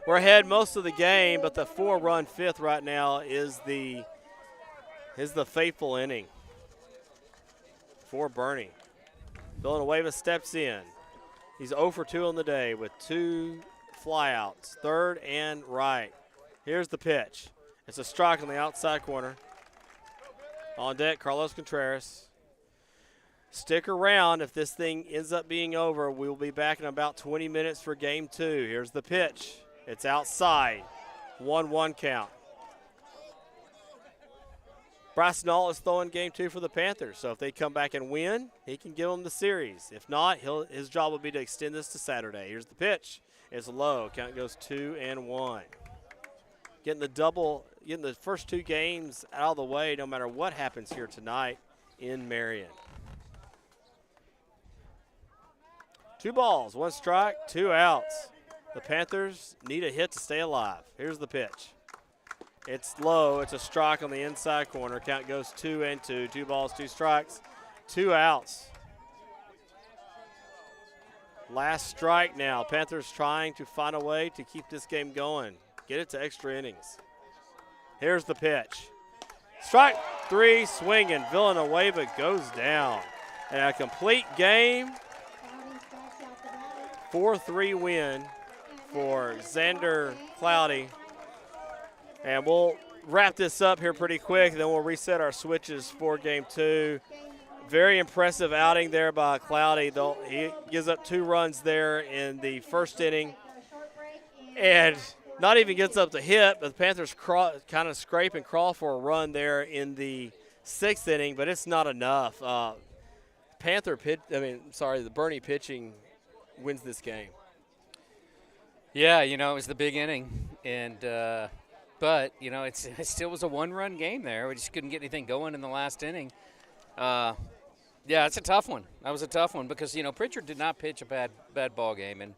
We're ahead most of the game, but the 4-run 5th right now is the faithful inning for Boerne. Villanueva steps in. He's 0 for 2 on the day with 2 flyouts, 3rd and right. Here's the pitch. It's a strike on the outside corner. On deck, Carlos Contreras. Stick around. If this thing ends up being over, we'll be back in about 20 minutes for game 2. Here's the pitch. It's outside. 1-1 count. Bryce Knoll is throwing game 2 for the Panthers, so if they come back and win, he can give them the series. If not, his job will be to extend this to Saturday. Here's the pitch. It's low. Count goes 2-1. Getting the first 2 games out of the way no matter what happens here tonight in Marion. 2 balls, 1 strike, 2 outs. The Panthers need a hit to stay alive. Here's the pitch. It's low. It's a strike on the inside corner. Count goes 2-2. 2 balls, 2 strikes, 2 outs. Last strike now. Panthers trying to find a way to keep this game going. Get it to extra innings. Here's the pitch. Strike 3, swinging. Villanueva goes down. And a complete game. 4-3 win for Xander Cloudy. And we'll wrap this up here pretty quick, then we'll reset our switches for game 2. Very impressive outing there by Cloudy. He gives up 2 runs there in the 1st inning. And not even gets up to hit, but the Panthers kind of scrape and crawl for a run there in the 6th inning, but it's not enough. The Boerne pitching wins this game. Yeah, it was the big inning, and but it still was a 1-run game there. We just couldn't get anything going in the last inning. Yeah, it's a tough one. That was a tough one because Pritchard did not pitch a bad ball game, and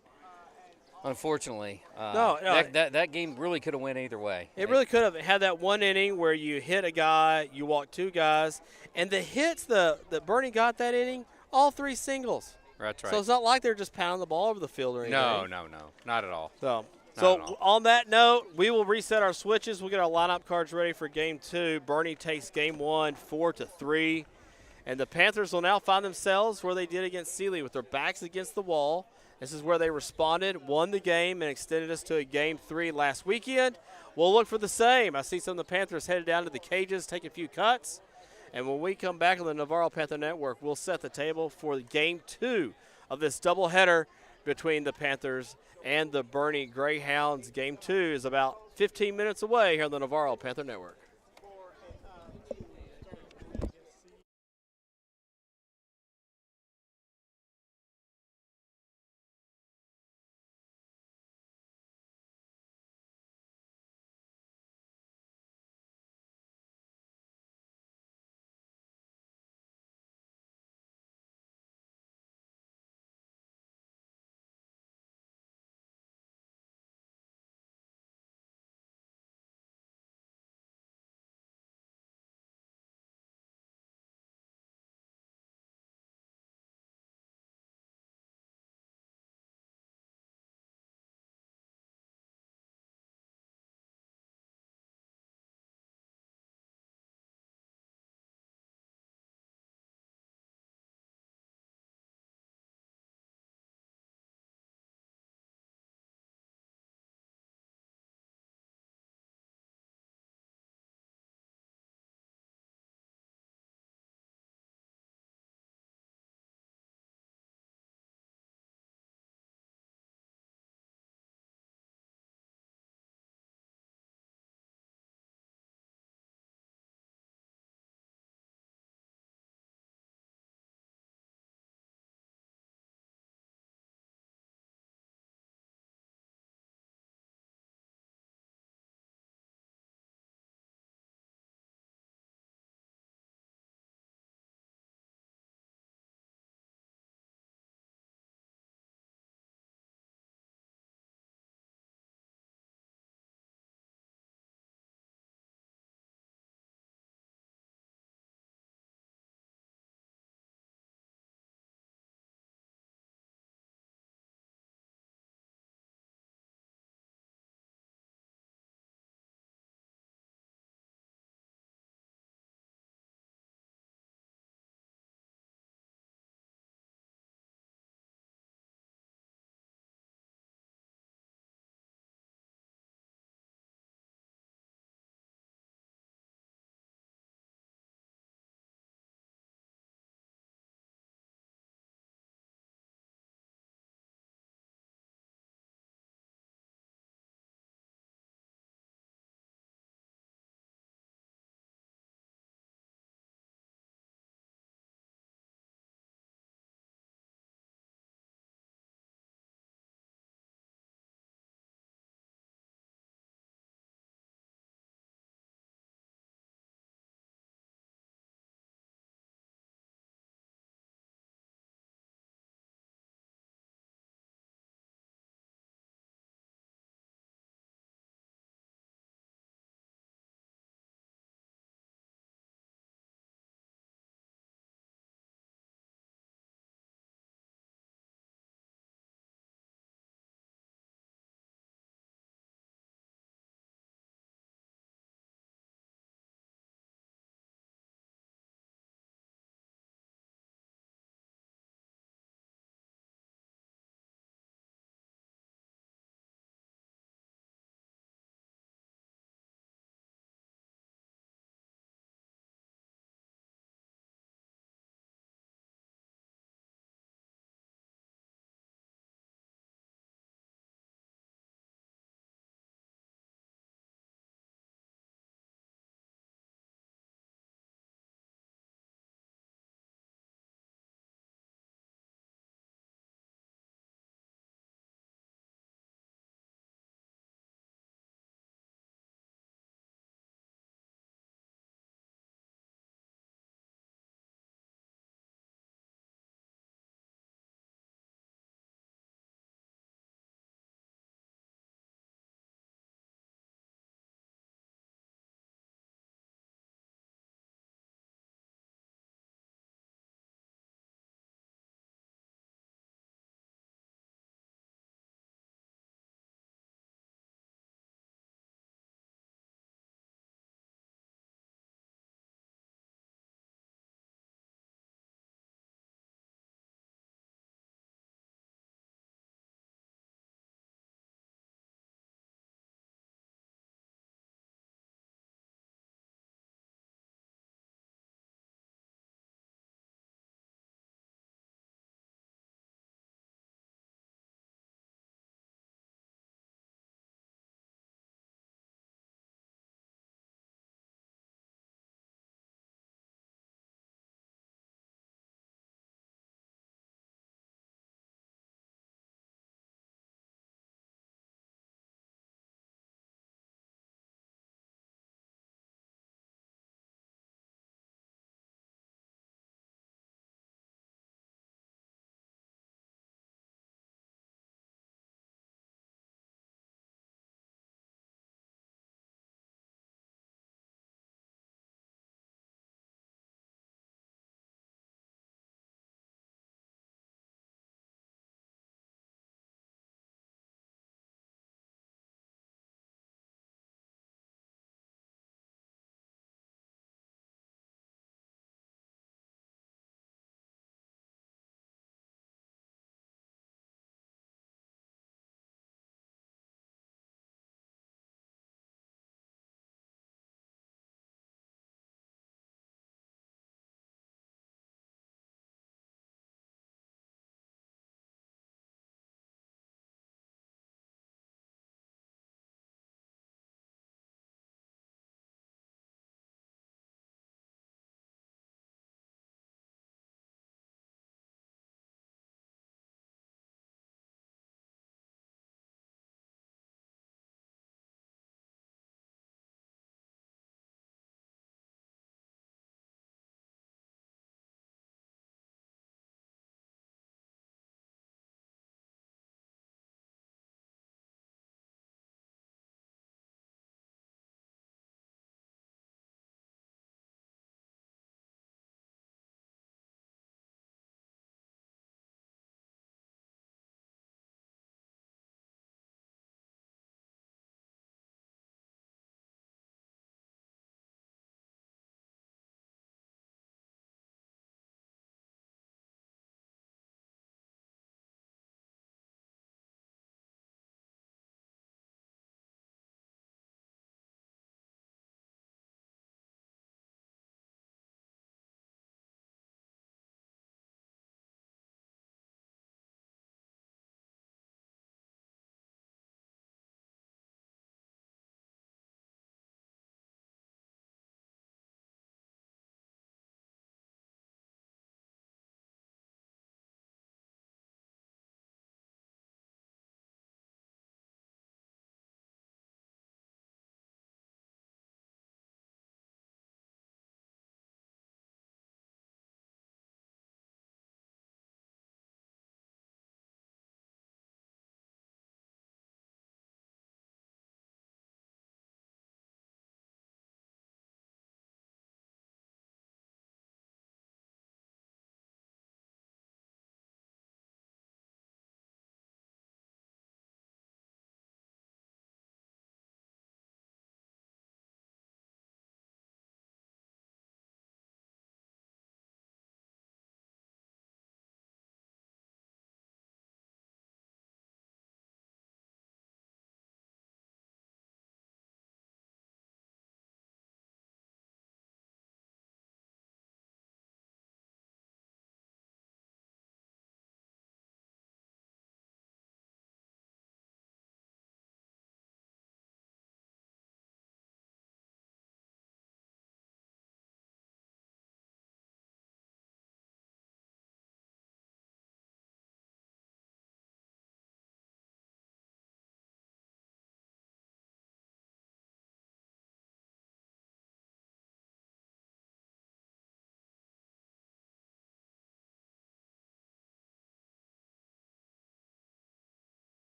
unfortunately, that game really could have went either way. It really could have had that 1 inning where you hit a guy, you walk 2 guys, and the hits that Boerne got that inning, all 3 singles. That's right. So it's not like they're just pounding the ball over the field or anything. No, not at all. So Not at all. on that note, we will reset our switches. We'll get our lineup cards ready for Game 2. Boerne takes Game 1 4-3. And the Panthers will now find themselves where they did against Sealy with their backs against the wall. This is where they responded, won the game, and extended us to a Game 3 last weekend. We'll look for the same. I see some of the Panthers headed down to the cages, take a few cuts. And when we come back on the Navarro Panther Network, we'll set the table for Game 2 of this doubleheader between the Panthers and the Boerne Greyhounds. Game 2 is about 15 minutes away here on the Navarro Panther Network.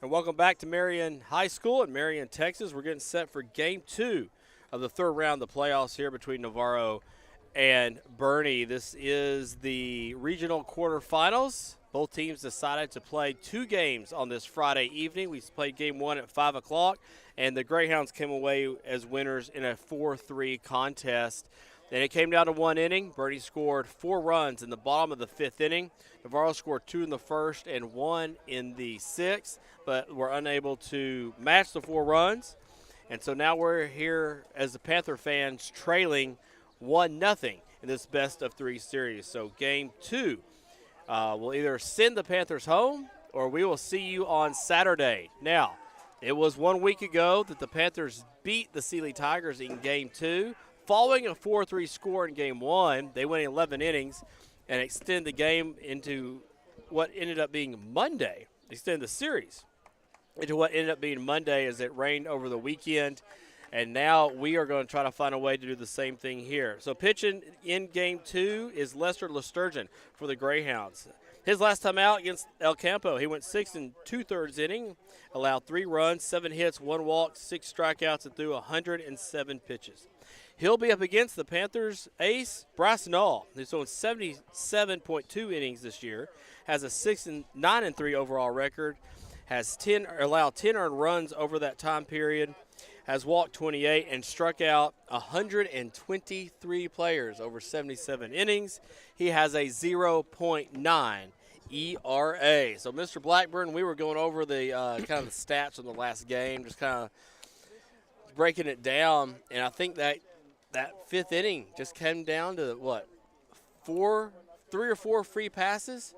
And welcome back to Marion High School in Marion, Texas. We're getting set for Game 2 of the third round of the playoffs here between Navarro and Boerne. This is the regional quarterfinals. Both teams decided to play 2 games on this Friday evening. We played Game 1 at 5 o'clock, and the Greyhounds came away as winners in a 4-3 contest. And it came down to 1 inning. Boerne scored 4 runs in the bottom of the 5th inning. Navarro scored 2 in the 1st and 1 in the 6th, but were unable to match the 4 runs. And so now we're here as the Panther fans trailing 1-0 in this best-of-3 series. So Game 2 will either send the Panthers home or we will see you on Saturday. Now, it was 1 week ago that the Panthers beat the Sealy Tigers in Game 2. Following a 4-3 score in Game 1, they went 11 innings and extended the game into what ended up being Monday. Extended the series into what ended up being Monday as it rained over the weekend. And now we are going to try to find a way to do the same thing here. So pitching in Game 2 is Lester Lesturgeon for the Greyhounds. His last time out against El Campo, he went 6 2/3 inning, allowed 3 runs, 7 hits, 1 walk, 6 strikeouts, and threw 107 pitches. He'll be up against the Panthers' ace, Bryce Nall, who's thrown 77.2 innings this year, has a 6-9-3 overall record, has allowed 10 earned runs over that time period, has walked 28, and struck out 123 players over 77 innings. He has a 0.9 ERA. So, Mr. Blackburn, we were going over the kind of the stats from the last game, just kind of breaking it down, and I think that 5th inning just came down to, what, 3 or 4 free passes,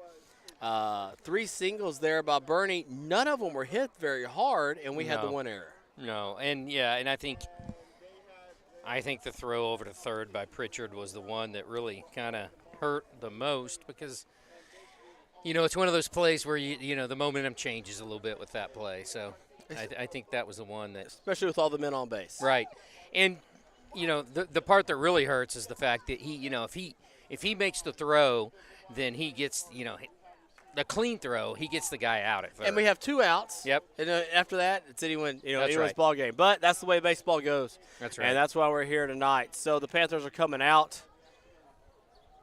3 singles there by Boerne. None of them were hit very hard, and we had the 1 error. No, and I think the throw over to third by Pritchard was the one that really kind of hurt the most because, it's one of those plays where, the momentum changes a little bit with that play. So I think that was the one that. Especially with all the men on base. Right. And, the part that really hurts is the fact that he, if he makes the throw, then he gets, the clean throw, he gets the guy out at third. And we have 2 outs. Yep. And after that, it's anyone's right. ball game. But that's the way baseball goes. That's right. And that's why we're here tonight. So the Panthers are coming out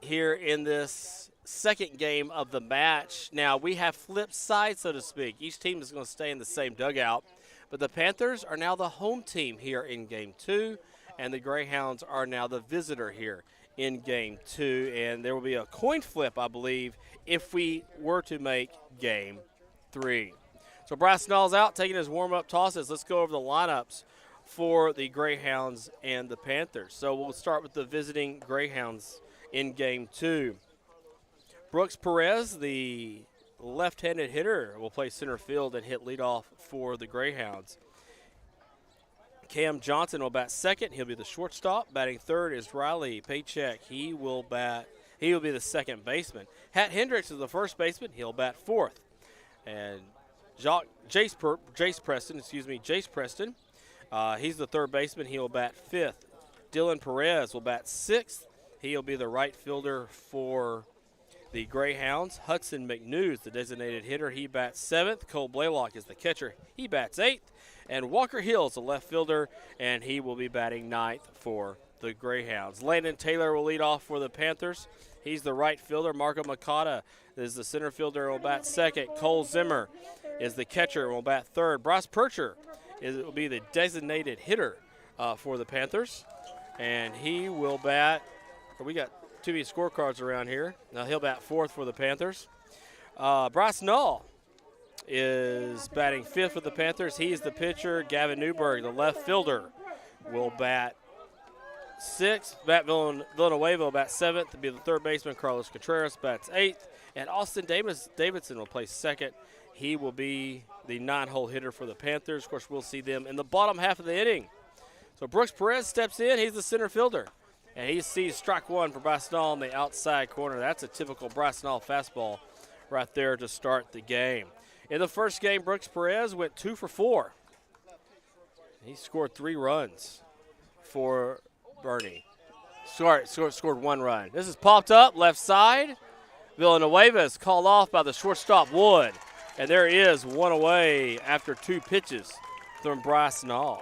here in this second game of the match. Now, we have flip sides, so to speak. Each team is going to stay in the same dugout. But the Panthers are now the home team here in Game 2, and the Greyhounds are now the visitor here in Game 2. And there will be a coin flip, I believe, if we were to make Game 3. So Bryce Nall's out, taking his warm-up tosses. Let's go over the lineups for the Greyhounds and the Panthers. So we'll start with the visiting Greyhounds in Game 2. Brooks Perez, the left-handed hitter, will play center field and hit leadoff for the Greyhounds. Cam Johnson will bat second. He'll be the shortstop. Batting third is Riley Paycheck. He will be the second baseman. Hat Hendricks is the first baseman. He'll bat fourth. And Jace Preston, he's the third baseman. He'll bat fifth. Dylan Perez will bat sixth. He'll be the right fielder for the Greyhounds. Hudson McNews, the designated hitter, he bats seventh. Cole Blaylock is the catcher. He bats eighth. And Walker Hill's the left fielder, and he will be batting ninth for the Greyhounds. Landon Taylor will lead off for the Panthers. He's the right fielder. Marco Makata is the center fielder and will bat second. Cole Zimmer is the catcher and will bat third. Bryce Percher will be the designated hitter for the Panthers, and he will bat. We got too many scorecards around here. Now he'll bat fourth for the Panthers. Bryce Nall is batting fifth for the Panthers. He's the pitcher. Gavin Newberg, the left fielder, will bat sixth. Matt Villanueva will bat seventh to be the third baseman. Carlos Contreras bats eighth. And Austin Davidson will play second. He will be the 9-hole hitter for the Panthers. Of course, we'll see them in the bottom half of the inning. So Brooks Perez steps in. He's the center fielder. And he sees strike one for Bryce Nall on the outside corner. That's a typical Bryce Nall fastball right there to start the game. In the first game, Brooks Perez went 2 for 4. He scored 3 runs for Boerne. Scored 1 run. This is popped up left side. Villanueva is called off by the shortstop Wood. And there is one away after 2 pitches from Bryce Nall.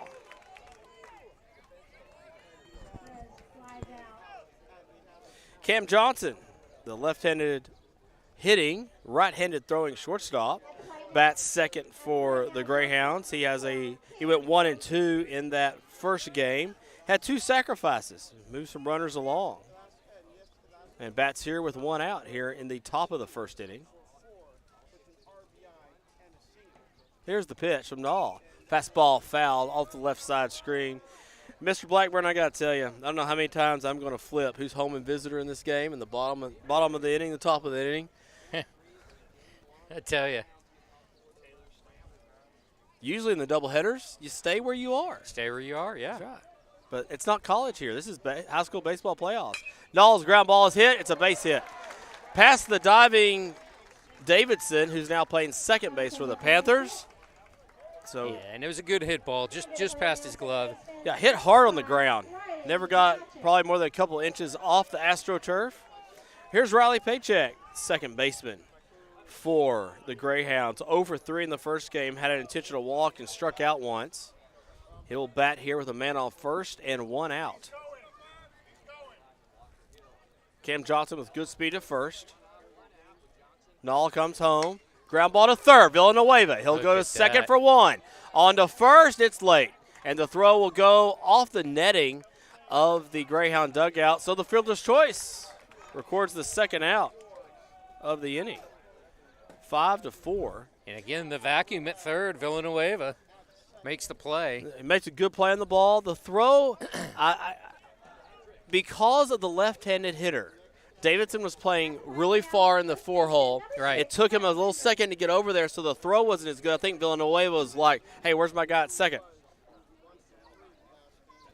Cam Johnson, the left-handed hitting, right-handed throwing shortstop, bats second for the Greyhounds. He went 1 and 2 in that first game. Had 2 sacrifices, moved some runners along. And bats here with 1 out here in the top of the first inning. Here's the pitch from Nall. Fastball foul off the left side screen. Mr. Blackburn, I got to tell you, I don't know how many times I'm going to flip who's home and visitor in this game, in the bottom of the inning, the top of the inning. I tell you. Usually in the doubleheaders, you stay where you are. Stay where you are, yeah. That's right. But it's not college here. This is high school baseball playoffs. Nall's ground ball is hit. It's a base hit. Past the diving Davidson, who's now playing second base for the Panthers. So yeah, and it was a good hit ball, just past his glove. Yeah, hit hard on the ground. Never got probably more than a couple inches off the AstroTurf. Here's Riley Paycheck, second baseman for the Greyhounds. 0 for 3 in the first game, had an intentional walk and struck out once. He'll bat here with a man on first and 1 out. Cam Johnson with good speed at first. Nall comes home. Ground ball to third, Villanueva. He'll go to second for 1. On to first, it's late. And the throw will go off the netting of the Greyhound dugout. So the fielder's choice records the second out of the inning. 5-4. And again, the vacuum at third, Villanueva makes the play. He makes a good play on the ball. The throw, because of the left-handed hitter, Davidson was playing really far in the 4-hole. Right. It took him a little second to get over there, so the throw wasn't as good. I think Villanueva was like, hey, where's my guy at second?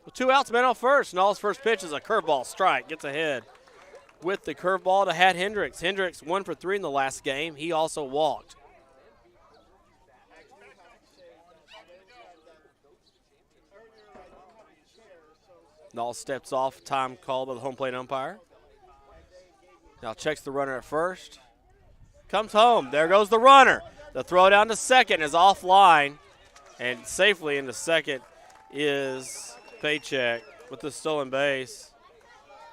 Well, 2 outs, man on first. Nall's first pitch is a curveball strike. Gets ahead with the curveball to Hat Hendricks. Hendricks 1 for 3 in the last game. He also walked. Nall steps off, time called by the home plate umpire. Now checks the runner at first. Comes home. There goes the runner. The throw down to second is offline. And safely into second is Paycheck with the stolen base.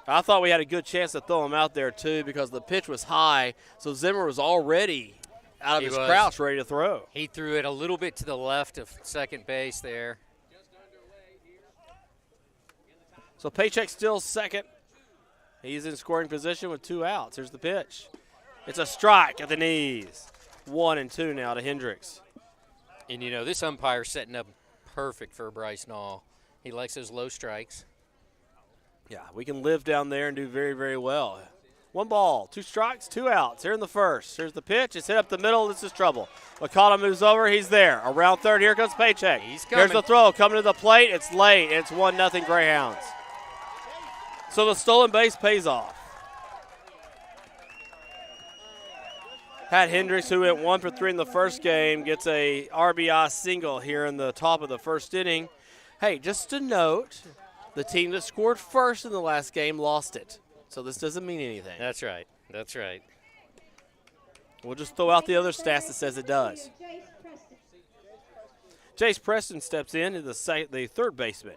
I thought we had a good chance to throw him out there, too, because the pitch was high. So Zimmer was already out of his crouch ready to throw. He threw it a little bit to the left of second base there. So Paycheck still second. He's in scoring position with 2 outs. Here's the pitch. It's a strike at the knees. 1 and 2 now to Hendricks. And, you know, this umpire's setting up perfect for Bryce Nall. He likes those low strikes. Yeah, we can live down there and do very, very well. 1 ball, 2 strikes, 2 outs. Here in the first. Here's the pitch. It's hit up the middle. This is trouble. Makata moves over. He's there. Around third. Here comes Paycheck. He's coming. Here's the throw. Coming to the plate. It's late. It's 1-0 Greyhounds. So the stolen base pays off. Pat Hendricks, who went 1 for 3 in the first game, gets a RBI single here in the top of the first inning. Hey, just to note, the team that scored first in the last game lost it. So this doesn't mean anything. That's right. That's right. We'll just throw out the other stats that says it does. Jace Preston steps in as the third baseman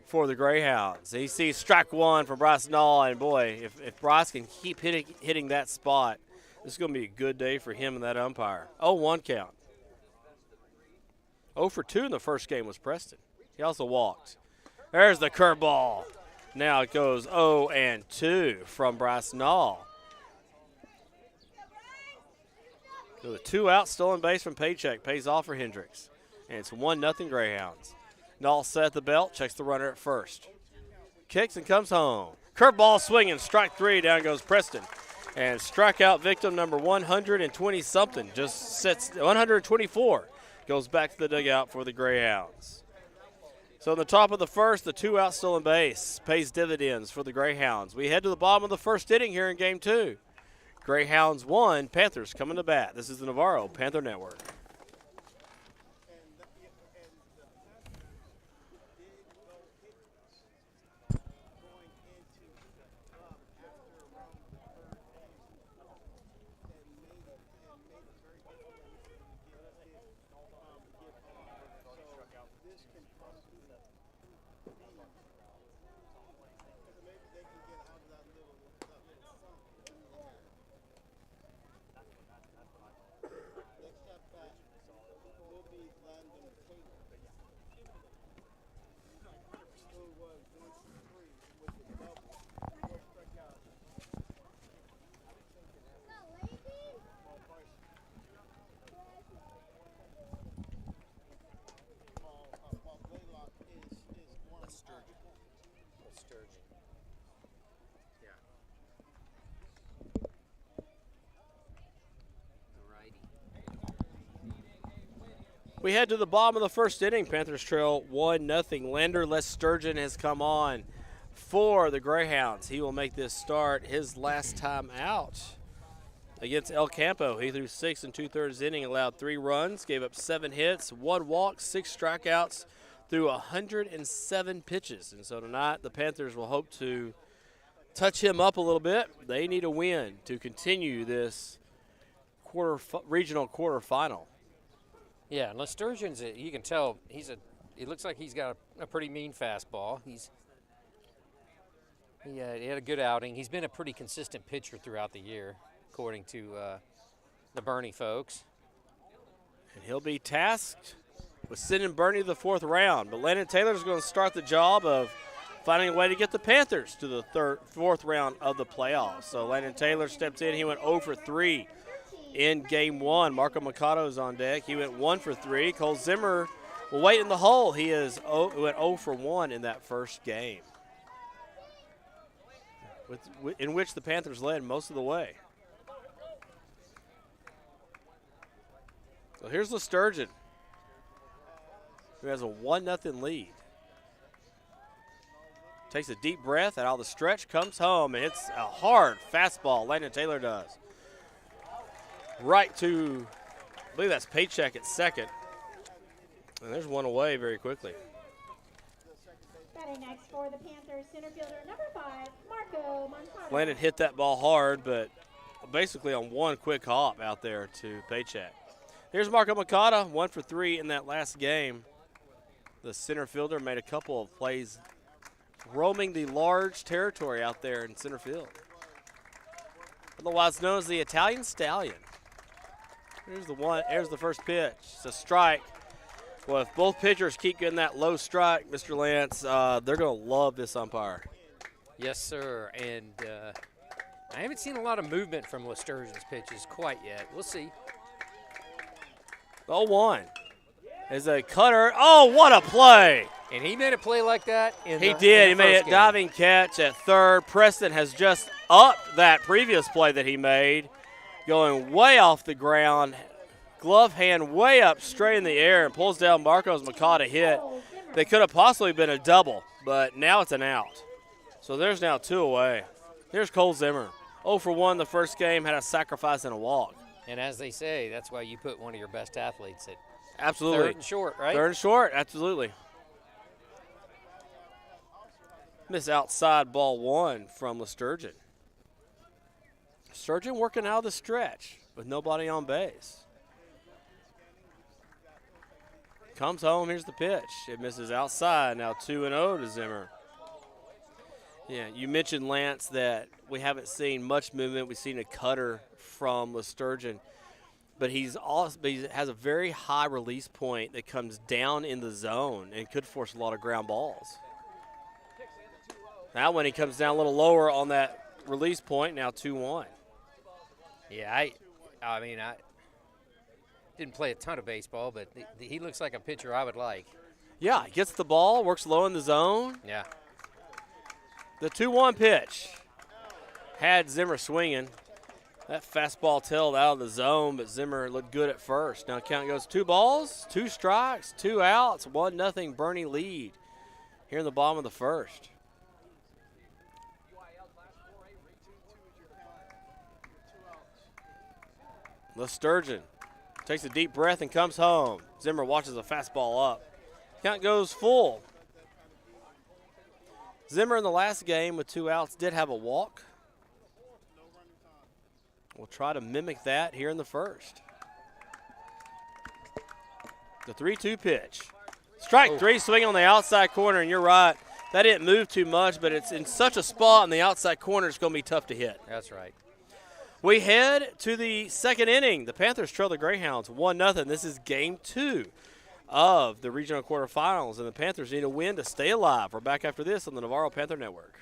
for the Greyhounds. He sees strike 1 from Bryce Nall, and boy, if Bryce can keep hitting that spot, this is going to be a good day for him and that umpire. 0-1 count. 0 for 2 in the first game was Preston. He also walked. There's the curveball. Now it goes 0 and 2 from Bryce Nall. So the 2 out stolen base from Paycheck pays off for Hendricks. And it's 1-0 Greyhounds. Nall set at the belt, checks the runner at first. Kicks and comes home. Curveball swinging, strike 3, down goes Preston. And strikeout victim number 120-something, just sits 124, goes back to the dugout for the Greyhounds. So in the top of the first, the 2 out stolen base pays dividends for the Greyhounds. We head to the bottom of the first inning here in Game 2. Greyhounds 1, Panthers coming to bat. This is the Navarro Panther Network. We head to the bottom of the first inning. Panthers trail 1-0. Lander Les Sturgeon has come on for the Greyhounds. He will make this start his last time out against El Campo. He threw 6 2/3 inning, allowed 3 runs, gave up 7 hits, 1 walk, 6 strikeouts, threw 107 pitches. And so tonight the Panthers will hope to touch him up a little bit. They need a win to continue this regional quarterfinal. Yeah, and Sturgeon's, you can tell he looks like he's got a pretty mean fastball. He had a good outing. He's been a pretty consistent pitcher throughout the year, according to the Boerne folks. And he'll be tasked with sending Boerne to the 4th round. But Landon Taylor's going to start the job of finding a way to get the Panthers to the 4th round of the playoffs. So Landon Taylor steps in. He went 0 for 3 in game 1. Marco Mikado's on deck. He went 1 for 3. Cole Zimmer will wait in the hole. He went 0 for 1 in that first game, in which the Panthers led most of the way. So here's the Sturgeon, who has a 1-0 lead. Takes a deep breath, and out of the stretch, comes home, and hits a hard fastball. Landon Taylor does. Right to, I believe that's Paycheck at second. And there's one away very quickly. Batting next for the Panthers, center fielder number 5, Marco Moncada. Landon hit that ball hard, but basically on one quick hop out there to Paycheck. Here's Marco Moncada, 1 for 3 in that last game. The center fielder made a couple of plays roaming the large territory out there in center field. Otherwise known as the Italian Stallion. Here's the first pitch. It's a strike. Well, if both pitchers keep getting that low strike, Mr. Lance, they're going to love this umpire. Yes, sir. And I haven't seen a lot of movement from Sturgeon's pitches quite yet. We'll see. 0-1 is a cutter. Oh, what a play. And he made a play like that He did. He made a diving catch at third. Preston has just upped that previous play that he made, going way off the ground. Glove hand way up straight in the air and pulls down Marco's Moncada hit. They could have possibly been a double, but now it's an out. So there's now 2 away. Here's Cole Zimmer. 0 for 1 the first game, had a sacrifice and a walk. And as they say, that's why you put one of your best athletes at Absolutely. 3rd and short, right? 3rd and short, absolutely. Miss outside ball 1 from Sturgeon. Sturgeon working out of the stretch with nobody on base. Comes home, here's the pitch. It misses outside, now 2-0 to Zimmer. Yeah, you mentioned, Lance, that we haven't seen much movement. We've seen a cutter from Sturgeon, but he has a very high release point that comes down in the zone and could force a lot of ground balls. Now when he comes down a little lower on that release point, now 2-1. Yeah, I mean, I didn't play a ton of baseball, but he looks like a pitcher I would like. Yeah, he gets the ball, works low in the zone. Yeah. The 2-1 pitch had Zimmer swinging. That fastball tailed out of the zone, but Zimmer looked good at first. Now count goes 2 balls, 2 strikes, 2 outs, 1-0 Boerne lead here in the bottom of the first. Les Sturgeon takes a deep breath and comes home. Zimmer watches a fastball up. Count goes full. Zimmer in the last game with 2 outs did have a walk. We'll try to mimic that here in the first. The 3-2 pitch. Strike three, swing on the outside corner, and you're right. That didn't move too much, but it's in such a spot in the outside corner, it's going to be tough to hit. That's right. We head to the second inning. The Panthers trail the Greyhounds 1-0. This is game 2 of the regional quarterfinals, and the Panthers need a win to stay alive. We're back after this on the Navarro Panther Network.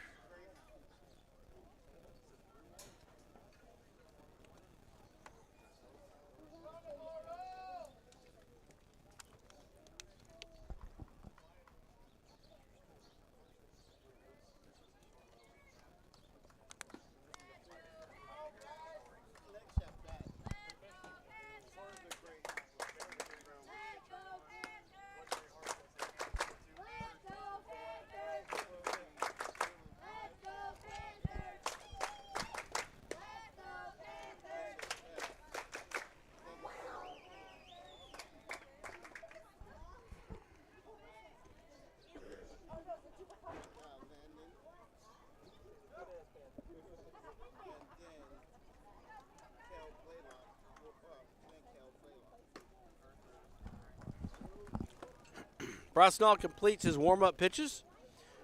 Brasnall completes his warm-up pitches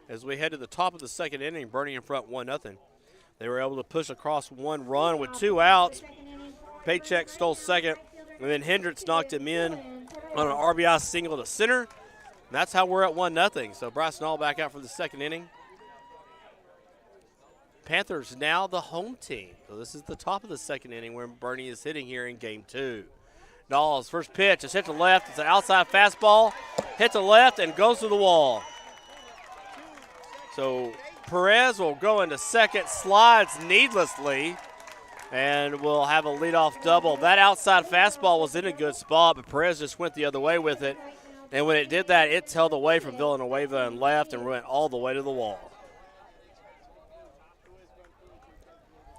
as we head to the top of the second inning, Boerne in front 1-0. They were able to push across one run with 2 outs. Paycheck stole second, and then Hendricks knocked him in on an RBI single to center. And that's how we're at 1-0. So Brasnall back out for the second inning. Panthers now the home team. So this is the top of the second inning where Boerne is hitting here in game 2. Knowles, first pitch, is hit to left. It's an outside fastball. Hit to left and goes to the wall. So Perez will go into second, slides needlessly, and will have a leadoff double. That outside fastball was in a good spot, but Perez just went the other way with it. And when it did that, it held away from Villanueva and left and went all the way to the wall.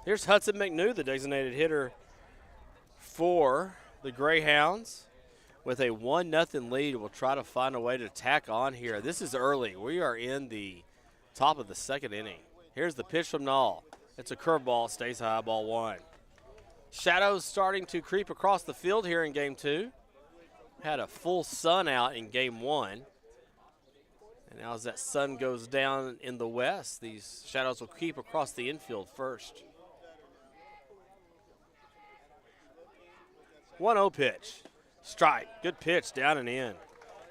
Here's Hudson McNew, the designated hitter for the Greyhounds, with a 1-0 lead. Will try to find a way to tack on here. This is early. We are in the top of the second inning. Here's the pitch from Nall. It's a curveball, stays high, ball 1. Shadows starting to creep across the field here in game 2. Had a full sun out in game 1. And now as that sun goes down in the west, these shadows will creep across the infield first. 1-0 pitch. Strike. Good pitch down and in.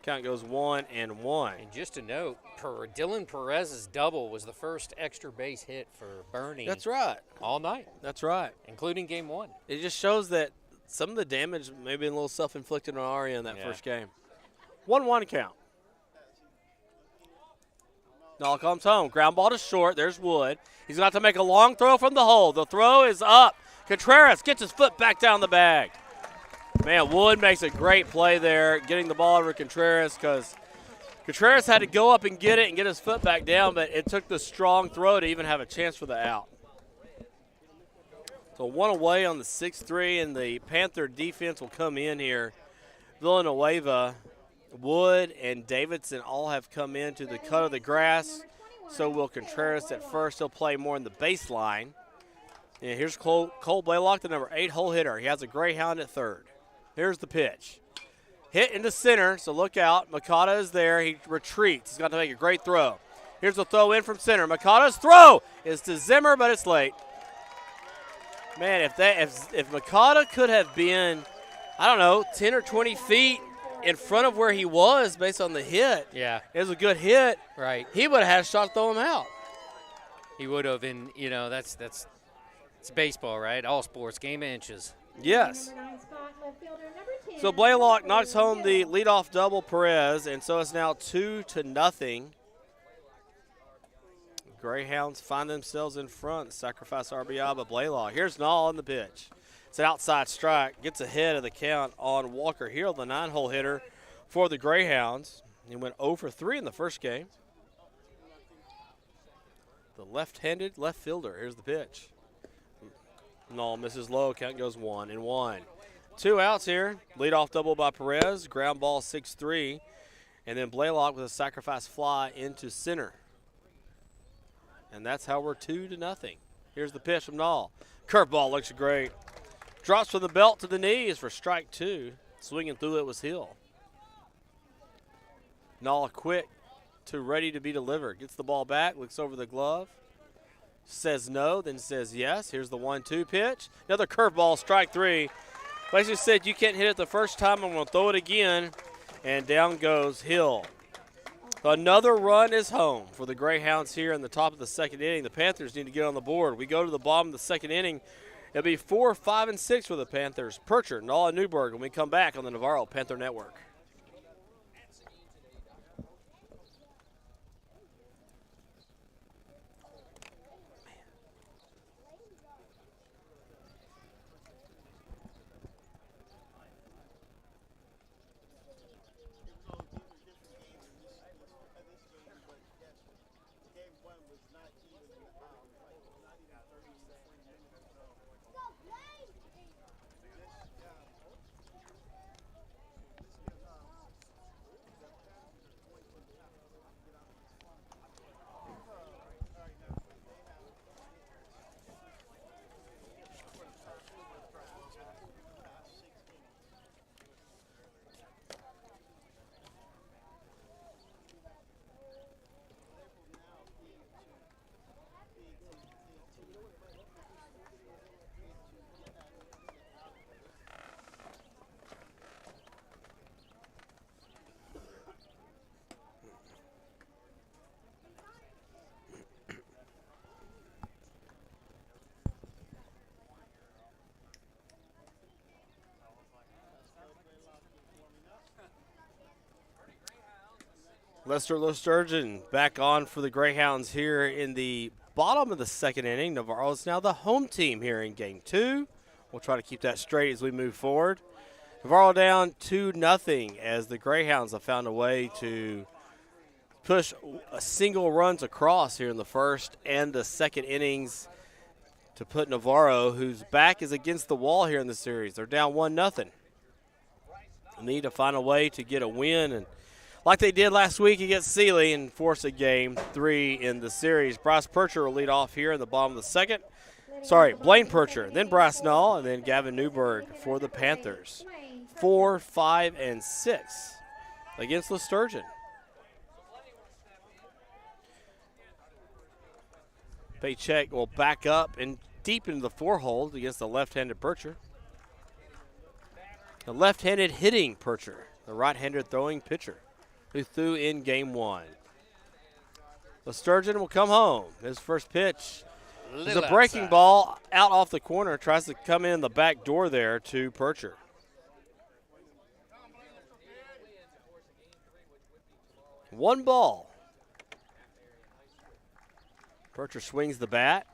Count goes 1-1. And just to note, Dylan Perez's double was the first extra base hit for Boerne. That's right. All night. That's right. Including game 1. It just shows that some of the damage may be a little self-inflicted on our end that first game. 1-1 count. Nall comes home. Ground ball to short. There's Wood. He's going to have to make a long throw from the hole. The throw is up. Contreras gets his foot back down the bag. Man, Wood makes a great play there, getting the ball over Contreras, because Contreras had to go up and get it and get his foot back down, but it took the strong throw to even have a chance for the out. So 1 away on the 6-3, and the Panther defense will come in here. Villanueva, Wood, and Davidson all have come into the cut of the grass. So will Contreras at first. He'll play more in the baseline. And here's Cole Blaylock, the number 8 hole hitter. He has a Greyhound at third. Here's the pitch. Hit into center, so look out. Makata is there. He retreats. He's got to make a great throw. Here's the throw in from center. Makata's throw is to Zimmer, but it's late. Man, if Makata could have been, I don't know, 10 or 20 feet in front of where he was based on the hit. Yeah. It was a good hit. Right. He would have had a shot to throw him out. He would have, and, that's it's baseball, right? All sports, game of inches. Yes. So Blaylock knocks home the leadoff double Perez, and so it's now 2-0. Greyhounds find themselves in front. Sacrifice RBI by Blaylock. Here's Nall on the pitch. It's an outside strike. Gets ahead of the count on Walker Hill, the 9-hole hitter for the Greyhounds. He went 0 for 3 in the first game. The left-handed left fielder. Here's the pitch. Nall misses low. Count goes 1-1. 2 outs here. Leadoff double by Perez. Ground ball 6-3. And then Blaylock with a sacrifice fly into center. And that's how we're 2-0. Here's the pitch from Nall. Curveball looks great. Drops from the belt to the knees for strike 2. Swinging through it was Hill. Nall quick to ready to be delivered. Gets the ball back, looks over the glove, says no, then says yes. Here's the 1-2 pitch. Another curveball, strike 3. Basically said you can't hit it the first time, I'm going to throw it again. And down goes Hill. Another run is home for the Greyhounds here in the top of the second inning. The Panthers need to get on the board. We go to the bottom of the second inning. It'll be 4, 5, and 6 for the Panthers. Percher, Nall, and Newberg when we come back on the Navarro Panther Network. Lester Sturgeon back on for the Greyhounds here in the bottom of the second inning. Navarro is now the home team here in game 2. We'll try to keep that straight as we move forward. Navarro down 2-0 as the Greyhounds have found a way to push a single runs across here in the first and the second innings to put Navarro, whose back is against the wall here in the series. They're down 1-0. They need to find a way to get a win, and like they did last week against Sealy, and force a game 3 in the series. Bryce Percher will lead off here in the bottom of the second. Sorry, Blaine Percher, then Bryce Nall, and then Gavin Newberg for the Panthers. 4, 5, and 6 against Sturgeon. Paycheck will back up and deep into the 4-hole against the left-handed Percher. The left-handed hitting Percher, the right-handed throwing pitcher, who threw in game 1. The Sturgeon will come home. His first pitch is a breaking ball out off the corner. Tries to come in the back door there to Percher. One ball. Percher swings the bat.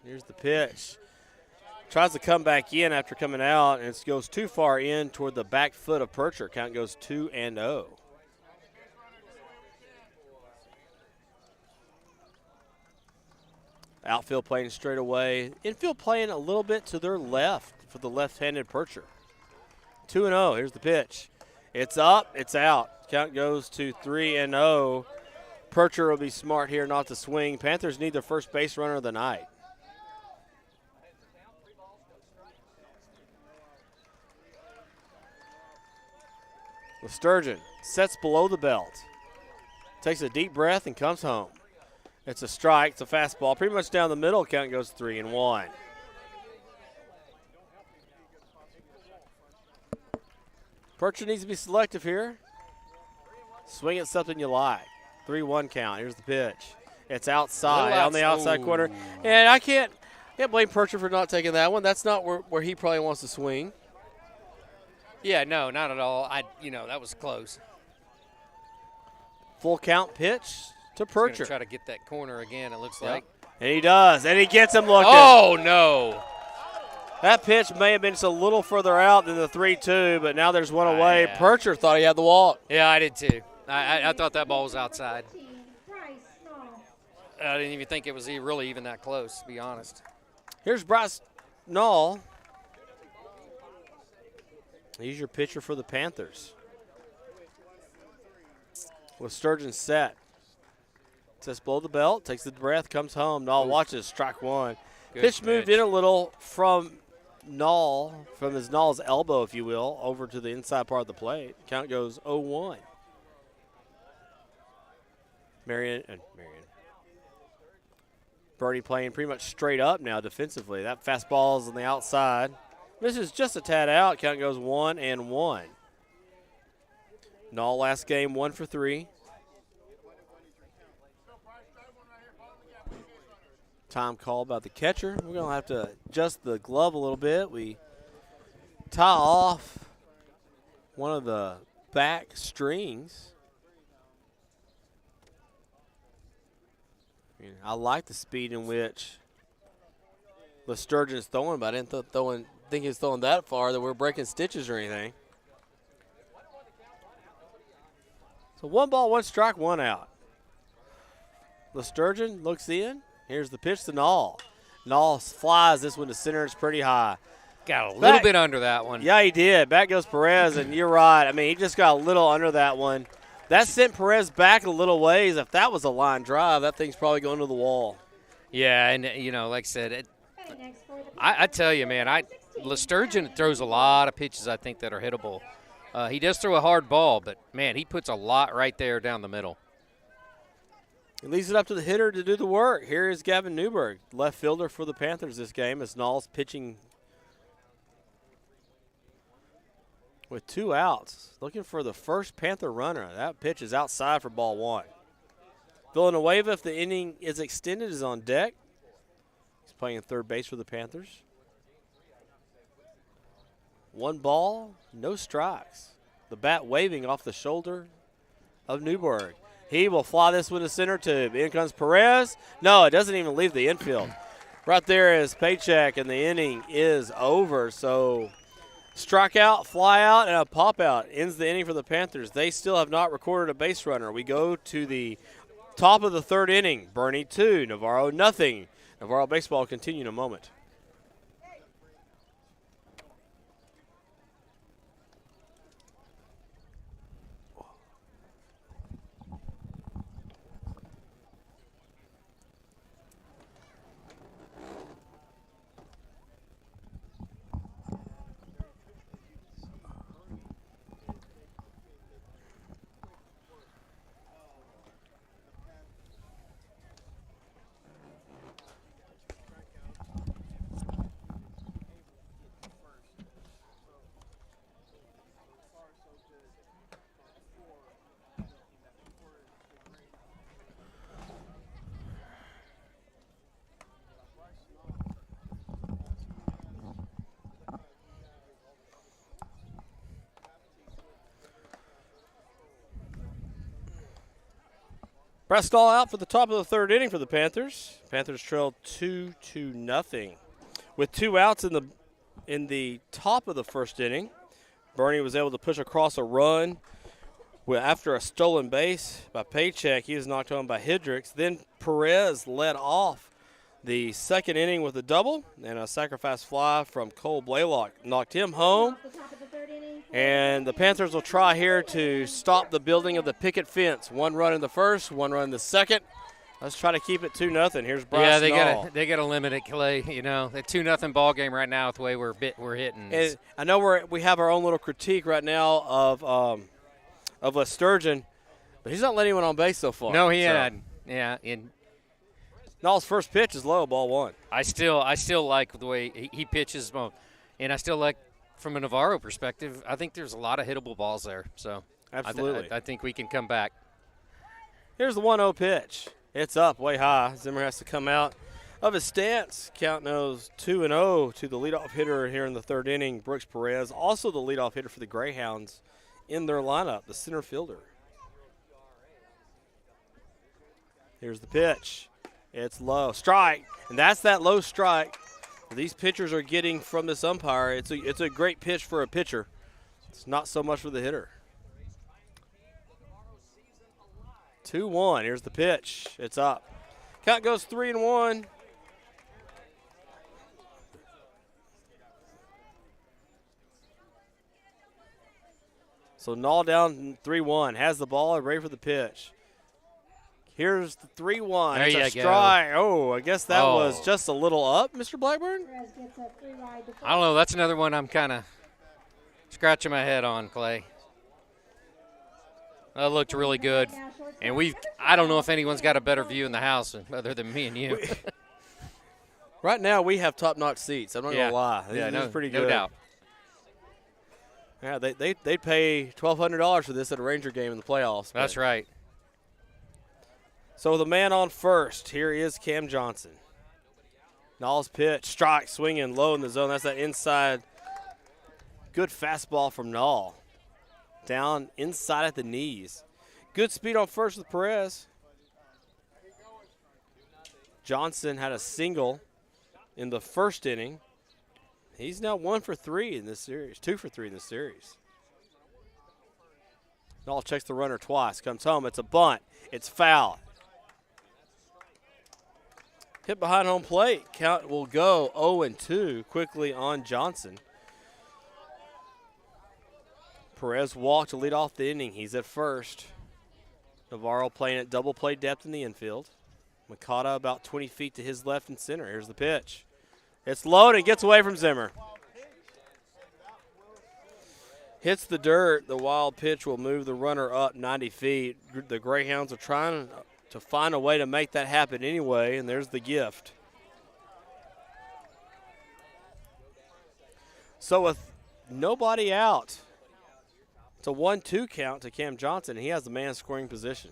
Here's the pitch. Tries to come back in after coming out, and it goes too far in toward the back foot of Percher. Count goes 2-0. Outfield playing straight away. Infield playing a little bit to their left for the left-handed Percher. 2-0. Here's the pitch. It's up. It's out. Count goes to 3-0. Percher will be smart here not to swing. Panthers need their first base runner of the night. Sturgeon sets below the belt. Takes a deep breath and comes home. It's a strike. It's a fastball. Pretty much down the middle. Count goes 3-1. Percher needs to be selective here. Swing at something you like. 3-1 count. Here's the pitch. It's outside on the outside corner. And I can't blame Percher for not taking that one. That's not where he probably wants to swing. Yeah, no, not at all. That was close. Full count pitch to Percher. Try to get that corner again, it looks like. And he does, and he gets him looking. Oh, no. That pitch may have been just a little further out than the 3-2, but now there's one away. Yeah. Percher thought he had the walk. Yeah, I did too. I thought that ball was outside. I didn't even think it was really even that close, to be honest. Here's Bryce Nall. He's your pitcher for the Panthers. With Sturgeon set. Sets below the belt, takes the breath, comes home. Nall watches, strike 1. Pitch moved in a little from Nall, from his Nall's elbow, if you will, over to the inside part of the plate. Count goes 0-1. Marion. Birdie playing pretty much straight up now defensively. That fastball is on the outside. This is just a tad out. Count goes 1-1. Null last game 1 for 3. Time call about the catcher. We're going to have to adjust the glove a little bit. We tie off one of the back strings. I like the speed in which Sturgeon is throwing, but I didn't think he was throwing that far that we're breaking stitches or anything. So 1 ball, 1 strike, 1 out. Sturgeon looks in. Here's the pitch to Nall. Nall flies this one to center. It's pretty high. Got a little bit under that one. Yeah, he did. Back goes Perez, and you're right. I mean, he just got a little under that one. That sent Perez back a little ways. If that was a line drive, that thing's probably going to the wall. Yeah, and, like I said, I tell you, man, Sturgeon throws a lot of pitches, I think, that are hittable. He does throw a hard ball, but, man, he puts a lot right there down the middle. It leaves it up to the hitter to do the work. Here is Gavin Newberg, left fielder for the Panthers this game, as Nall's pitching with 2 outs. Looking for the first Panther runner. That pitch is outside for ball 1. Villanueva, if the inning is extended, is on deck. He's playing third base for the Panthers. 1 ball, no strikes. The bat waving off the shoulder of Newberg. He will fly this one to center tube. In comes Perez. No, it doesn't even leave the infield. Right there is Paycheck, and the inning is over. So strikeout, fly out, and a pop out ends the inning for the Panthers. They still have not recorded a base runner. We go to the top of the 3rd inning. Boerne 2, Navarro nothing. Navarro baseball will continue in a moment. Brestall out for the top of the 3rd inning for the Panthers. Panthers trail 2-0 with 2 outs in the top of the 1st inning. Boerne was able to push across a run after a stolen base by Paycheck. He was knocked home by Hendricks. Then Perez led off the 2nd inning with a double, and a sacrifice fly from Cole Blaylock knocked him home. And the Panthers will try here to stop the building of the picket fence. 1 run in the 1st, 1 run in the 2nd. Let's try to keep it 2-0. Here's Bryce Nall. They got to limit it, Clay. The 2-0 ball game right now with the way we're hitting. And I know we have our own little critique right now of Sturgeon, but he's not letting anyone on base so far. No, he had. Yeah. Nall's first pitch is low, ball 1. I still like the way he pitches, and I still like. From a Navarro perspective, I think there's a lot of hittable balls there. So absolutely, I think we can come back. Here's the 1-0 pitch. It's up way high. Zimmer has to come out of his stance. Count knows 2-0 to the leadoff hitter here in the 3rd inning, Brooks Perez. Also the leadoff hitter for the Greyhounds in their lineup, the center fielder. Here's the pitch. It's low. Strike. And that's that low strike these pitchers are getting from this umpire. It's a great pitch for a pitcher. It's not so much for the hitter. 2-1. Here's the pitch. It's up. Count goes 3-1. So Nall down 3-1. Has the ball and ready for the pitch. Here's the 3-1. There it's you a strike. go. Oh, I guess that was just a little up, Mr. Blackburn. I don't know. That's another one I'm kind of scratching my head on, Clay. That looked really good. And I don't know if anyone's got a better view in the house other than me and you. Right now, we have top-notch seats. I'm not going to lie. Yeah, This is pretty good. No doubt. Yeah, they'd pay $1,200 for this at a Ranger game in the playoffs. That's right. So the man on first, here is Cam Johnson. Nall's pitch, strike, swinging low in the zone. That's that inside. Good fastball from Nall. Down inside at the knees. Good speed on first with Perez. Johnson had a single in the first inning. He's now 1 for 3 in this series, 2 for 3 in this series. Nall checks the runner twice, comes home. It's a bunt. It's foul. Hit behind home plate. Count will go 0-2 quickly on Johnson. Perez walked to lead off the inning. He's at first. Navarro playing at double play depth in the infield. Mikata about 20 feet to his left and center. Here's the pitch. It's loaded, gets away from Zimmer. Hits the dirt. The wild pitch will move the runner up 90 feet. The Greyhounds are trying to find a way to make that happen anyway, and there's the gift. So with nobody out, it's a 1-2 count to Cam Johnson. He has the man scoring position.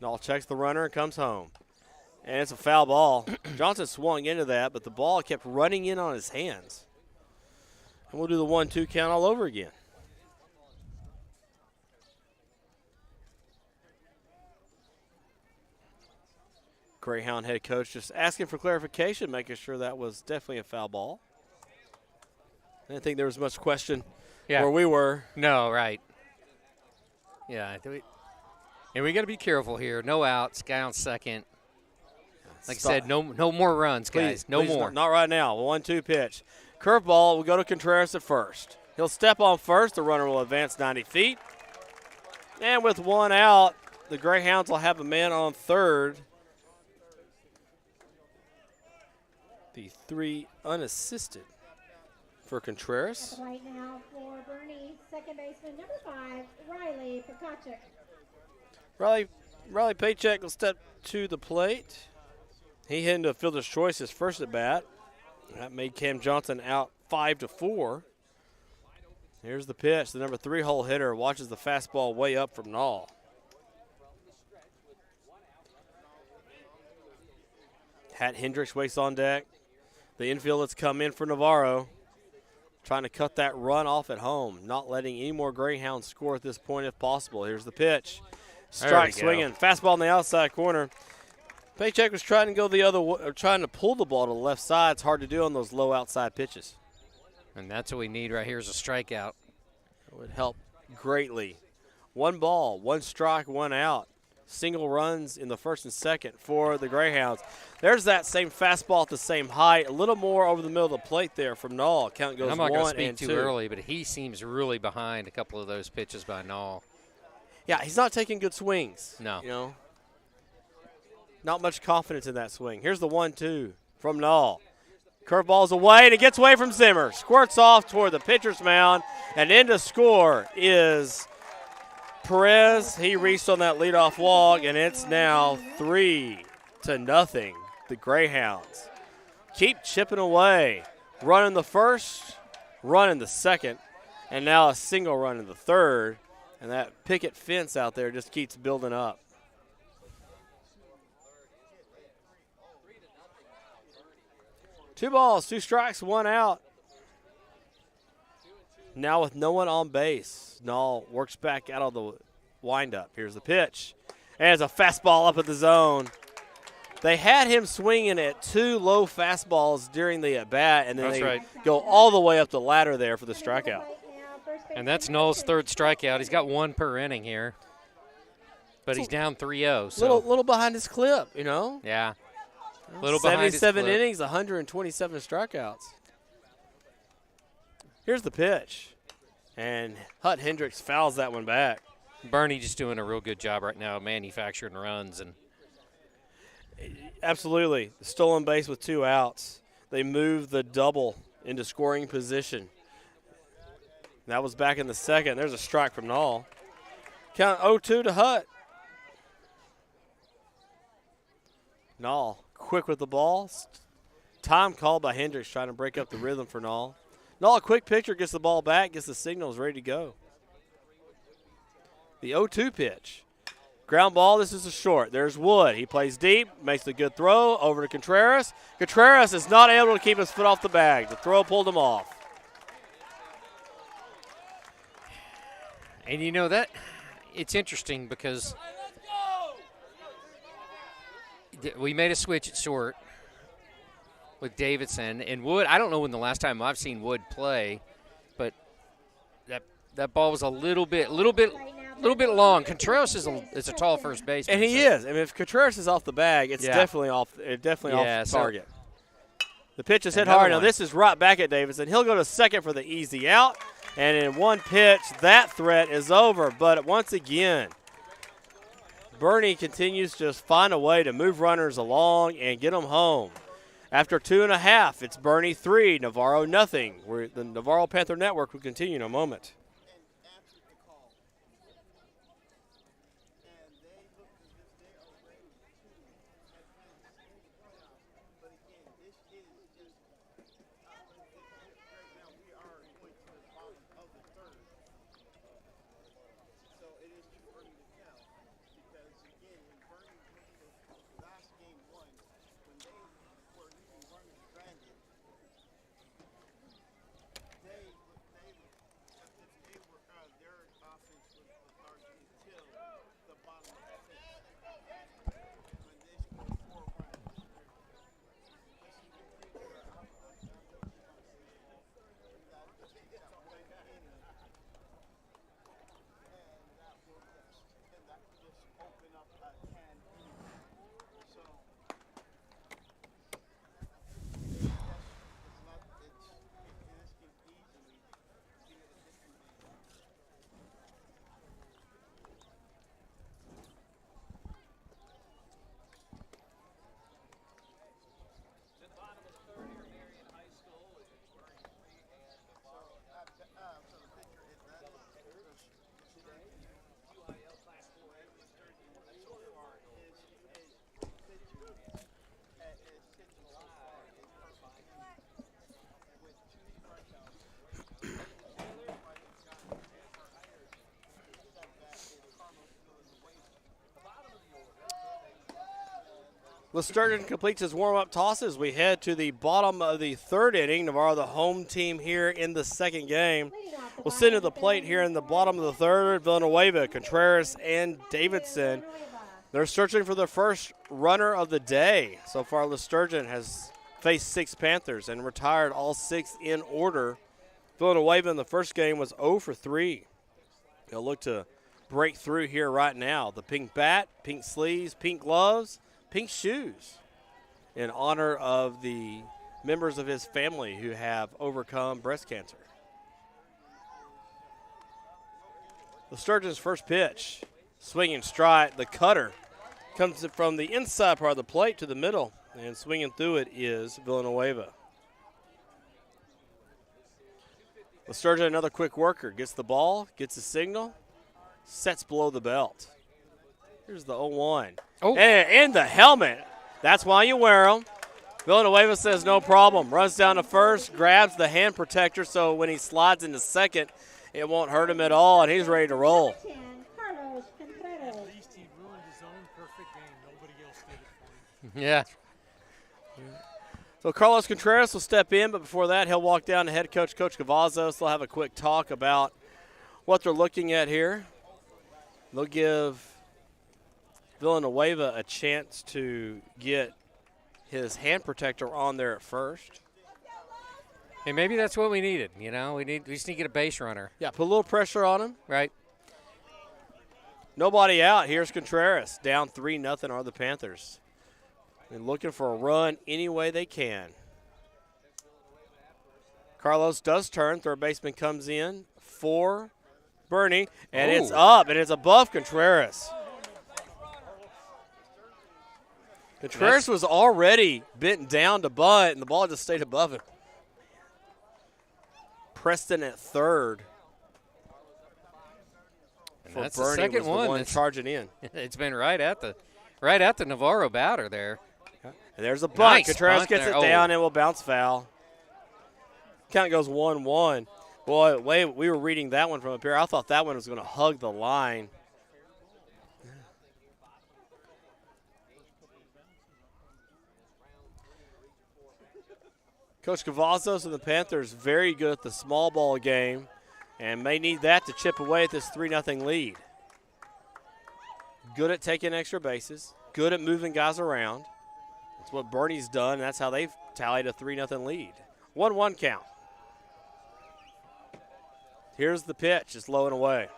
Nall checks the runner and comes home. And it's a foul ball. Johnson swung into that, but the ball kept running in on his hands. And we'll do the 1-2 count all over again. Greyhound head coach just asking for clarification, making sure that was definitely a foul ball. I didn't think there was much question where we were. No, right. Yeah, and we got to be careful here. No outs, guy on second. Like I said, no more runs, guys. Please, more. Not right now. 1-2 pitch. Curveball will go to Contreras at first. He'll step on first. The runner will advance 90 feet. And with one out, the Greyhounds will have a man on third. The 3 unassisted for Contreras. Right now for Boerne, second baseman number 5, Riley Pekachik. Riley Paycheck will step to the plate. He hit into a fielder's choice his first at bat. That made Cam Johnson out 5-4. Here's the pitch. The number 3 hole hitter watches the fastball way up from Nall. Hat Hendricks waits on deck. The infield that's come in for Navarro, trying to cut that run off at home, not letting any more Greyhounds score at this point if possible. Here's the pitch. Strike swinging. Fastball on the outside corner. Paycheck was trying to go the other way, or trying to pull the ball to the left side. It's hard to do on those low outside pitches. And that's what we need right here is a strikeout. It would help greatly. 1 ball, 1 strike, 1 out. Single runs in the first and second for the Greyhounds. There's that same fastball at the same height, a little more over the middle of the plate there from Nall. Count goes 1 and 2. I'm not going to speak too early, but he seems really behind a couple of those pitches by Nall. Yeah, he's not taking good swings. No. You know, not much confidence in that swing. Here's the 1-2 from Nall. Curveball's away, and it gets away from Zimmer. Squirts off toward the pitcher's mound, and in to score is Perez. He reached on that leadoff walk, and it's now 3-0. The Greyhounds keep chipping away. Run in the first, run in the second, and now a single run in the third. And that picket fence out there just keeps building up. Two balls, 2 strikes, 1 out. Now with no one on base, Nall works back out of the windup. Here's the pitch. And it's a fastball up at the zone. They had him swinging at 2 low fastballs during the at-bat, and then they go all the way up the ladder there for the strikeout. And that's Nall's 3rd strikeout. He's got 1 per inning here. But he's down 3-0. So. Little behind his clip, you know? Yeah. Little behind his clip. 77 innings, 127 strikeouts. Here's the pitch. And Hut Hendricks fouls that one back. Boerne just doing a real good job right now manufacturing runs. And absolutely. Stolen base with 2 outs. They move the double into scoring position. That was back in the second. There's a strike from Nall. Count 0-2 to Hutt. Nall quick with the ball. Time called by Hendricks trying to break up the rhythm for Nall. Nall, a quick picture, gets the ball back, gets the signals ready to go. The 0-2 pitch. Ground ball, this is a short. There's Wood. He plays deep, makes a good throw over to Contreras. Contreras is not able to keep his foot off the bag. The throw pulled him off. And you know that it's interesting because we made a switch at short with Davidson and Wood. I don't know when the last time I've seen Wood play, but that ball was a little bit long. Contreras is a tall first baseman. And he is. I mean, if Contreras is off the bag, it's definitely off target. The pitch is hit hard. Now this is right back at Davidson. He'll go to second for the easy out. And in one pitch, that threat is over. But once again, Boerne continues to just find a way to move runners along and get them home. After 2.5, it's Boerne 3, Navarro nothing. The Navarro Panther Network will continue in a moment. Sturgeon completes his warm-up tosses. We head to the bottom of the third inning. Navarro, the home team here in the second game. We'll send to the plate here in the bottom of the third. Villanueva, Contreras, and Davidson. They're searching for the first runner of the day. So far, Sturgeon has faced 6 Panthers and retired all 6 in order. Villanueva in the first game was 0 for 3. He'll look to break through here right now. The pink bat, pink sleeves, pink gloves, pink shoes in honor of the members of his family who have overcome breast cancer. The Sturgeon's first pitch, swinging strike, the cutter, comes from the inside part of the plate to the middle, and swinging through it is Villanueva. The Sturgeon, another quick worker, gets the ball, gets a signal, sets below the belt. Here's the 0-1. Oh. And the helmet. That's why you wear them. Villanueva says no problem. Runs down to first, grabs the hand protector so when he slides into second, it won't hurt him at all, and he's ready to roll. At least he ruined his own perfect game. Nobody else did it for him. Yeah. So Carlos Contreras will step in, but before that, he'll walk down to head coach, Coach Cavazos. They'll have a quick talk about what they're looking at here. They'll give Villanueva a chance to get his hand protector on there at first. Hey, maybe that's what we needed. You know, we just need to get a base runner. Yeah, put a little pressure on him. Right. Nobody out. Here's Contreras. Down 3-0 are the Panthers. And looking for a run any way they can. Carlos does turn. Third baseman comes in for Boerne, and it's up, and it's above Contreras. Contreras was already bent down to bunt, and the ball just stayed above him. Preston at third for That's the Boerne second was the one one that's- charging in. It's been right at the Navarro batter there. And there's a bunt. Nice Contreras bunt gets there. it down Oh. and will bounce foul. Count goes 1-1. Boy, we were reading that one from up here. I thought that one was going to hug the line. Coach Cavazos and the Panthers very good at the small ball game and may need that to chip away at this 3-0 lead. Good at taking extra bases, good at moving guys around. That's what Boerne's done, and that's how they've tallied a 3-0 lead. 1-1 count. Here's the pitch. It's low and away.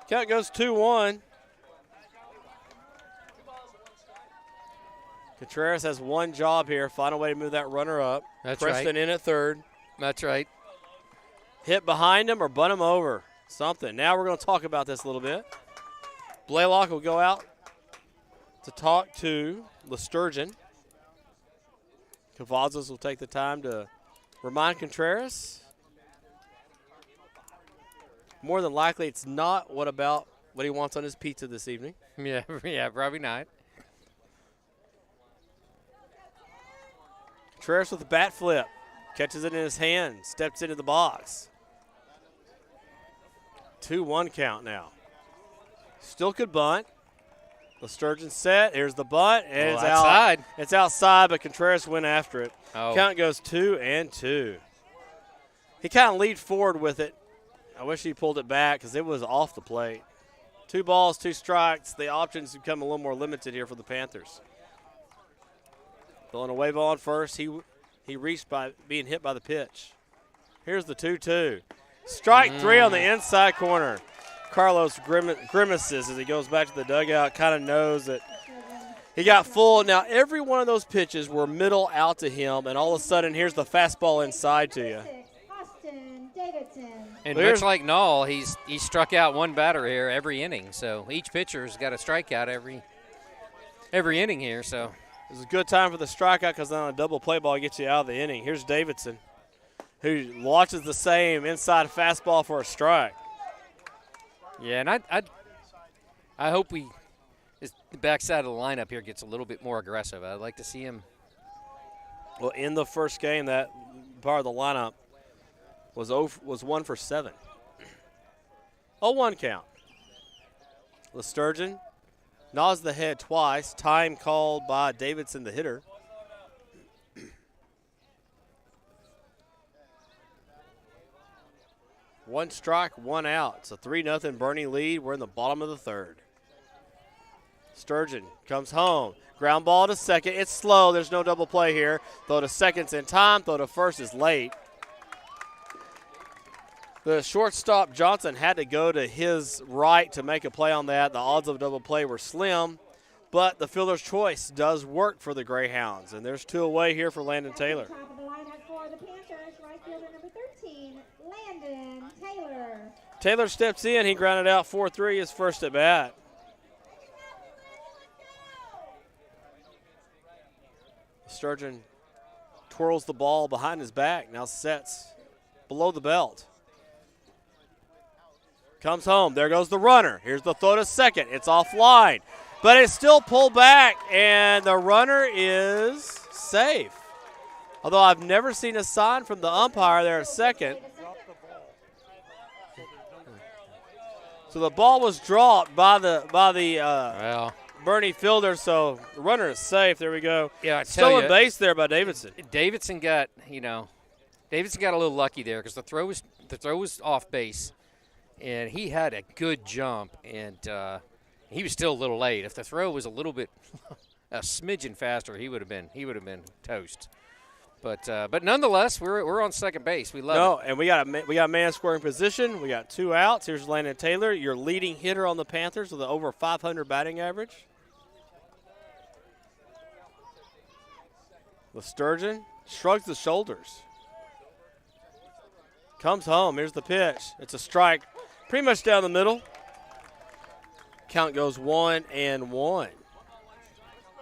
Count goes 2-1. Contreras has one job here. Find a way to move that runner up. That's Preston in at third. That's right. Hit behind him or bunt him over. Something. Now we're going to talk about this a little bit. Blaylock will go out to talk to Lesturgeon. Cavazos will take the time to remind Contreras. More than likely, it's not what he wants on his pizza this evening. Yeah, probably not. Contreras with a bat flip. Catches it in his hand. Steps into the box. 2-1 count now. Still could bunt. Lesturgeon set. Here's the bunt. And it's outside. out. It's outside, but Contreras went after it. Oh. Count goes 2-2. He kind of leaned forward with it. I wish he pulled it back because it was off the plate. 2 balls, 2 strikes. The options become a little more limited here for the Panthers. Throwing a wave on first. He reached by being hit by the pitch. Here's the 2-2. Strike 3 on the inside corner. Carlos grimaces as he goes back to the dugout. Kind of knows that he got full. Now, every one of those pitches were middle out to him, and all of a sudden, here's the fastball inside to you. Austin Davidson. And Well, much like Knoll, he's struck out one batter here every inning. So each pitcher's got a strikeout every inning here. So It was a good time for the strikeout because on a double play ball gets you out of the inning. Here's Davidson, who launches the same inside fastball for a strike. yeah, and I hope the backside of the lineup here gets a little bit more aggressive. I'd like to see him. Well, in the first game, that part of the lineup was 1 for 7. 0-1 count. Lesturgeon nods the head twice. Time called by Davidson, the hitter. One strike, 1 out. It's a 3-0 Boerne lead. We're in the bottom of the third. Sturgeon comes home. Ground ball to second. It's slow. There's no double play here. Throw to second's in time. Throw to first is late. The shortstop, Johnson, had to go to his right to make a play on that. The odds of double play were slim, but the fielder's choice does work for the Greyhounds. And there's 2 away here for Landon Taylor. Top of the lineup for the Panthers, right fielder number 13, Landon Taylor. Taylor steps in. He grounded out 4-3 his first at bat. Sturgeon twirls the ball behind his back. Now sets below the belt. Comes home. There goes the runner. Here's the throw to second. It's offline. But it's still pulled back, and the runner is safe. Although I've never seen a sign from the umpire there at second. So the ball was dropped by the Well, Boerne fielder, so the runner is safe. There we go. yeah, I tell Stolen you, base there by Davidson. Davidson got a little lucky there because the throw was off base, and he had a good jump, and he was still a little late. If the throw was a little bit a smidgen faster, he would have been toast. But nonetheless, we're on second base. We love it. And we got a man scoring position. We got 2 outs. Here's Landon Taylor, your leading hitter on the Panthers with an over 500 batting average. Lesturgeon shrugs the shoulders. Comes home. Here's the pitch. It's a strike, pretty much down the middle. Count goes 1-1.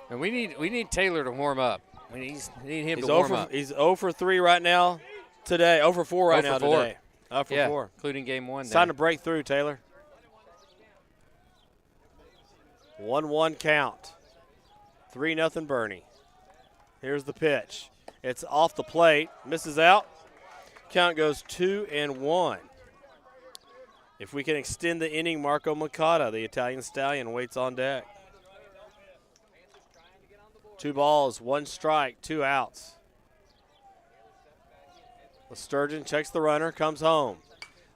And we need Taylor to warm up. We need him He's to warm up. He's 0 for 3 right now today. 0 for 4 right 0 now for 4. today. 0 for Yeah, 4. including game 1. It's time to break through, Taylor. 1-1 count. 3-0 Boerne. Here's the pitch. It's off the plate. Misses out. Count goes 2-1. If we can extend the inning, Marco Makata, the Italian stallion, waits on deck. 2 balls, 1 strike, 2 outs. The Sturgeon checks the runner, comes home.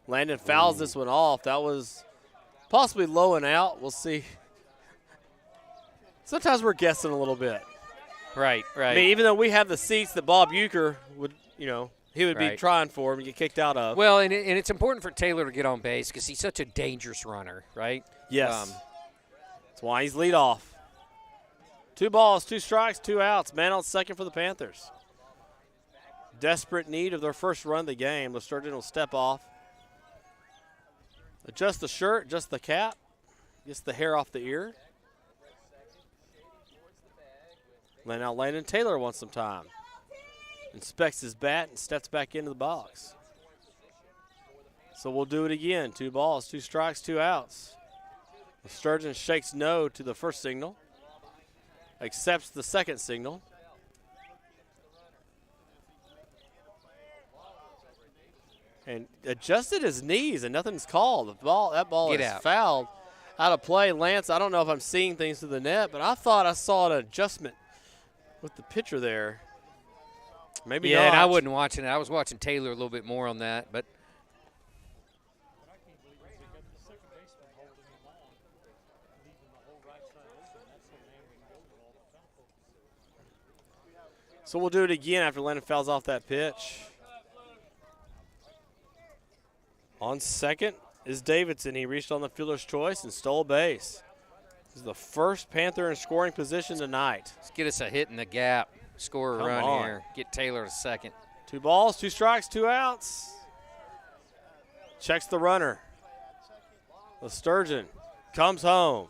Landon fouls this one off. That was possibly low and out. We'll see. Sometimes we're guessing a little bit. Right. I mean, even though we have the seats that Bob Euchre would, he would be trying for him to get kicked out of. Well, and it's important for Taylor to get on base because he's such a dangerous runner, right? Yes. That's why he's leadoff. 2 balls, 2 strikes, 2 outs. Man on second for the Panthers. Desperate need of their first run of the game. The Sturgeon will step off. Adjust the shirt, adjust the cap. Gets the hair off the ear. Now Landon Taylor wants some time. Inspects his bat and steps back into the box. So we'll do it again. 2 balls, 2 strikes, 2 outs. The Sturgeon shakes no to the first signal. Accepts the second signal. And adjusted his knees, and nothing's called. That ball is fouled out of play. Lance, I don't know if I'm seeing things to the net, but I thought I saw an adjustment with the pitcher there. Maybe not. Yeah, and I wasn't watching it. I was watching Taylor a little bit more on that, but so we'll do it again after Landon fouls off that pitch. On second is Davidson. He reached on the fielder's choice and stole a base. This is the first Panther in scoring position tonight. Let's get us a hit in the gap. Score a Come run on. here. Get Taylor to second. 2 balls, 2 strikes, 2 outs. Checks the runner. The Sturgeon comes home.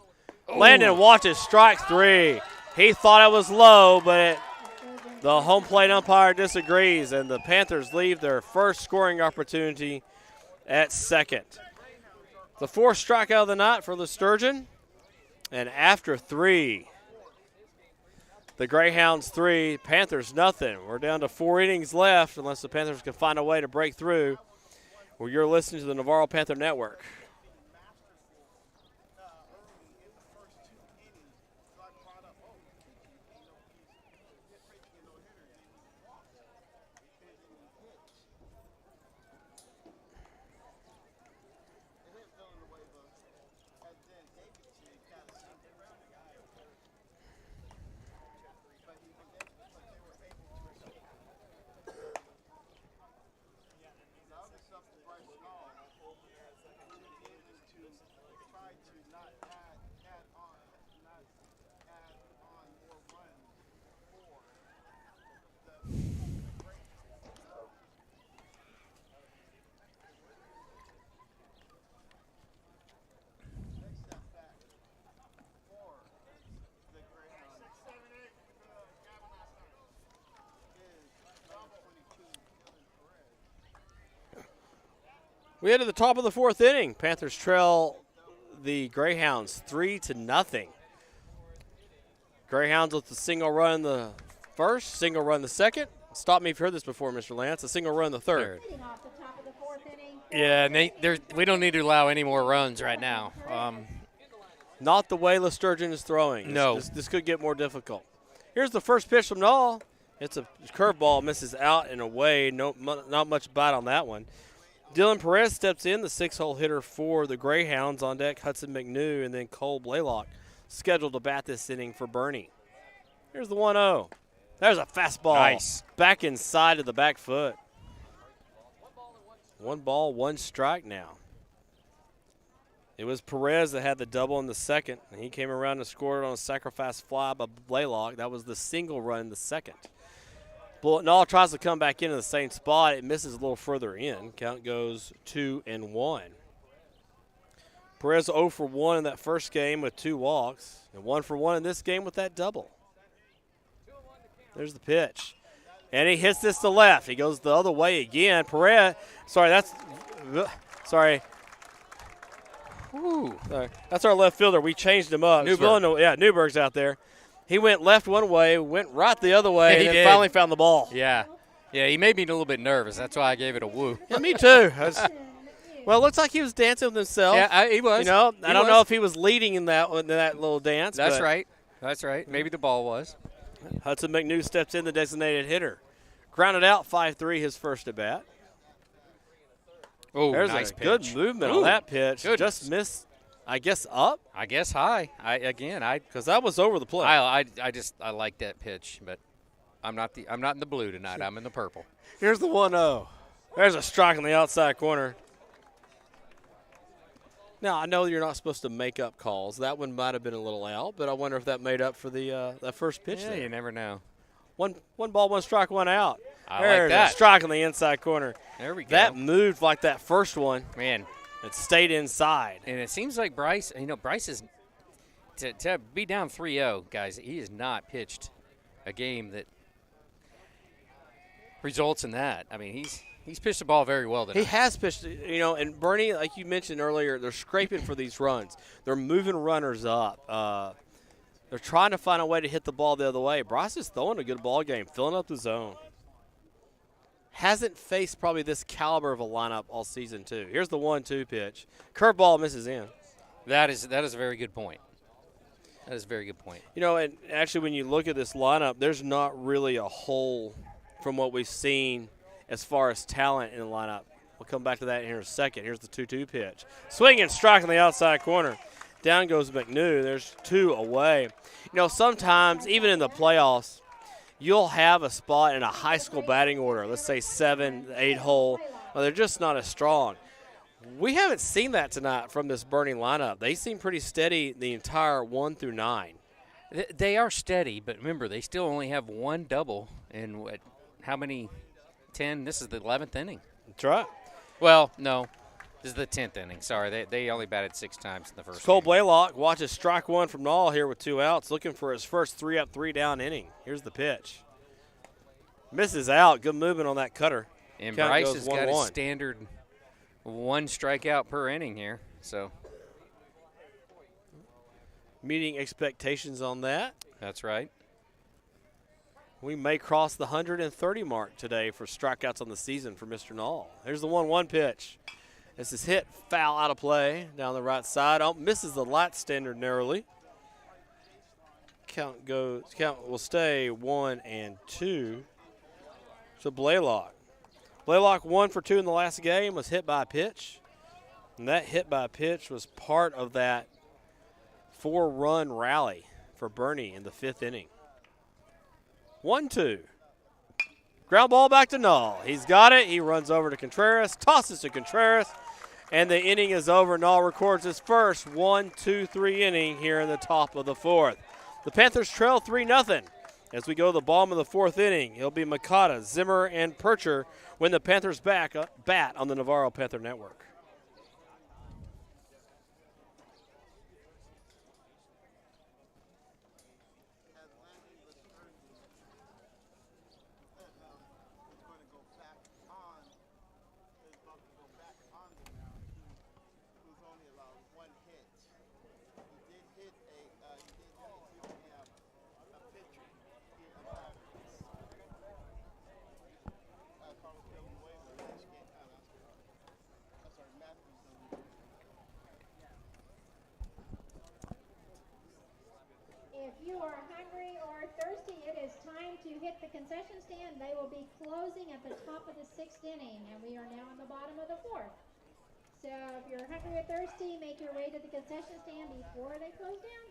Landon watches strike 3. He thought it was low, but the home plate umpire disagrees, and the Panthers leave their first scoring opportunity at second. The 4th strikeout of the night for the Sturgeon, and after 3, the Greyhounds 3, Panthers nothing. We're down to 4 innings left unless the Panthers can find a way to break through. Well, you're listening to the Navarro Panther Network. We head to the top of the 4th inning. Panthers trail the Greyhounds 3-0. Greyhounds with a single run in the first, single run in the second. Stop me if you heard this before, Mr. Lance. A single run in the third. Off the top of the 4th inning. Yeah, and we don't need to allow any more runs right now. Not the way Sturgeon is throwing. No. This could get more difficult. Here's the first pitch from Null. It's a curveball, misses out and away. Not much bite on that one. Dylan Perez steps in, the 6-hole hitter for the Greyhounds. On deck, Hudson McNew, and then Cole Blaylock scheduled to bat this inning for Boerne. Here's the 1-0. There's a fastball. Nice. Back inside of the back foot. 1 ball, 1 strike now. It was Perez that had the double in the second, and he came around and scored on a sacrifice fly by Blaylock. That was the single run in the second. Null tries to come back into the same spot. It misses a little further in. Count goes 2-1. Perez 0 for 1 in that first game with 2 walks, and 1 for 1 in this game with that double. There's the pitch. And he hits this to left. He goes the other way again. Perez, sorry. Ooh. Sorry. That's our left fielder. We changed him up. Newberg. Newberg's out there. He went left one way, went right the other way, He and then did. finally found the ball. Yeah. Yeah, he made me a little bit nervous. That's why I gave it a woo. Yeah, me too. Well, it looks like he was dancing with himself. Yeah, he was. You know, He I don't was. know if he was leading in that little dance. That's but right. That's right. Maybe the ball was. Hudson McNew steps in, the designated hitter. Grounded out 5-3, his first at bat. Oh, There's nice a pitch. good movement Ooh, on that pitch. goodness. Just missed, I guess, up I guess high. because that was over the plate. I like that pitch, but I'm not in the blue tonight. I'm in the purple. Here's the 1-0. There's a strike on the outside corner. Now, I know you're not supposed to make up calls. That one might have been a little out, but I wonder if that made up for that first pitch Yeah, there. you never know. One ball, one strike, one out. I There's like that. a strike on the inside corner. There we go. That moved like that first one. Man, It stayed inside. and it seems like Bryce is to be down 3-0, guys. He has not pitched a game that results in that. I mean, he's pitched the ball very well tonight. He has pitched, and Bernie, like you mentioned earlier, they're scraping for these runs. They're moving runners up. They're trying to find a way to hit the ball the other way. Bryce is throwing a good ball game, filling up the zone. Hasn't faced probably this caliber of a lineup all season, too. Here's the 1-2 pitch. Curveball misses in. That is a very good point. That is a very good point. And actually when you look at this lineup, there's not really a hole from what we've seen as far as talent in the lineup. We'll come back to that here in a second. Here's the 2-2 pitch. Swing and strike on the outside corner. Down goes McNew. There's two away. Sometimes, even in the playoffs, you'll have a spot in a high school batting order, let's say 7, 8 hole. Well, they're just not as strong. We haven't seen that tonight from this Boerne lineup. They seem pretty steady the entire 1 through 9. They are steady, but remember, they still only have one double in how many? 10? This is the 11th inning. That's right. Well, no. This is the 10th inning. Sorry, they only batted 6 times in the first Cole game. Blaylock watches strike one from Nall here with 2 outs, looking for his first 3-up, 3-down inning. Here's the pitch. Misses out. Good movement on that cutter. And Count Bryce goes has got a 1-1. standard 1 strikeout per inning here. So Meeting expectations on that. that's right. We may cross the 130 mark today for strikeouts on the season for Mr. Nall. Here's the 1-1 pitch. This is hit foul out of play down the right side. Oh, misses the light standard narrowly. Count will stay 1-2 to Blaylock. Blaylock 1 for 2 in the last game, was hit by a pitch. And that hit by a pitch was part of that 4-run rally for Boerne in the 5th inning. 1-2. Ground ball back to Nall. He's got it. He runs over to Contreras, tosses to Contreras, and the inning is over. Nall records his first 1-2-3 inning here in the top of the 4th. The Panthers trail 3-0. As we go to the bottom of the 4th inning, it'll be Makata, Zimmer, and Percher when the Panthers bat on the Navarro Panther Network. If you are hungry or thirsty, it is time to hit the concession stand. They will be closing at the top of the 6th inning, and we are now in the bottom of the 4th. So if you're hungry or thirsty, make your way to the concession stand before they close down.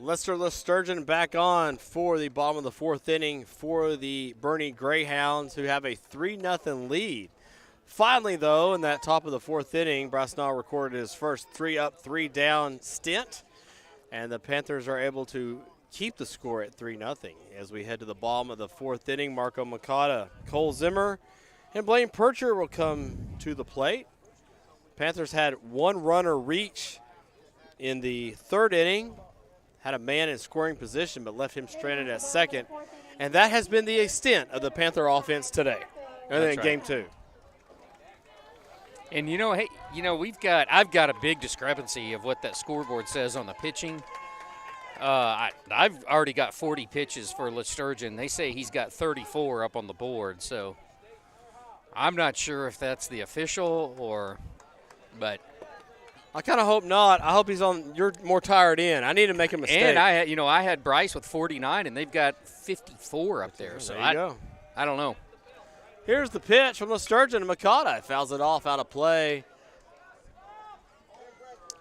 Lester Sturgeon back on for the bottom of the fourth inning for the Boerne Greyhounds, who have a 3-0 lead. Finally, though, in that top of the fourth inning, Brasnall recorded his first 3-up, 3-down stint, and the Panthers are able to keep the score at 3-0. As we head to the bottom of the fourth inning, Marco Makata, Cole Zimmer, and Blaine Percher will come to the plate. Panthers had one runner reach in the third inning, had a man in scoring position but left him stranded at second, and that has been the extent of the Panther offense today, in game two. And hey, I've got a big discrepancy of what that scoreboard says on the pitching. I've already got 40 pitches for Sturgeon. They say he's got 34 up on the board, so I'm not sure if that's the official but I kind of hope not. I hope you're more tired in. I need to make a mistake. And I had Bryce with 49, and they've got 54 up there. So there you go. I don't know. Here's the pitch from Sturgeon, and Makata fouls it off out of play.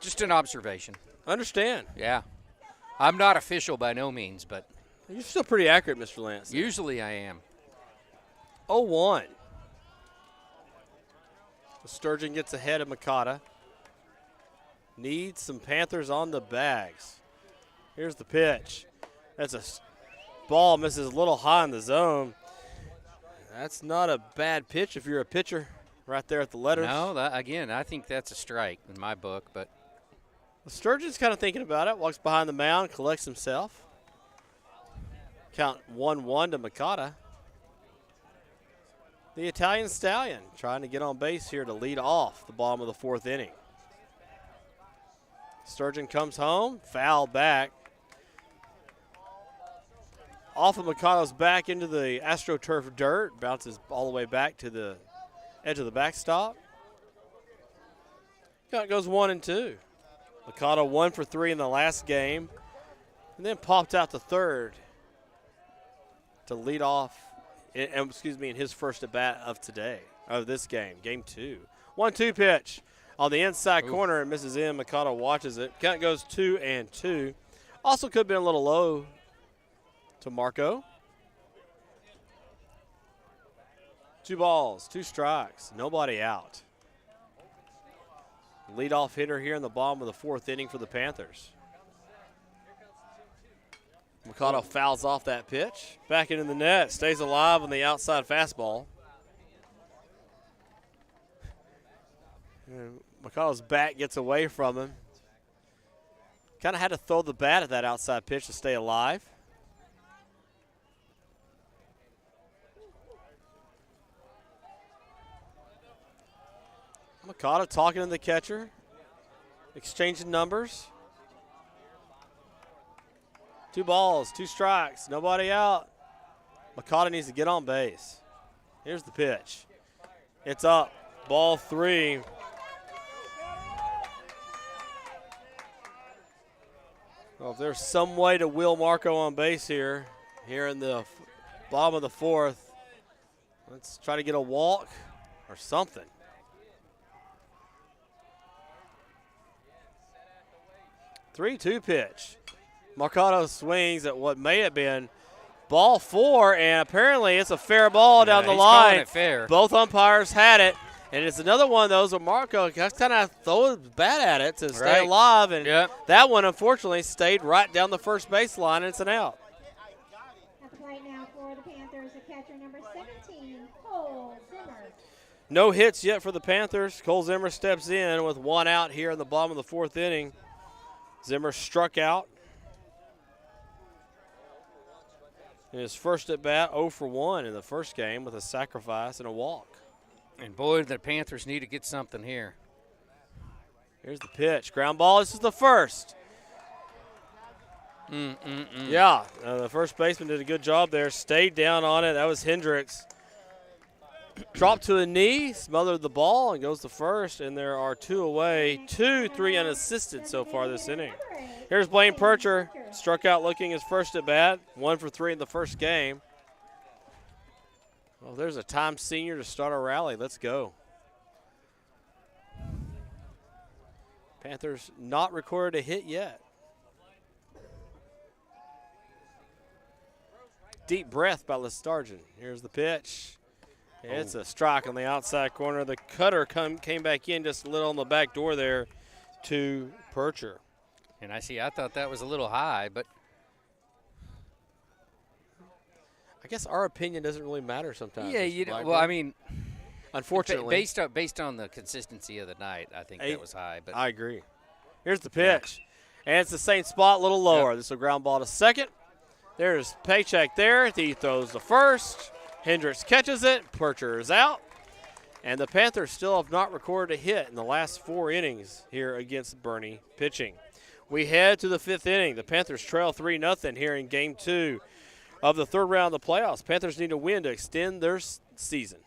Just an observation. Understand. Yeah. I'm not official by no means, but you're still pretty accurate, Mr. Lance. Usually I am. 0-1. Sturgeon gets ahead of Makata. Needs some Panthers on the bags. Here's the pitch. That's a ball, misses a little high in the zone. That's not a bad pitch if you're a pitcher right there at the letters. No, again, I think that's a strike in my book. But Sturgeon's kind of thinking about it. Walks behind the mound, collects himself. Count 1-1 to Makata. The Italian Stallion trying to get on base here to lead off the bottom of the fourth inning. Sturgeon comes home, foul back. Off of Makato's back into the AstroTurf dirt, bounces all the way back to the edge of the backstop. Count goes 1-2. Makata 1 for 3 in the last game, and then popped out to third to lead off. In his first at bat of this game, game 2. 1-2 pitch on the inside corner, and misses in. Makata watches it. Count goes 2-2. Also could have been a little low to Marco. 2 balls, 2 strikes, nobody out. Leadoff hitter here in the bottom of the fourth inning for the Panthers. Makata fouls off that pitch. Back into the net. Stays alive on the outside fastball. Makata's bat gets away from him. Kind of had to throw the bat at that outside pitch to stay alive. Makata talking to the catcher. Exchanging numbers. 2 balls, 2 strikes, nobody out. Makata needs to get on base. Here's the pitch. It's up, ball 3. Well, if there's some way to wheel Marco on base here in the bottom of the fourth, let's try to get a walk or something. Three-two pitch. Makata swings at what may have been ball 4, and apparently it's a fair ball down the line. Calling it fair. Both umpires had it, and it's another one of those where Marco just kind of throw his bat at it to stay alive, and that one unfortunately stayed right down the first baseline, and it's an out. At the plate now for the Panthers, the catcher number 17, Cole Zimmer. No hits yet for the Panthers. Cole Zimmer steps in with 1 out here in the bottom of the fourth inning. Zimmer struck out in his first at bat, 0 for 1 in the first game with a sacrifice and a walk. And boy, the Panthers need to get something here. Here's the pitch. Ground ball. This is the first. Yeah, the first baseman did a good job there. Stayed down on it. That was Hendricks. Dropped to a knee, smothered the ball, and goes to first. And there are 2 away. 2-3 unassisted so far this inning. Here's Blaine Percher. Struck out looking his first at bat. 1 for 3 in the first game. Well, there's a time senior to start a rally. Let's go. Panthers not recorded a hit yet. deep breath by Lestargin. Here's the pitch. It's a strike on the outside corner. The cutter came back in just a little on the back door there to Percher. And I thought that was a little high, but I guess our opinion doesn't really matter sometimes. yeah, you know. Well, I mean, unfortunately, based on the consistency of the night, I think that was high. But I agree. Here's the pitch, and it's the same spot, a little lower. This will ground ball to second. There's Paycheck there. He throws the first. Hendricks catches it. Percher is out. And the Panthers still have not recorded a hit in the last 4 innings here against Boerne pitching. We head to the 5th inning. The Panthers trail 3-0 here in Game 2 of the 3rd round of the playoffs. Panthers need a win to extend their season.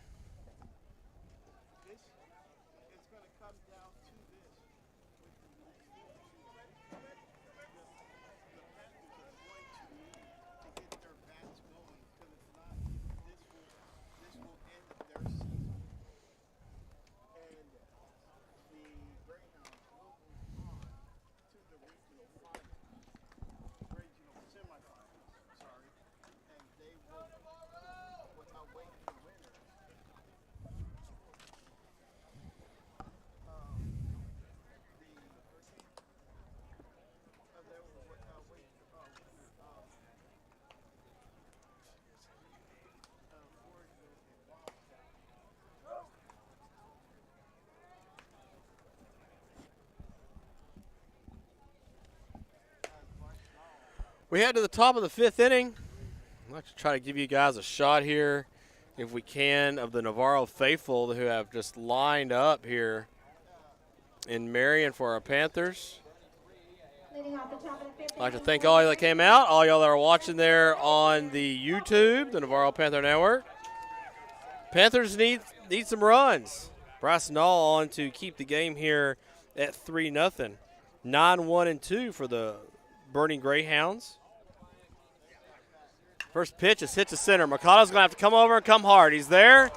We head to the top of the 5th inning. I'd like to try to give you guys a shot here, if we can, of the Navarro faithful who have just lined up here in Marion for our Panthers. I'd like to thank all you that came out, all y'all that are watching there on the YouTube, the Navarro Panther Network. Panthers need some runs. Bryce Nall on to keep the game here at 3-0. 9-1-2 for the Boerne Greyhounds. First pitch is hit to center. Mercado's going to have to come over and come hard. He's there,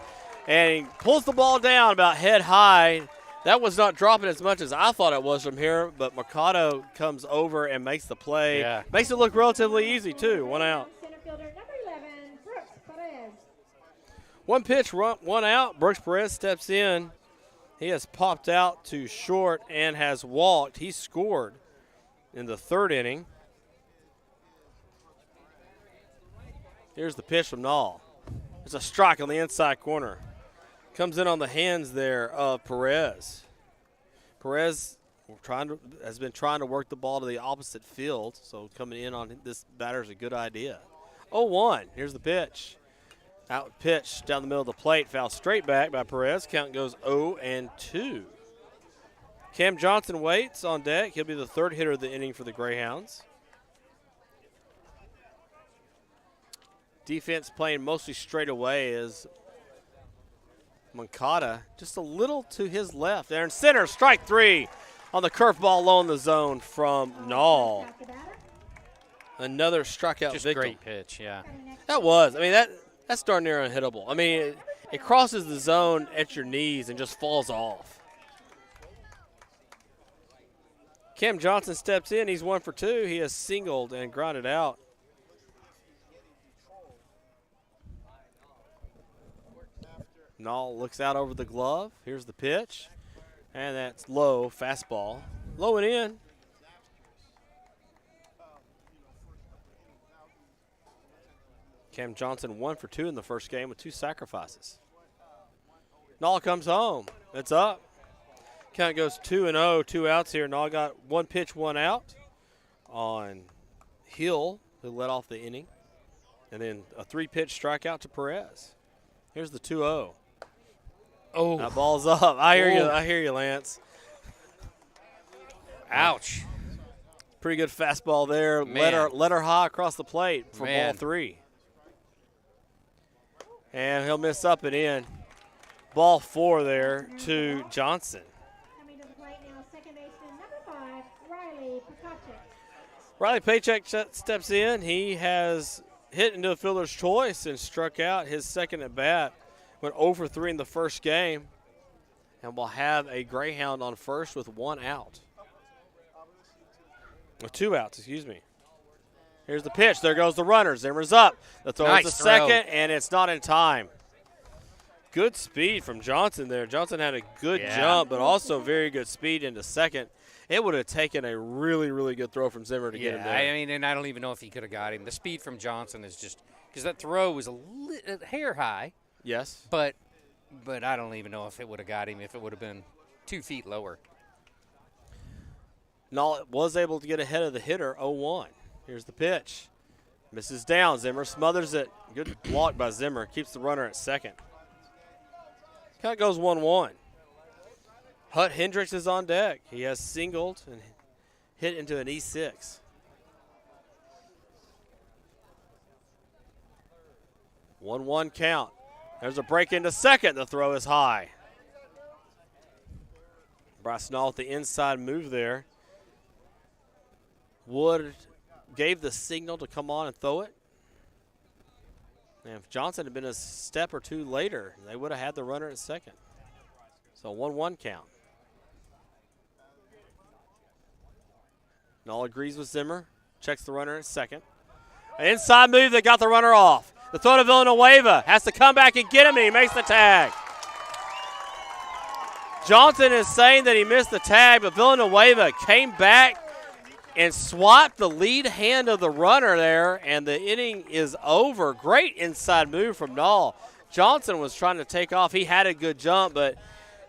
and he pulls the ball down about head high. That was not dropping as much as I thought it was from here, but Mercado comes over and makes the play. Yeah. Makes it look relatively easy, too. 1 out. Center fielder number 11, Brooks Perez. 1 pitch, 1 out. Brooks Perez steps in. He has popped out to short and has walked. He scored in the 3rd inning. Here's the pitch from Nall. It's a strike on the inside corner. Comes in on the hands there of Perez. Perez has been trying to work the ball to the opposite field, so coming in on this batter is a good idea. 0-1. Here's the pitch. Out pitch down the middle of the plate. Foul straight back by Perez. Count goes 0-2. Cam Johnson waits on deck. He'll be the 3rd hitter of the inning for the Greyhounds. Defense playing mostly straight away is Moncada just a little to his left. There in center, strike 3 on the curveball low in the zone from Nall. Another strikeout just victim. great pitch, yeah. That was. I mean, that's darn near unhittable. I mean, it crosses the zone at your knees and just falls off. Cam Johnson steps in. He's 1 for 2. He has singled and grounded out. Nall looks out over the glove. Here's the pitch. And that's low, fastball. Low and in. Cam Johnson 1 for 2 in the first game with 2 sacrifices. Nall comes home. It's up. Count goes 2-0, 2 outs here. Nall got 1 pitch, 1 out on Hill, who led off the inning. And then a 3-pitch strikeout to Perez. Here's the 2-0. Oh, that ball's up. I hear you, Lance. Ouch. Pretty good fastball there. Let her high across the plate for ball 3. And he'll miss up and in. Ball 4 there to Johnson. Coming to the plate now, second baseman number 5, Riley Pekacek. Riley Paycheck steps in. He has hit into a fielder's choice and struck out his second at bat. Went 0 for 3 in the first game. And will have a Greyhound on first with 1 out. Or 2 outs, excuse me. Here's the pitch. There goes the runner. Zimmer's up. The throw is the second, and it's not in time. Good speed from Johnson there. Johnson had a good jump, but also very good speed into second. It would have taken a really, really good throw from Zimmer to get him there. I mean, and I don't even know if he could have got him. The speed from Johnson is just because that throw was a hair high. Yes. But I don't even know if it would have got him if it would have been 2 feet lower. Nall was able to get ahead of the hitter, 0-1. Here's the pitch. Misses down. Zimmer smothers it. Good block by Zimmer. Keeps the runner at second. Count goes 1-1. Hut Hendricks is on deck. He has singled and hit into an E6. 1-1 count. There's a break into second. The throw is high. Bryce Nall with the inside move there. Wood gave the signal to come on and throw it. And if Johnson had been a step or two later, they would have had the runner at second. So 1-1 count. Nall agrees with Zimmer. Checks the runner at second. An inside move that got the runner off. The throw to Villanueva. Has to come back and get him, and he makes the tag. Johnson is saying that he missed the tag, but Villanueva came back and swapped the lead hand of the runner there, and the inning is over. Great inside move from Nall. Johnson was trying to take off. He had a good jump, but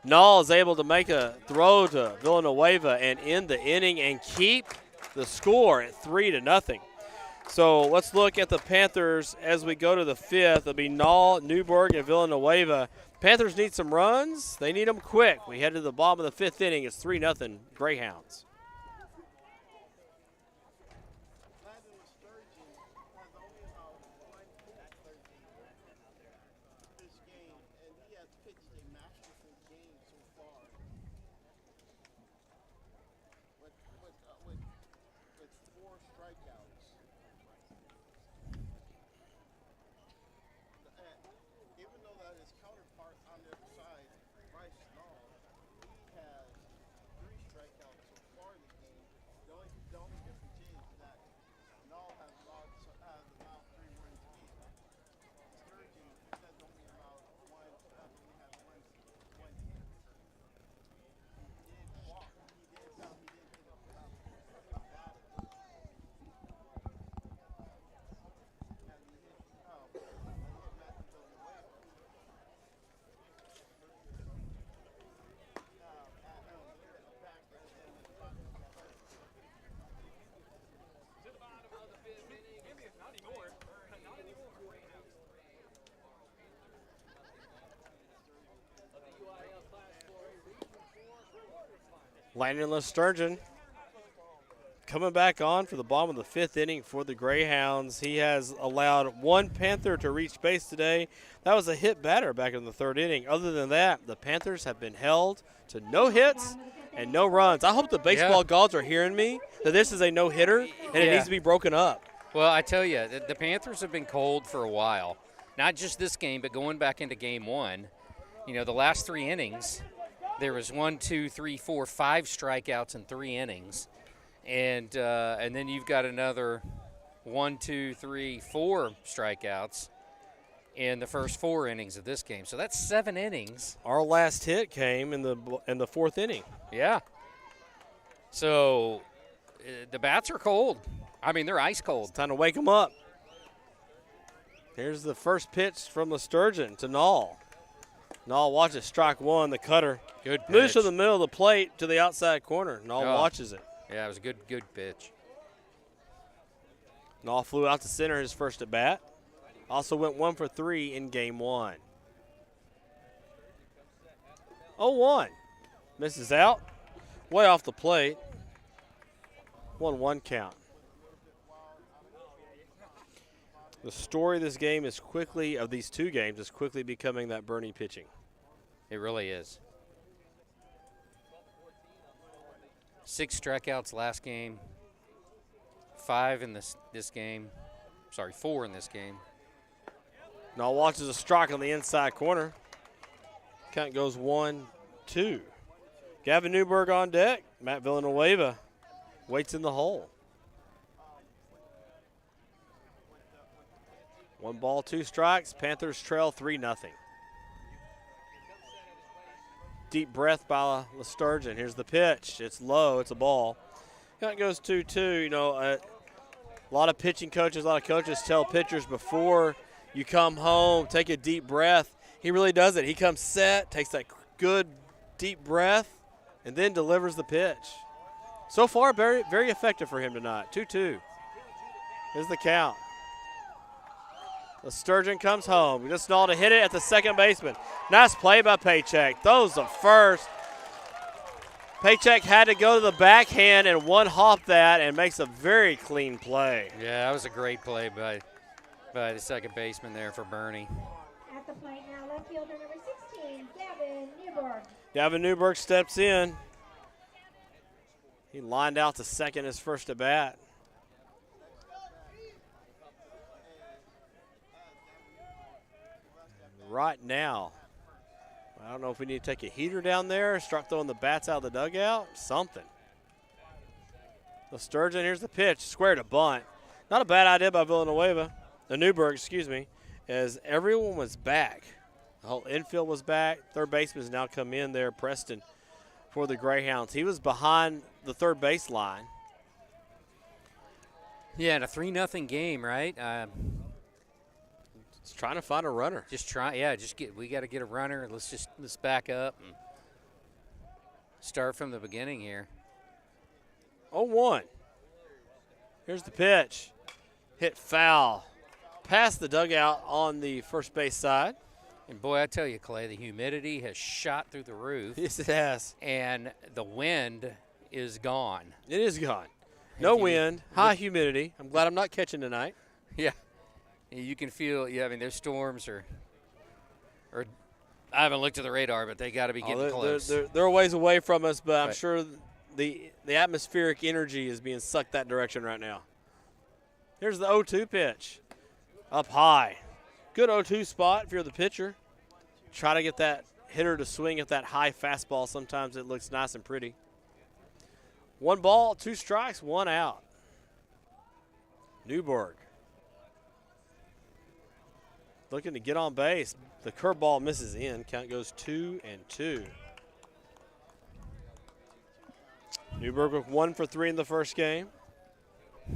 Nall is able to make a throw to Villanueva and end the inning and keep the score at 3-0. So let's look at the Panthers as we go to the fifth. It'll be Nall, Newburgh, and Villanueva. Panthers need some runs. They need them quick. We head to the bottom of the fifth inning. It's 3-0 Greyhounds. Landon Sturgeon coming back on for the bottom of the fifth inning for the Greyhounds. He has allowed one Panther to reach base today. That was a hit batter back in the third inning. Other than that, the Panthers have been held to no hits and no runs. I hope the baseball gods are hearing me, that this is a no-hitter and it needs to be broken up. Well, I tell you, the Panthers have been cold for a while. Not just this game, but going back into game one. You know, the last 3 innings, there was 5 strikeouts in 3 innings. And then you've got another 4 strikeouts in the first 4 innings of this game. So that's 7 innings. Our last hit came in the fourth inning. Yeah. So the bats are cold. I mean, they're ice cold. It's time to wake them up. Here's the first pitch from the Sturgeon to Nall. Nall watches strike one, the cutter. Good pitch. Moves to the middle of the plate to the outside corner. Nall watches it. Yeah, it was a good pitch. Nall flew out to center his first at bat. Also went 1 for 3 in game one. 0-1. Misses out. Way off the plate. 1-1 count. The story of this game is of these 2 games, is quickly becoming that Boerne pitching. It really is. 6 strikeouts last game. 5 in this game. Sorry, 4 in this game. Nall watches a strike on the inside corner. Count goes 1-2. Gavin Newburgh on deck. Matt Villanueva waits in the hole. 1 ball, 2 strikes. Panthers trail 3-0. Deep breath by Lesturgeon. Here's the pitch. It's low. It's a ball. It goes 2-2. You know, a lot of pitching coaches, a lot of coaches tell pitchers before you come home, take a deep breath. He really does it. He comes set, takes that good deep breath, and then delivers the pitch. So far, very, very effective for him tonight. 2-2. Here's the count. The Sturgeon comes home. He just stalled to hit it at the second baseman. Nice play by Paycheck. Throws the first. Paycheck had to go to the backhand and one-hop that and makes a very clean play. Yeah, that was a great play by the second baseman there for Boerne. At the plate now, left fielder number 16, Gavin Newberg. Gavin Newberg steps in. He lined out to second his first at bat. Right now, I don't know if we need to take a heater down there, start throwing the bats out of the dugout, something. The Sturgeon, here's the pitch, square to bunt. Not a bad idea by Villanueva, Newberg, excuse me, as everyone was back. The whole infield was back. Third baseman has now come in there, Preston, for the Greyhounds. He was behind the third base line. Yeah, in a 3-0 game, right? He's trying to find a runner. We got to get a runner. Let's back up and start from the beginning here. 0-1. Here's the pitch. Hit foul. Past the dugout on the first base side. And boy, I tell you, Clay, the humidity has shot through the roof. Yes, it has. And the wind is gone. It is gone. No wind, high humidity. I'm glad I'm not catching tonight. Yeah. You can feel, I mean, there's storms or I haven't looked at the radar, but they got to be getting close. They're a ways away from us, but I'm sure the atmospheric energy is being sucked that direction right now. Here's the 0-2 pitch. Up high. Good 0-2 spot if you're the pitcher. Try to get that hitter to swing at that high fastball. Sometimes it looks nice and pretty. 1 ball, 2 strikes, 1 out. Newberg looking to get on base. The curveball misses in. Count goes 2-2. Newberg with 1 for 3 in the first game.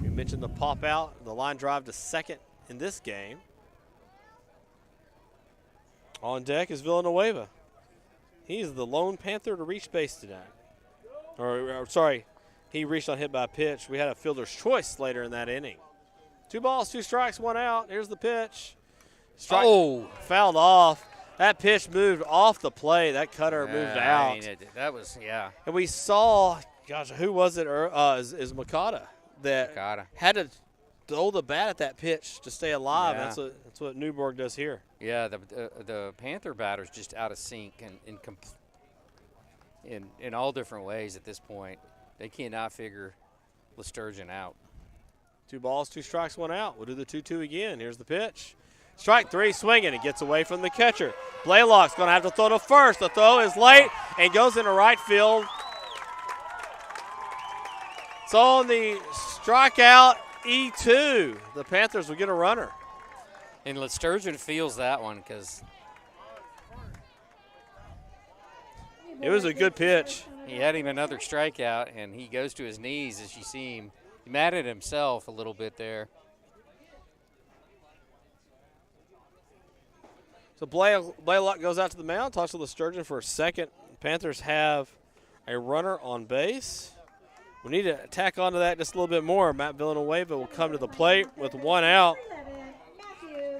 We mentioned the pop out, the line drive to second in this game. On deck is Villanueva. He's the lone Panther to reach base tonight. He reached on hit by pitch. We had a fielder's choice later in that inning. 2 balls, 2 strikes, 1 out. Here's the pitch. Strike. Oh, fouled off. That pitch moved off the play. That cutter moved out. I mean, that was. And we saw, who was it? Is Makata that had to throw the bat at that pitch to stay alive. Yeah. That's what Newberg does here. Yeah, the Panther batter's just out of sync in all different ways at this point. They cannot figure Lesturgeon out. 2 balls, 2 strikes, 1 out. We'll do the 2-2 again. Here's the pitch. Strike 3, swinging. It gets away from the catcher. Blaylock's going to have to throw to first. The throw is late and goes into right field. So on the strikeout E2, the Panthers will get a runner. And Lesturgeon feels that one because it was a good pitch. He had him another strikeout, and he goes to his knees as you see him. He mad at himself a little bit there. So Blaylock goes out to the mound, talks to Lesturgeon for a second. Panthers have a runner on base. We need to tack onto that just a little bit more. Matt Villanueva will come to the plate with 1 out.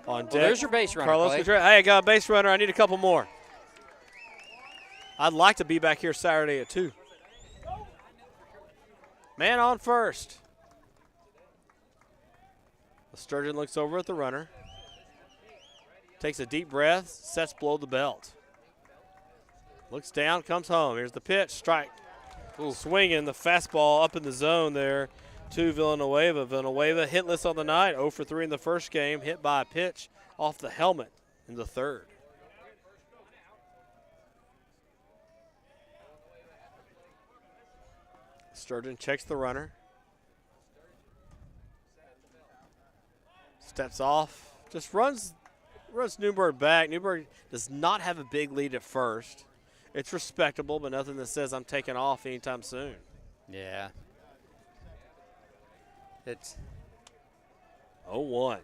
On deck. Well, there's your base runner, Carlos Contreras. Hey, I got a base runner. I need a couple more. I'd like to be back here Saturday at 2. Man on first. Lesturgeon looks over at the runner. Takes a deep breath, sets below the belt. Looks down, comes home. Here's the pitch, strike. Ooh. Swinging the fastball up in the zone there to Villanueva. Villanueva hitless on the night, 0 for 3 in the first game, hit by a pitch off the helmet in the third. Sturgeon checks the runner. Steps off just runs Newburgh back. Newburgh does not have a big lead at first. It's respectable, but nothing that says I'm taking off anytime soon. Yeah. It's 0-1.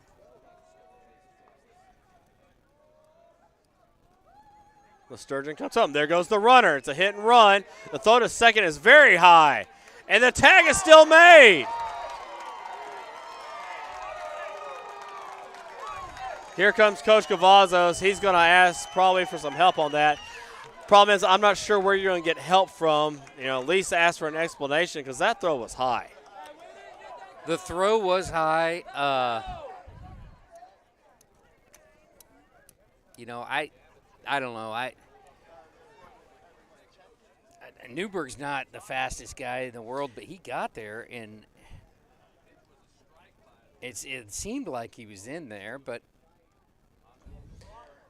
The Sturgeon comes up. There goes the runner. It's a hit and run. The throw to second is very high, and the tag is still made. Here comes Coach Cavazos. He's going to ask probably for some help on that. Problem is, I'm not sure where you're going to get help from. At least ask for an explanation because that throw was high. The throw was high. I don't know. Newberg's not the fastest guy in the world, but he got there, and it seemed like he was in there, but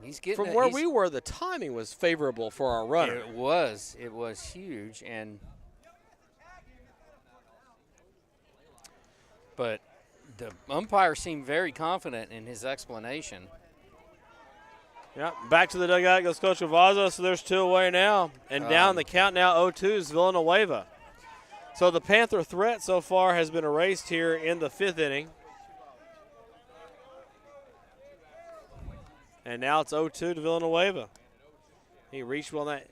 he's getting from where we were. The timing was favorable for our runner. It was huge, but the umpire seemed very confident in his explanation. Yeah, back to the dugout goes Coach Cavazos, so there's 2 away now. And down the count now, 0-2 is Villanueva. So the Panther threat so far has been erased here in the 5th inning. And now it's 0-2 to Villanueva. He reached on that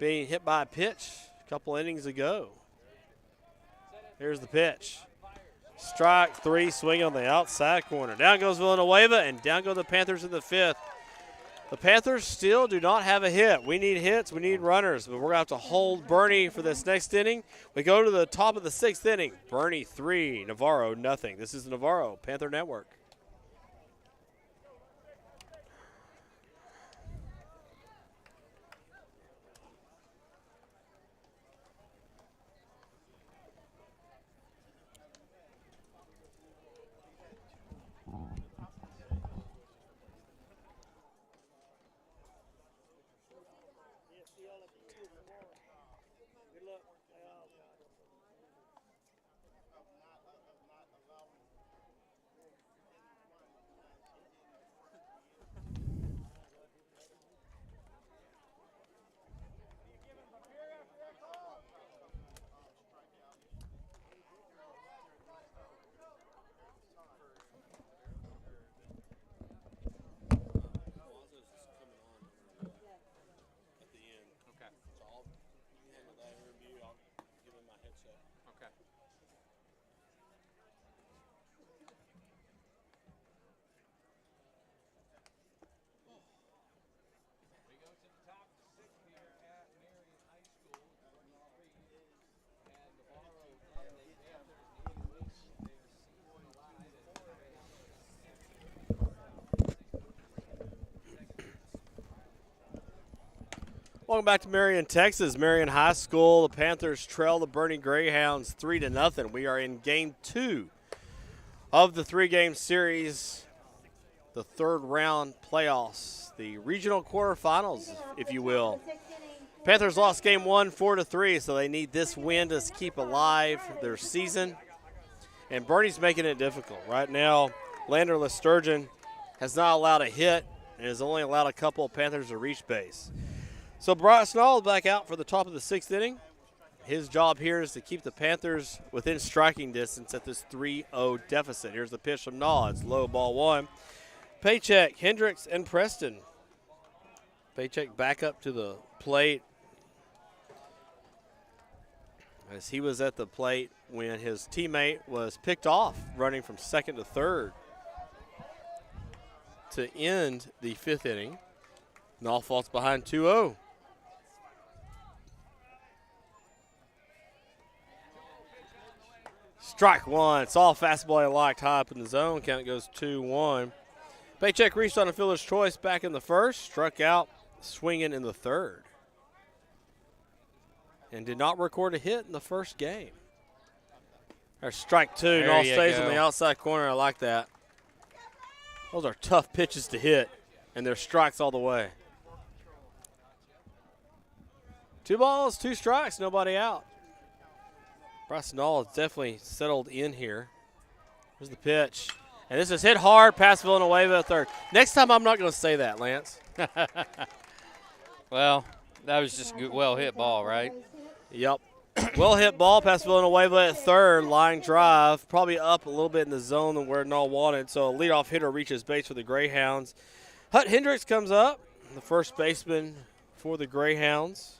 being hit by a pitch a couple innings ago. Here's the pitch. Strike 3, swing on the outside corner. Down goes Villanueva, and down go the Panthers in the 5th. The Panthers still do not have a hit. We need hits. We need runners. But we're going to have to hold Boerne for this next inning. We go to the top of the 6th inning. Boerne 3, Navarro nothing. This is the Navarro Panther Network. Welcome back to Marion, Texas. Marion High School. The Panthers trail the Boerne Greyhounds 3-0. We are in Game 2 of the 3-game series, the 3rd round playoffs, the regional quarterfinals, if you will. Panthers lost Game 1 4-3, so they need this win to keep alive their season. And Boerne's making it difficult. Right now, Lander Sturgeon has not allowed a hit and has only allowed a couple of Panthers to reach base. So Bryce Nall is back out for the top of the 6th inning. His job here is to keep the Panthers within striking distance at this 3-0 deficit. Here's the pitch from Nall. It's low, ball 1. Paycheck, Hendricks, and Preston. Paycheck back up to the plate as he was at the plate when his teammate was picked off running from 2nd to 3rd to end the 5th inning. Nall falls behind 2-0. Strike 1. It's all fastball I liked high up in the zone. Count goes 2-1. Paycheck reached on a fielder's choice back in the 1st. Struck out swinging in the 3rd. And did not record a hit in the 1st game. There's strike 2. Nall stays on the outside corner. I like that. Those are tough pitches to hit. And they're strikes all the way. 2 balls, 2 strikes, nobody out. Bryce Nall is definitely settled in here. Here's the pitch. And this is hit hard past Villanueva at third. Next time I'm not going to say that, Lance. Well, that was just a well hit ball, right? Yep. Well hit ball past Villanueva at third. Line drive. Probably up a little bit in the zone than where Null wanted. So a leadoff hitter reaches base for the Greyhounds. Hut Hendricks comes up, the first baseman for the Greyhounds.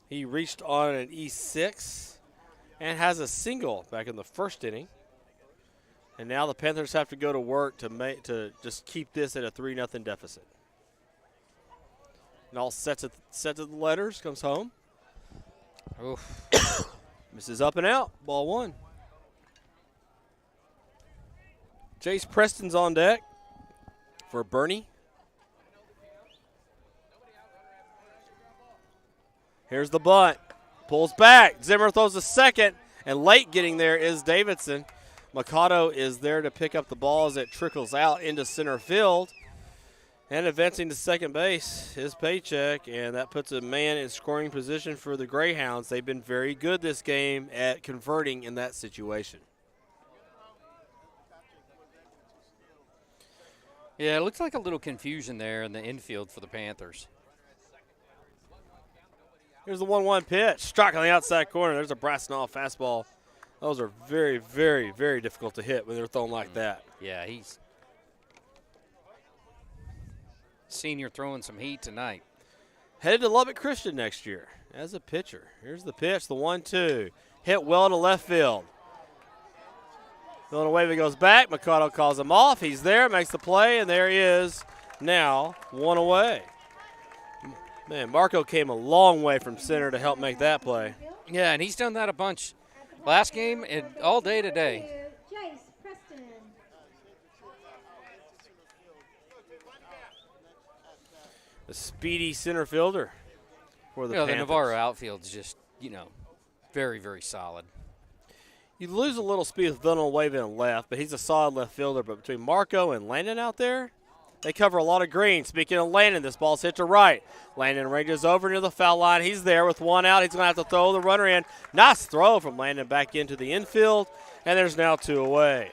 He reached on an E6 and has a single back in the first inning. And now the Panthers have to go to work to just keep this at a 3-0 deficit. Null sets it the letters, comes home. Oof. Misses up and out. Ball one. Jace Preston's on deck for Boerne. Here's the bunt. Pulls back. Zimmer throws a second. And late getting there is Davidson. Mikado is there to pick up the ball as it trickles out into center field. And advancing to second base, his paycheck, and that puts a man in scoring position for the Greyhounds. They've been very good this game at converting in that situation. Yeah, it looks like a little confusion there in the infield for the Panthers. Here's the 1-1 pitch. Struck on the outside corner. There's a Brasnall fastball. Those are very, very, very difficult to hit when they're thrown like that. Yeah, he's senior throwing some heat tonight. Headed to Lubbock Christian next year as a pitcher. Here's the pitch, the 1-2. Hit well to left field. Villanueva goes back. Mikado calls him off. He's there, makes the play, and there he is now, one away. Man, Marco came a long way from center to help make that play. Yeah, and he's done that a bunch last game and all day today. Jace Preston. The speedy center fielder for the Panthers. The Navarro outfield's just, very, very solid. You lose a little speed with Villanueva in left, but he's a solid left fielder. But between Marco and Landon out there, they cover a lot of green. Speaking of Landon, this ball's hit to right. Landon ranges over near the foul line. He's there with one out. He's going to have to throw the runner in. Nice throw from Landon back into the infield, and there's now two away.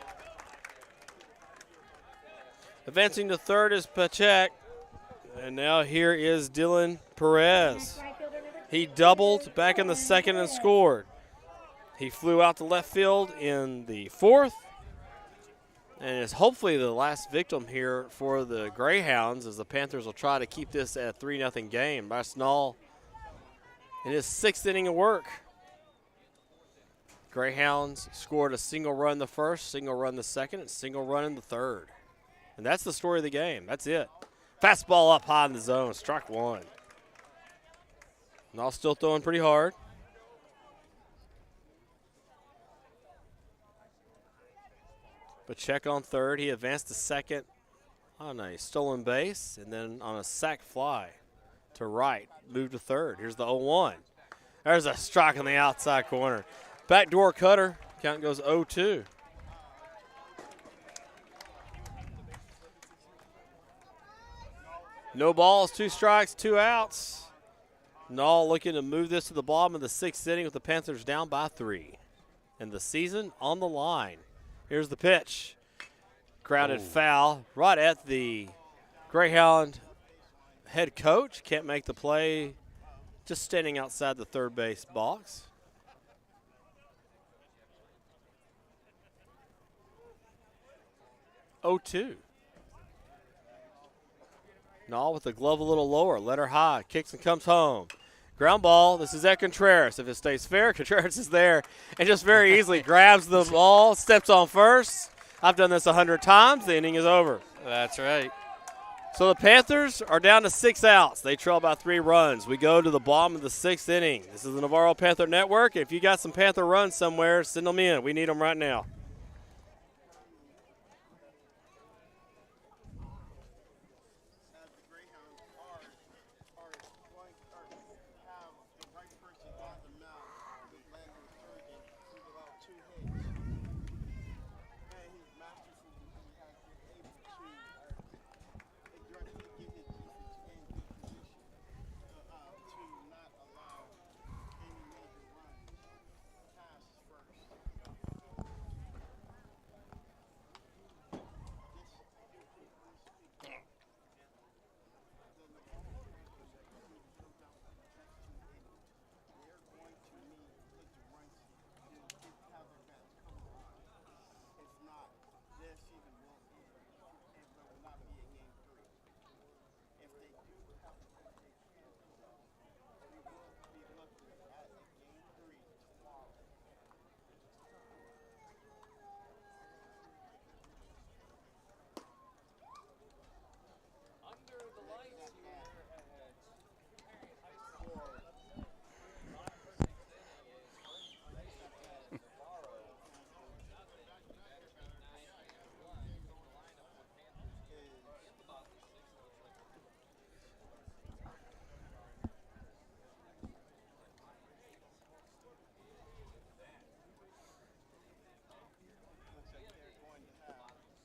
Advancing to third is Pachek, and now here is Dylan Perez. He doubled back in the second and scored. He flew out to left field in the fourth, and is hopefully the last victim here for the Greyhounds as the Panthers will try to keep this at a 3-0 game. Brasnall in his sixth inning of work. Greyhounds scored a single run the first, single run the second, and single run in the third. And that's the story of the game. That's it. Fastball up high in the zone, strike one. Nall still throwing pretty hard. But check on third. He advanced to second on a stolen base, and then on a sac fly to right. Moved to third. Here's the 0-1. There's a strike on the outside corner. Backdoor cutter. Count goes 0-2. No balls, 2 strikes, 2 outs. Nall looking to move this to the bottom of the sixth inning with the Panthers down by 3. And the season on the line. Here's the pitch. Grounded foul right at the Greyhound head coach. Can't make the play. Just standing outside the third base box. Oh-2. Nall with the glove a little lower. Let her high. Kicks and comes home. Ground ball. This is at Contreras. If it stays fair, Contreras is there and just very easily grabs the ball, steps on first. I've done this 100 times. The inning is over. That's right. So the Panthers are down to 6 outs. They trail by 3 runs. We go to the bottom of the 6th inning. This is the Navarro Panther Network. If you got some Panther runs somewhere, send them in. We need them right now.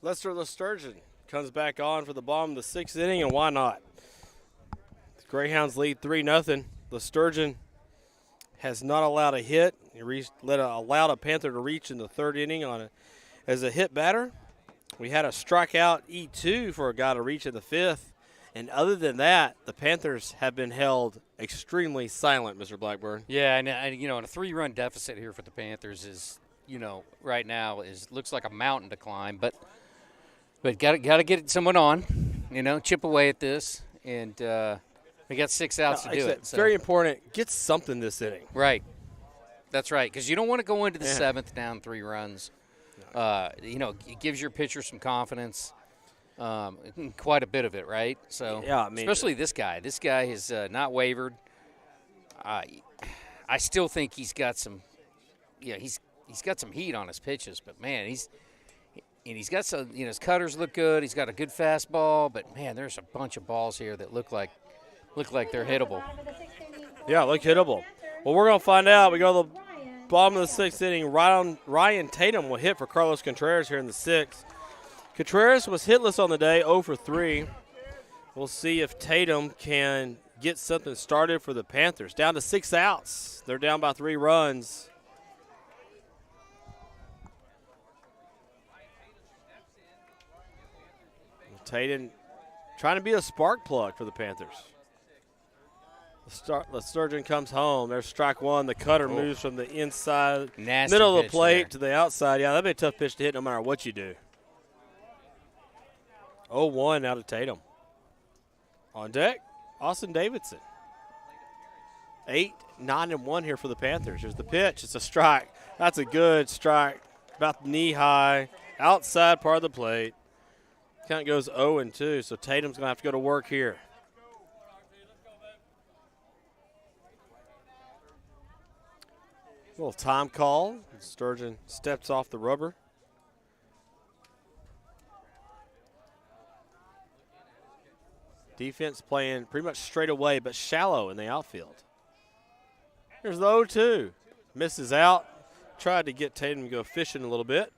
Lester Sturgeon comes back on for the bottom of the 6th inning, and why not? The Greyhounds lead 3-0. Sturgeon has not allowed a hit. He allowed a Panther to reach in the 3rd inning as a hit batter. We had a strikeout E2 for a guy to reach in the 5th. And other than that, the Panthers have been held extremely silent, Mr. Blackburn. Yeah, and a 3-run deficit here for the Panthers is, right now looks like a mountain to climb. But got to get someone on, chip away at this, and we got 6 outs to do it. It's very important. Get something this inning. Right. That's right, because you don't want to go into the 7th down 3 runs. It gives your pitcher some confidence, quite a bit of it, right? So, especially this guy. This guy has not wavered. I still think he's got some. He's got some heat on his pitches, but man, he's got some. His cutters look good. He's got a good fastball, but man, there's a bunch of balls here that look like they're hittable. Yeah, look hittable. Well, we're gonna find out. We go to the bottom of the 6th inning. Ryan Tatum will hit for Carlos Contreras here in the 6th. Contreras was hitless on the day, 0 for 3. We'll see if Tatum can get something started for the Panthers. Down to 6 outs. They're down by 3 runs. Tatum trying to be a spark plug for the Panthers. The Sturgeon comes home. There's strike 1. The cutter moves from the inside, middle of the plate to the outside. Yeah, that'd be a tough pitch to hit no matter what you do. 0-1 out of Tatum. On deck, Austin Davidson. 8, 9, and 1 here for the Panthers. Here's the pitch. It's a strike. That's a good strike. About knee high, outside part of the plate. Count goes 0-2, so Tatum's going to have to go to work here. Little time call. Sturgeon steps off the rubber. Defense playing pretty much straight away, but shallow in the outfield. Here's the 0-2. Misses out. Tried to get Tatum to go fishing a little bit.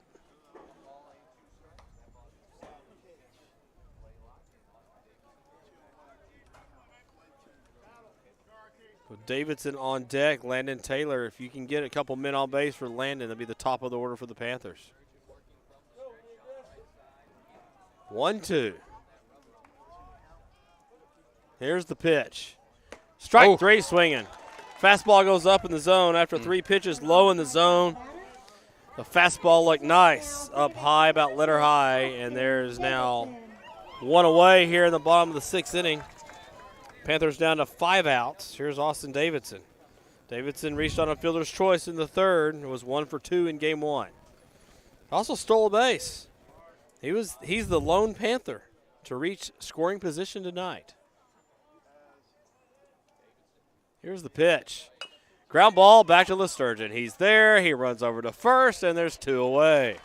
With Davidson on deck, Landon Taylor, if you can get a couple men on base for Landon, that'll be the top of the order for the Panthers. 1-2. Here's the pitch. Strike 3 swinging. Fastball goes up in the zone after 3 pitches, low in the zone. The fastball looked nice, up high, about letter high, and there's now 1 away here in the bottom of the 6th inning. Panthers down to 5 outs. Here's Austin Davidson. Davidson reached on a fielder's choice in the 3rd and was 1 for 2 in game 1. Also stole a base. He's the lone Panther to reach scoring position tonight. Here's the pitch. Ground ball back to Sturgeon. He's there. He runs over to first, and there's 2 away.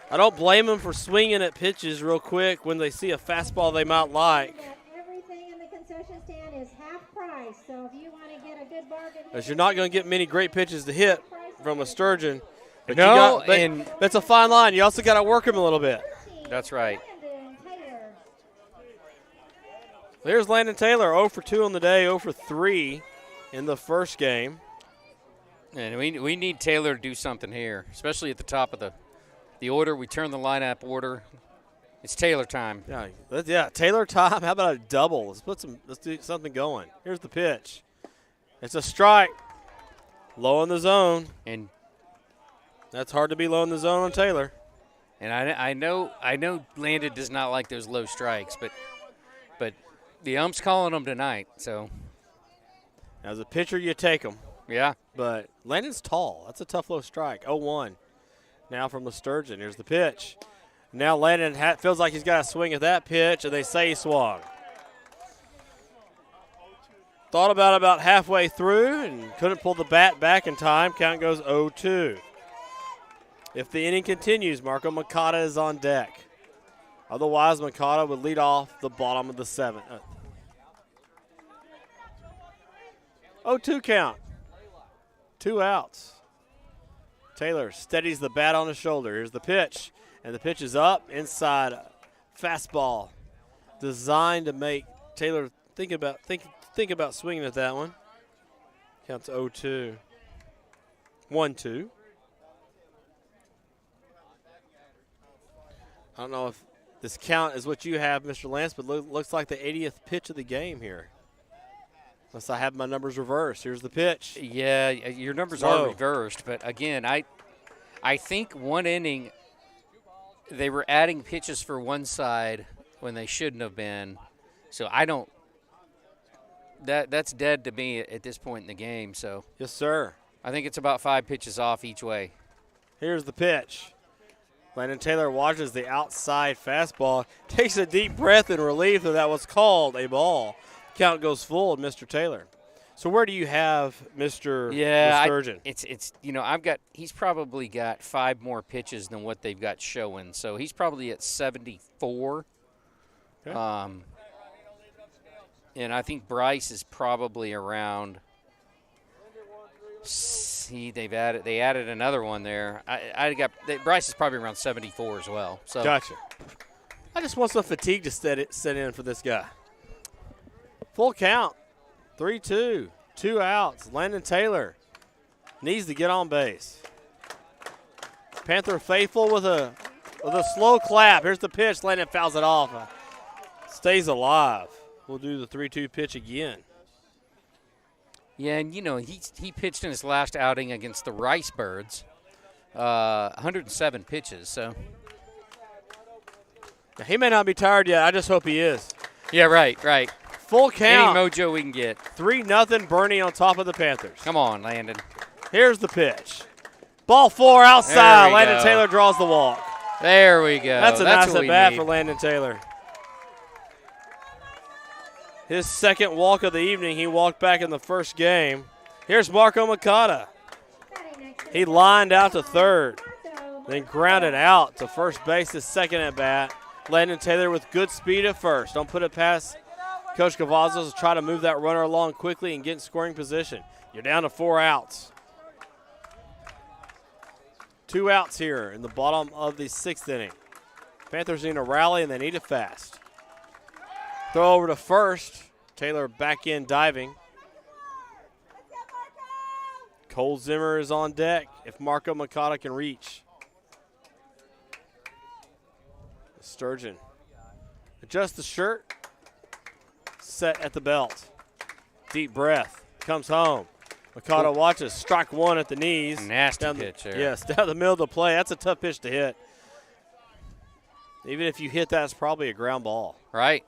I don't blame him for swinging at pitches real quick when they see a fastball they might like. Everything in the concession stand is half price, so if you want to get a good bargain, because you're not going to get many great pitches to hit from a Sturgeon. But that's a fine line. You also got to work him a little bit. That's right. There's Landon Taylor, 0 for 2 on the day, 0 for 3 in the first game. And we need Taylor to do something here, especially at the top of the order. We turn the lineup order. It's Taylor time. Yeah, Taylor time. How about a double? Let's do something going. Here's the pitch. It's a strike. Low in the zone. And that's hard to be low in the zone on Taylor. And I know Landon does not like those low strikes, but the ump's calling them tonight, so. As a pitcher, you take them. Yeah. But Landon's tall. That's a tough low strike. 0-1. Now from the Sturgeon. Here's the pitch. Now Landon feels like he's got to swing at that pitch, and they say he swung. Thought about halfway through and couldn't pull the bat back in time. Count goes 0-2. If the inning continues, Marco Makata is on deck. Otherwise, Makata would lead off the bottom of the 7th. 0-2 count. 2 outs. Taylor steadies the bat on his shoulder. Here's the pitch, and the pitch is up, inside, fastball, designed to make Taylor think about swinging at that one. Counts 0-2. 1-2. I don't know if this count is what you have, Mr. Lance, but looks like the 80th pitch of the game here. Unless I have my numbers reversed. Here's the pitch. Yeah, your numbers Slow. are reversed, but again, I think one inning they were adding pitches for one side when they shouldn't have been. So I don't that's dead to me at this point in the game. So Yes, sir. I think it's about 5 pitches off each way. Here's the pitch. Landon Taylor watches the outside fastball, takes a deep breath in relief that was called a ball. Count goes full, Mr. Taylor. So where do you have Mr. Sturgeon? It's he's probably got 5 more pitches than what they've got showing. So he's probably at 74. Okay. And I think Bryce is probably around. See, they added another one there. Bryce is probably around 74 as well. So Gotcha. I just want some fatigue to set in for this guy. Full count, 3-2, 2 outs. Landon Taylor needs to get on base. Panther faithful with a slow clap. Here's the pitch. Landon fouls it off. Stays alive. We'll do the 3-2 pitch again. Yeah, and he pitched in his last outing against the Rice Birds, 107 pitches. So He may not be tired yet. I just hope he is. yeah, right. Full count. Any mojo we can get. 3-0 Boerne on top of the Panthers. Come on, Landon. Here's the pitch. Ball 4 outside. There we Landon go. Taylor draws the walk. There we go. That's a nice what at we bat need. for Landon Taylor. His second walk of the evening. He walked back in the first game. Here's Marco Makata. He lined out to third, then grounded out to first base his second at bat. Landon Taylor with good speed at first. Don't put it past Coach Cavazos to try to move that runner along quickly and get in scoring position. You're down to 4 outs. 2 outs here in the bottom of the 6th inning. Panthers need a rally, and they need it fast. Throw over to first. Taylor back in diving. Cole Zimmer is on deck if Marco Makata can reach. Sturgeon. Adjust the shirt. Set at the belt. Deep breath. Comes home. Makata watches. Strike 1 at the knees. Nasty pitch there. Yes, down the middle of the play. That's a tough pitch to hit. Even if you hit that, it's probably a ground ball. Right.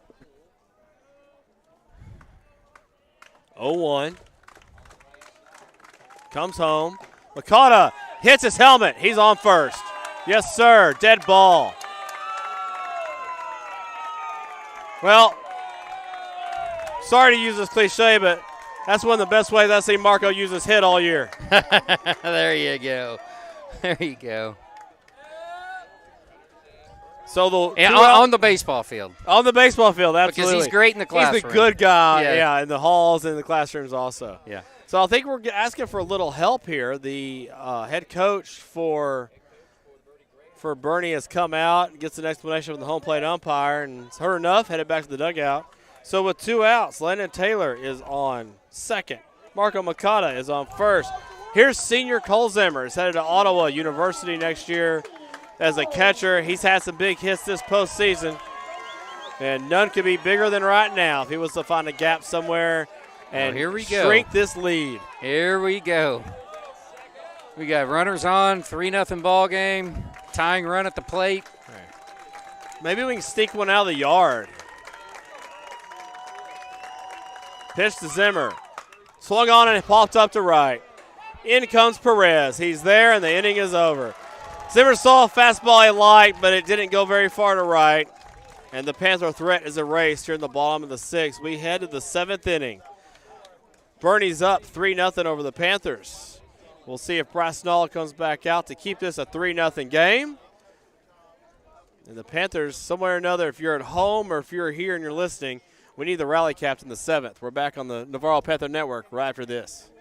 0-1. Comes home. Makata hits his helmet. He's on first. Yes, sir. Dead ball. Well, sorry to use this cliche, but that's one of the best ways I've seen Marco use his hit all year. There you go. There you go. So On the baseball field. On the baseball field, absolutely. Because he's great in the classroom. He's the good guy, Yeah. in the halls and the classrooms also. Yeah. So I think we're asking for a little help here. The head coach for Boerne has come out, gets an explanation from the home plate umpire, and it's heard enough, headed back to the dugout. So with 2 outs, Landon Taylor is on second. Marco Makata is on first. Here's senior Cole Zimmer. He's headed to Ottawa University next year as a catcher. He's had some big hits this postseason, and none could be bigger than right now if he was to find a gap somewhere and here we go. shrink this lead. Here we go. We got runners on, 3-0 ball game, tying run at the plate. Maybe we can sneak one out of the yard. Pitch to Zimmer. Swung on and popped up to right. In comes Perez. He's there, and the inning is over. Zimmer saw a fastball he liked, but it didn't go very far to right. And the Panther threat is erased here in the bottom of the 6th. We head to the 7th inning. Boerne's up 3-0 over the Panthers. We'll see if Bryce Nall comes back out to keep this a 3-0 game. And the Panthers, somewhere or another, if you're at home or if you're here and you're listening, we need the rally captain the 7th. We're back on the Navarro Panther Network right after this.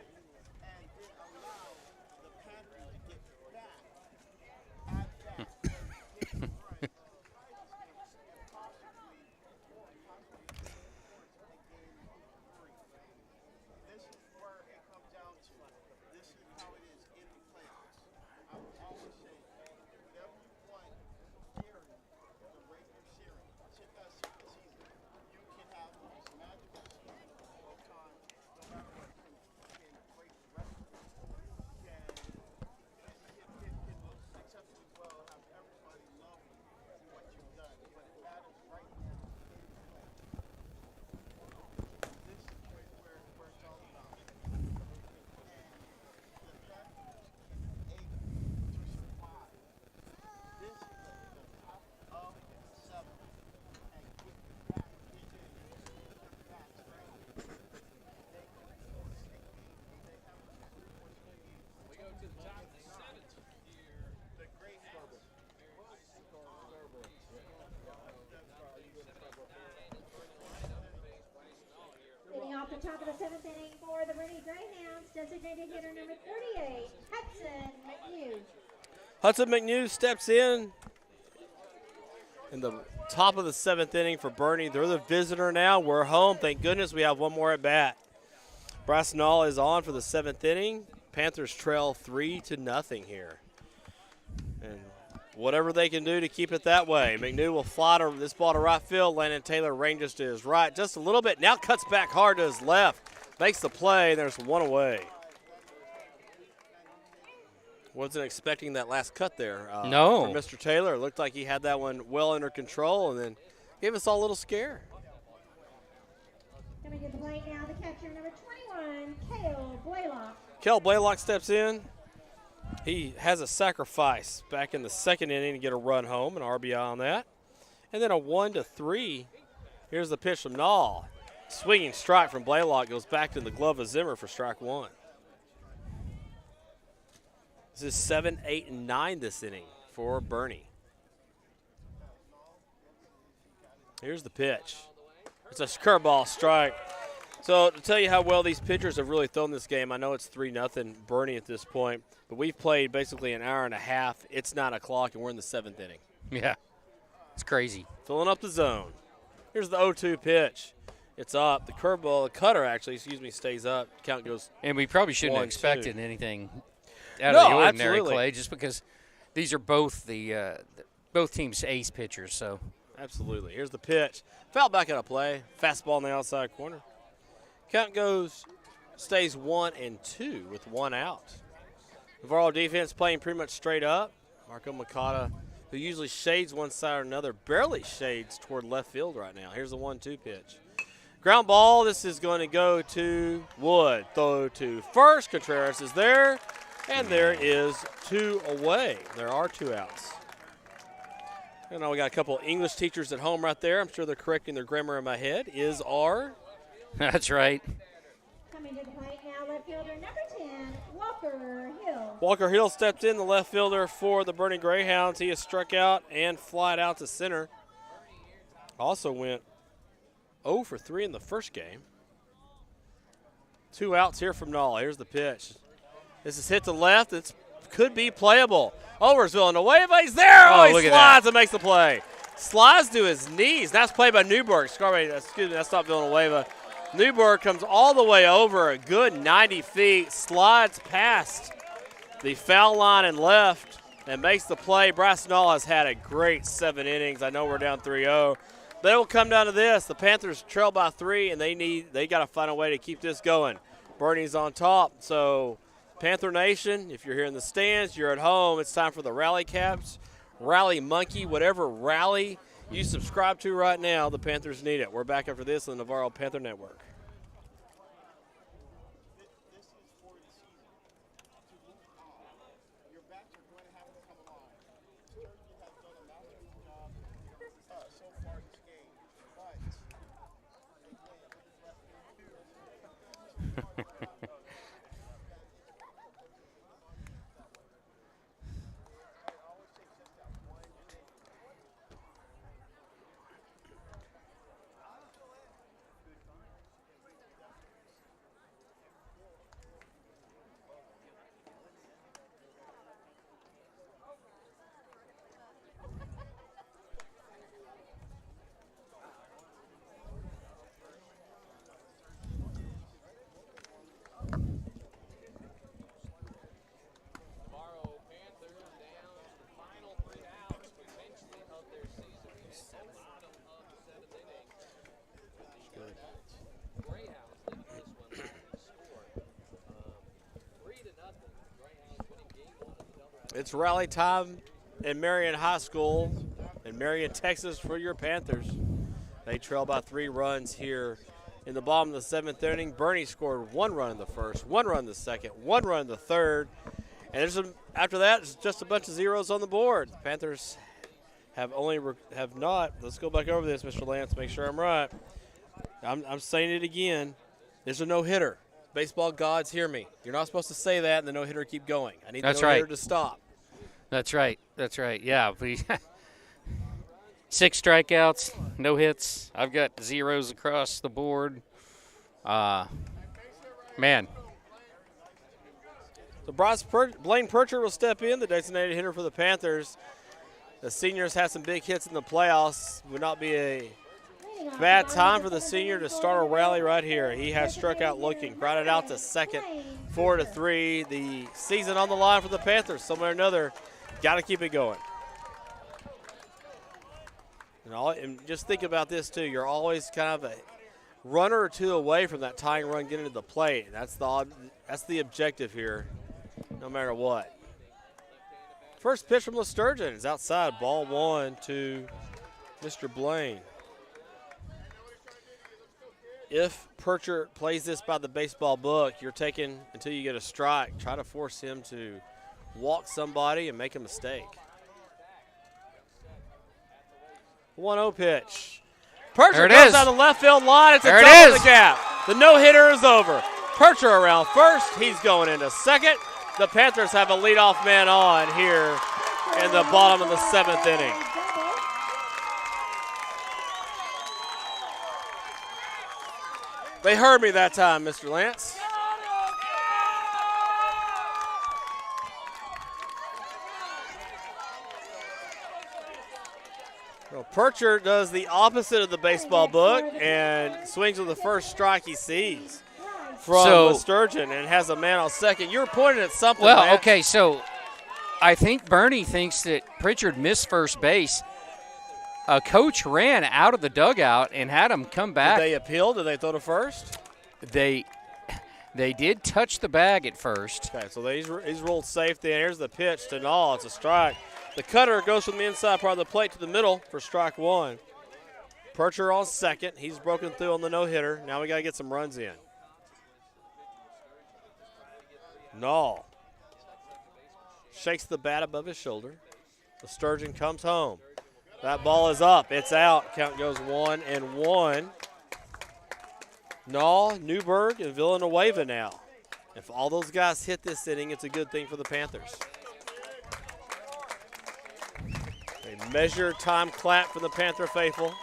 the top of the 7th inning for the Boerne Greyhounds, designated hitter number 38, Hudson McNew. Hudson McNew steps in the top of the 7th inning for Boerne. They're the visitor now. We're home. Thank goodness we have one more at bat. Brasnall is on for the 7th inning. Panthers trail 3-0 here. And whatever they can do to keep it that way. McNew will fly this ball to right field. Landon Taylor ranges to his right just a little bit. Now cuts back hard to his left. Makes the play. There's one away. Wasn't expecting that last cut there. No. For Mr. Taylor. It looked like he had that one well under control and then gave us all a little scare. Coming to the plate now, the catcher, number 21, Cale Blaylock. Cale Blaylock steps in. He has a sacrifice back in the 2nd inning to get a run home, an RBI on that. And then a 1-3. Here's the pitch from Nall. Swinging strike from Blaylock goes back to the glove of Zimmer for strike 1. This is 7, 8, and 9 this inning for Boerne. Here's the pitch. It's a curveball strike. So to tell you how well these pitchers have really thrown this game, I know it's 3-0 Boerne at this point, but we've played basically an hour and a half. It's 9 o'clock, and we're in the 7th inning. Yeah, it's crazy. Filling up the zone. Here's the 0-2 pitch. It's up. The curveball, the cutter actually, stays up. Count goes. And we probably shouldn't have 1-2. expected anything out of the ordinary, absolutely. Clay, just because these are both both teams' ace pitchers. So Absolutely. Here's the pitch. Foul back out of play. Fastball in the outside corner. Count stays 1-2 with 1 out. Navarro defense playing pretty much straight up. Marco Makata, who usually shades one side or another, barely shades toward left field right now. Here's the 1-2 pitch. Ground ball. This is going to go to Wood. Throw to first. Contreras is there. And there is 2 away. There are 2 outs. I know we got a couple of English teachers at home right there. I'm sure they're correcting their grammar in my head. Is R. that's right. Coming to the plate now, left fielder number 10, Walker Hill. Walker Hill stepped in, the left fielder for the Boerne Greyhounds. He has struck out and flied out to center. Also went 0 for 3 in the first game. 2 outs here from Nall. Here's the pitch. This is hit to left. It could be playable. Overs Villanueva. He's there. Oh, he slides and makes the play. Slides to his knees. That's played by Newberg. Excuse me, that's not Villanueva. Newberg comes all the way over a good 90 feet, slides past the foul line and left, and makes the play. Brasnall has had a great 7 innings. I know we're down 3-0. But it will come down to this. The Panthers trail by 3, and they got to find a way to keep this going. Boerne's on top. So, Panther Nation, if you're here in the stands, you're at home. It's time for the Rally Caps, Rally Monkey, whatever rally you subscribe to right now, the Panthers need it. We're back after this on the Navarro Panther Network. It's rally time in Marion High School in Marion, Texas for your Panthers. They trail by 3 runs here in the bottom of the 7th inning. Boerne scored 1 run in the first, 1 run in the second, 1 run in the third. And after that, it's just a bunch of zeros on the board. The Panthers have not. Let's go back over this, Mr. Lance, make sure I'm right. I'm saying it again. There's a no-hitter. Baseball gods, hear me. You're not supposed to say that and the no-hitter keep going. I need the no-hitter to stop. That's right. That's right. Yeah. 6 strikeouts, no hits. I've got zeros across the board. Man, So Blaine Pritchard will step in, the designated hitter for the Panthers. The seniors had some big hits in the playoffs. Would not be a bad time for the senior to start a rally right here. He has struck out looking, grounded out to second, 4-3. The season on the line for the Panthers. Some way or another, got to keep it going. And just think about this too. You're always kind of a runner or two away from that tying run getting to the plate. That's the objective here, no matter what. First pitch from Sturgeon is outside. Ball 1 to Mr. Blaine. If Pritchard plays this by the baseball book, you're taking until you get a strike. Try to force him to walk somebody and make a mistake. 1-0 pitch. Pritchard goes down the left field line. It's a double the gap. The no-hitter is over. Pritchard around first. He's going into second. The Panthers have a leadoff man on here in the bottom of the 7th inning. They heard me that time, Mr. Lance. Well, Pritchard does the opposite of the baseball book and swings with the first strike he sees from Sturgeon and has a man on second. You were pointing at something, Well, okay, so I think Bernie thinks that Pritchard missed first base. A coach ran out of the dugout and had him come back. Did they appeal? Did they throw to first? They did touch the bag at first. Okay, so he's rolled safe then. Here's the pitch to Nall. It's a strike. The cutter goes from the inside part of the plate to the middle for strike 1. Pritchard on second. He's broken through on the no-hitter. Now we got to get some runs in. Nall shakes the bat above his shoulder. The Sturgeon comes home. That ball is up. It's out. Count goes 1-1. Nall, Newberg, and Villanueva now. If all those guys hit this inning, it's a good thing for the Panthers. A measured time clap for the Panther faithful.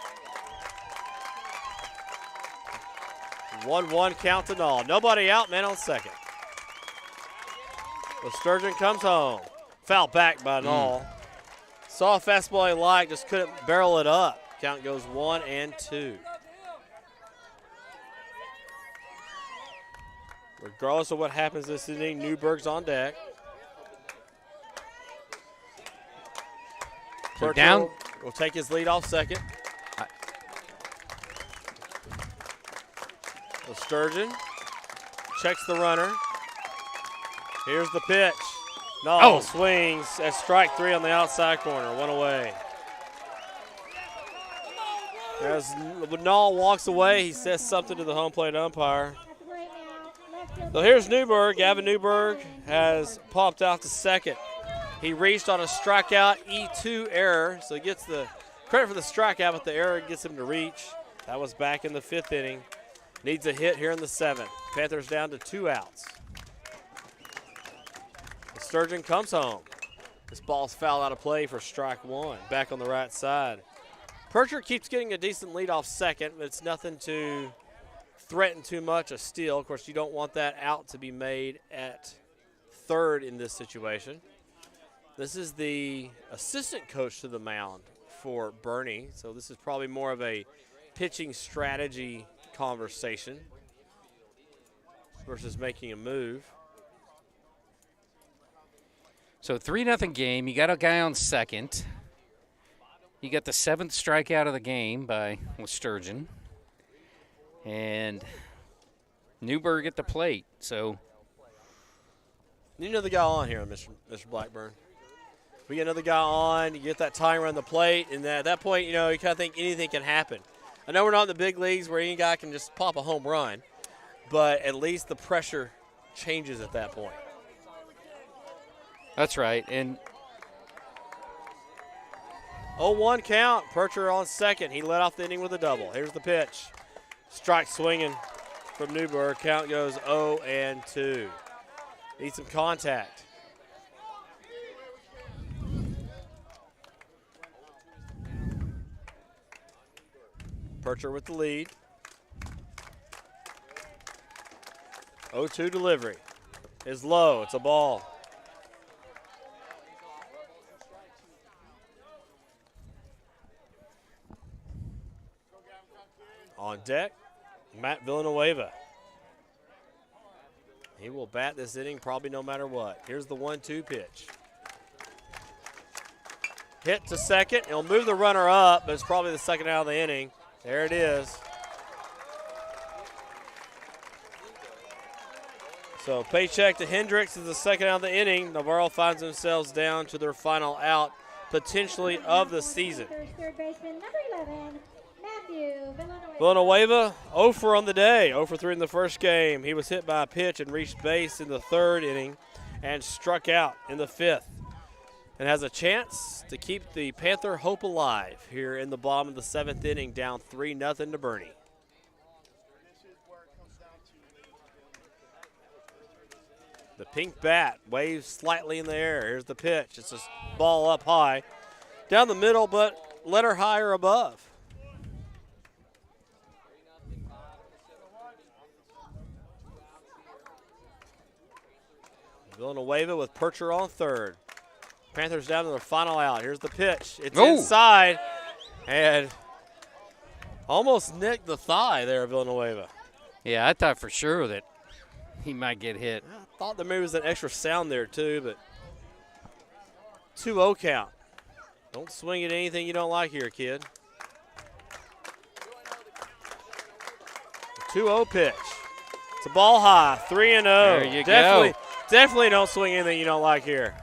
1-1 count to Nall. Nobody out, man on second. The Sturgeon comes home. Foul back by Nall. Saw a fastball he liked, just couldn't barrel it up. Count goes 1-2. Regardless of what happens this inning, Newberg's on deck. So down. Will take his lead off second. The Sturgeon checks the runner. Here's the pitch. Nall swings at strike 3 on the outside corner. 1 away. As Nall walks away, he says something to the home plate umpire. So here's Newberg. Gavin Newberg has popped out to second. He reached on a strikeout E2 error, so he gets the credit for the strikeout, but the error gets him to reach. That was back in the 5th inning. Needs a hit here in the 7th. Panthers down to 2 outs. The Sturgeon comes home. This ball's fouled out of play for strike 1. Back on the right side. Pritchard keeps getting a decent lead off second, but it's nothing to threaten too much a steal. Of course, you don't want that out to be made at third in this situation. This is the assistant coach to the mound for Boerne, so this is probably more of a pitching strategy conversation versus making a move. So 3-0 game. You got a guy on second. You got the 7th strikeout of the game by Sturgeon. And Newberg at the plate. So need another guy on here, Mr. Blackburn. We get another guy on, you get that tying run the plate, and at that point, you kind of think anything can happen. I know we're not in the big leagues where any guy can just pop a home run, but at least the pressure changes at that point. That's right. And 0-1 count. Pritchard on second. He led off the inning with a double. Here's the pitch. Strike swinging from Newberg. Count goes 0-2. Need some contact. Pritchard with the lead. 0-2 delivery is low. It's a ball. On deck, Matt Villanueva. He will bat this inning probably no matter what. Here's the 1-2 pitch. Hit to second. He'll move the runner up, but it's probably the second out of the inning. There it is. So paycheck to Hendricks is the second out of the inning. Navarro finds themselves down to their final out, potentially of the season. Third baseman, number 11, Matthew Villanueva, 0 for on the day, 0 for 3 in the first game. He was hit by a pitch and reached base in the third inning and struck out in the fifth, and has a chance to keep the Panther hope alive here in the bottom of the seventh inning, down 3-0 to Boerne. The pink bat waves slightly in the air. Here's the pitch. It's a ball up high, down the middle, but letter high or above. Villanueva with Percher on third. Panthers down to their final out. Here's the pitch. It's inside and almost nicked the thigh there, Villanueva. Yeah, I thought for sure that he might get hit. I thought there maybe was an extra sound there too, but 2-0 count. Don't swing at anything you don't like here, kid. 2-0 pitch. It's a ball high, 3-0. There you go. go. Definitely don't swing anything you don't like here.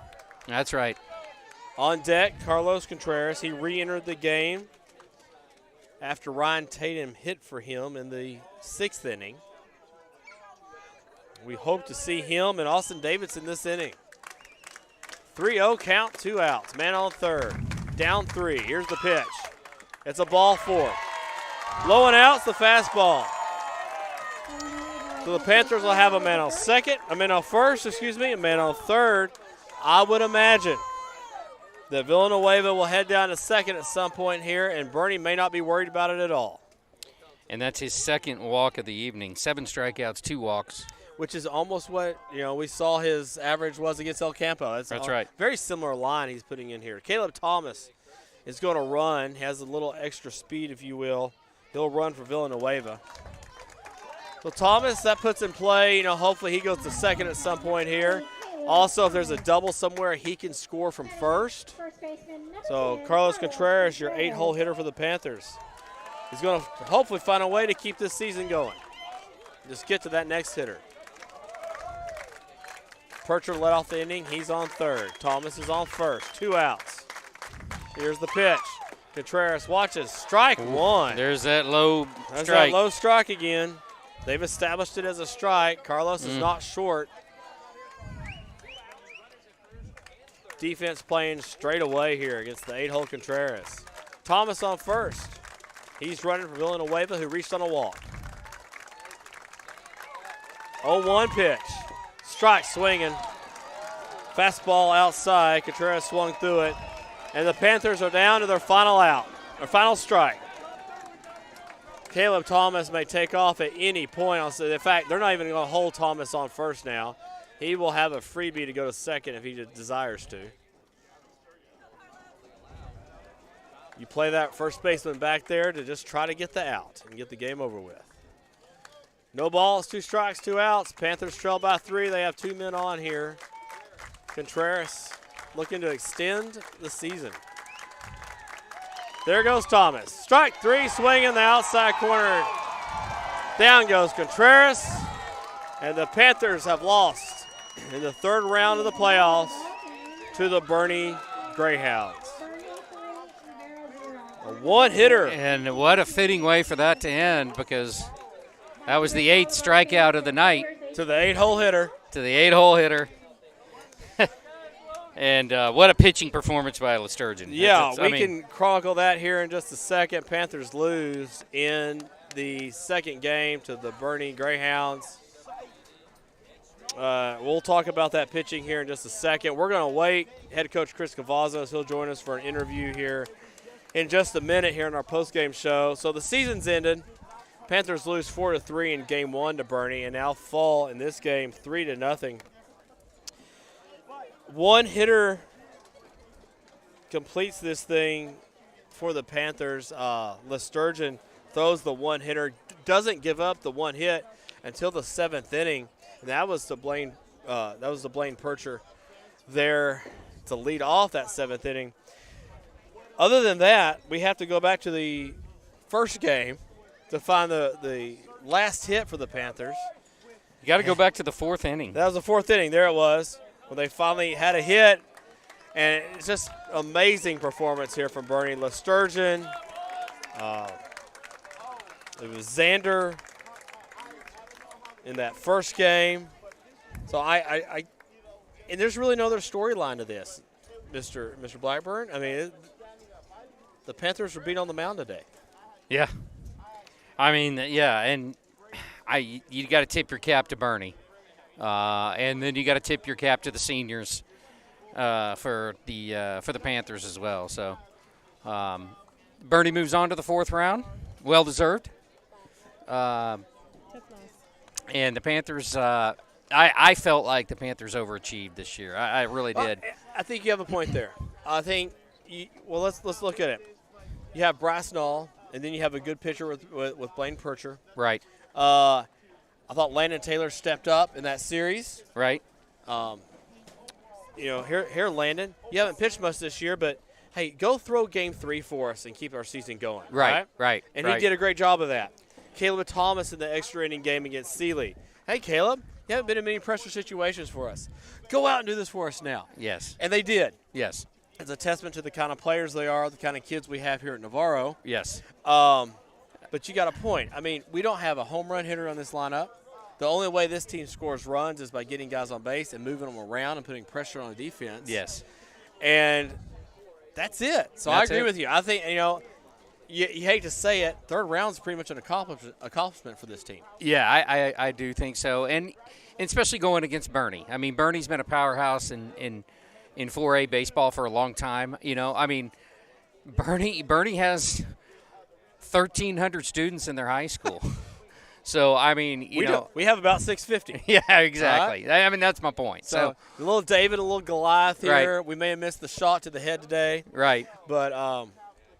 That's right. On deck, Carlos Contreras. He re-entered the game after Ryan Tatum hit for him in the sixth inning. We hope to see him and Austin Davidson this inning. 3-0 count, 2 outs. Man on third, down 3. Here's the pitch. It's a ball 4. Low and out's the fastball. So the Panthers will have a man on first, a man on third. I would imagine that Villanueva will head down to second at some point here, and Boerne may not be worried about it at all. And that's his second walk of the evening. 7 strikeouts, 2 walks. Which is almost what we saw his average was against El Campo. That's right. Very similar line he's putting in here. Caleb Thomas is going to run, has a little extra speed, if you will. He'll run for Villanueva. So Thomas, that puts in play, hopefully he goes to second at some point here. Also, if there's a double somewhere, he can score from first. So Carlos Contreras, your 8-hole hitter for the Panthers. He's going to hopefully find a way to keep this season going. Just get to that next hitter. Percher led off the inning. He's on third. Thomas is on first. 2 outs. Here's the pitch. Contreras watches. Strike 1. There's that low There's strike. that low strike again. They've established it as a strike. Carlos is not short. Defense playing straight away here against the 8-hole Contreras. Thomas on first. He's running for Villanueva, who reached on a walk. 0-1 pitch. Strike swinging. Fastball outside. Contreras swung through it. And the Panthers are down to their final out, their final strike. Caleb Thomas may take off at any point. In fact, they're not even going to hold Thomas on first now. He will have a freebie to go to second if he desires to. You play that first baseman back there to just try to get the out and get the game over with. No balls, 2 strikes, 2 outs. Panthers trail by 3. They have 2 men on here. Contreras looking to extend the season. There goes Thomas. Strike 3, swinging the outside corner. Down goes Contreras. And the Panthers have lost in the third round of the playoffs to the Boerne Greyhounds. A one-hitter. And what a fitting way for that to end, because that was the 8th strikeout of the night. To the 8-hole hitter. To the 8-hole hitter. And what a pitching performance by Lesturgeon. Yeah, we can chronicle that here in just a second. Panthers lose in the second game to the Boerne Greyhounds. We'll talk about that pitching here in just a second. We're going to wait. Head coach Chris Cavazos, he'll join us for an interview here in just a minute here in our postgame show. So the season's ended. Panthers lose 4-3 in game 1 to Boerne and now fall in this game 3-0. One hitter completes this thing for the Panthers. Lesturgeon throws the one hitter, doesn't give up the one hit until the 7th inning. And that was the Blaine Percher there to lead off that 7th inning. Other than that, we have to go back to the first game to find the last hit for the Panthers. You got to go back to the 4th inning. That was the 4th inning. There it was, when they finally had a hit. And it's just amazing performance here from Boerne. Lesturgeon. It was Xander in that first game. So and there's really no other storyline to this, Mr. Blackburn. I mean, the Panthers were beat on the mound today. Yeah. I mean, yeah, and you got to tip your cap to Boerne. And then you got to tip your cap to the seniors for the Panthers as well. So Boerne moves on to the 4th round, well deserved. And the Panthers, I felt like the Panthers overachieved this year. I really did. I think you have a point there. I think let's look at it. You have Brassnall, and then you have a good pitcher with Blaine Percher. Right. I thought Landon Taylor stepped up in that series. Right. Here, Landon, you haven't pitched much this year, but, hey, go throw game 3 for us and keep our season going. Right. And he did a great job of that. Caleb Thomas in the extra inning game against Seeley. Hey, Caleb, you haven't been in many pressure situations for us. Go out and do this for us now. Yes. And they did. Yes. It's a testament to the kind of players they are, the kind of kids we have here at Navarro. Yes. But you got a point. I mean, we don't have a home run hitter on this lineup. The only way this team scores runs is by getting guys on base and moving them around and putting pressure on the defense. Yes. And that's it. So I agree with you. I think, you hate to say it, 3rd round is pretty much an accomplishment for this team. Yeah, I do think so. And especially going against Boerne. I mean, Boerne's been a powerhouse in 4A baseball for a long time. I mean, Boerne has 1,300 students in their high school. So, I mean, we have about 650. Yeah, exactly. I mean, that's my point. So a little David, a little Goliath here. Right. We may have missed the shot to the head today. Right. But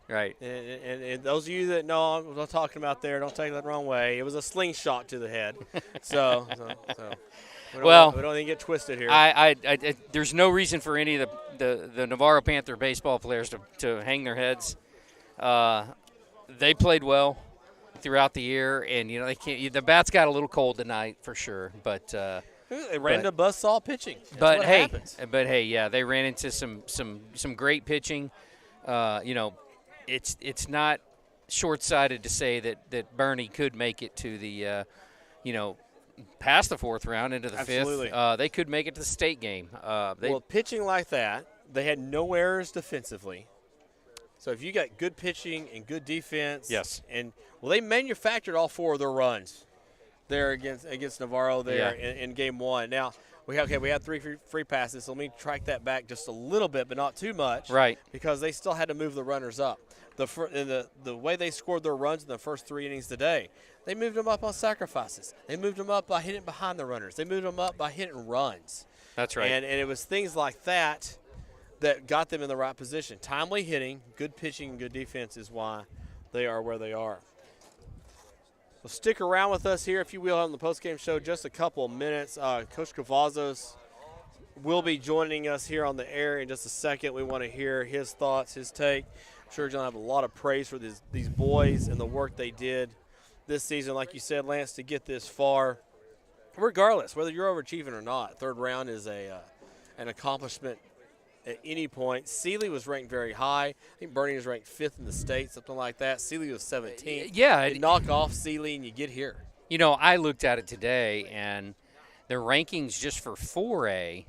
right. And those of you that know what I'm talking about there, don't take that the wrong way. It was a slingshot to the head. so we don't even get twisted here. There's no reason for any of the Navarro Panther baseball players to hang their heads. They played well throughout the year, and they can't. The bats got a little cold tonight for sure, but they ran into buzzsaw pitching. That's but what hey, happens. Yeah, they ran into some great pitching. It's not short-sighted to say that Boerne could make it to the past the 4th round into the Absolutely. 5th. They could make it to the state game. Pitching like that, they had no errors defensively. So if you got good pitching and good defense, yes, and they manufactured all 4 of their runs there against Navarro there in game 1. Now we had 3 free passes. So let me track that back just a little bit, but not too much, right? Because they still had to move the runners up. The way they scored their runs in the first 3 innings today, they moved them up on sacrifices. They moved them up by hitting behind the runners. They moved them up by hitting runs. That's right. And it was things like that got them in the right position. Timely hitting, good pitching, and good defense is why they are where they are. So stick around with us here, if you will, on the postgame show. Just a couple of minutes. Coach Cavazos will be joining us here on the air in just a second. We want to hear his thoughts, his take. I'm sure he's going to have a lot of praise for these boys and the work they did this season, like you said, Lance, to get this far. Regardless, whether you're overachieving or not, 3rd round is an accomplishment at any point. Seeley was ranked very high. I think Boerne was ranked 5th in the state, something like that. Seeley was 17th. Yeah. You knock off Seeley and you get here. I looked at it today, and the rankings just for 4A,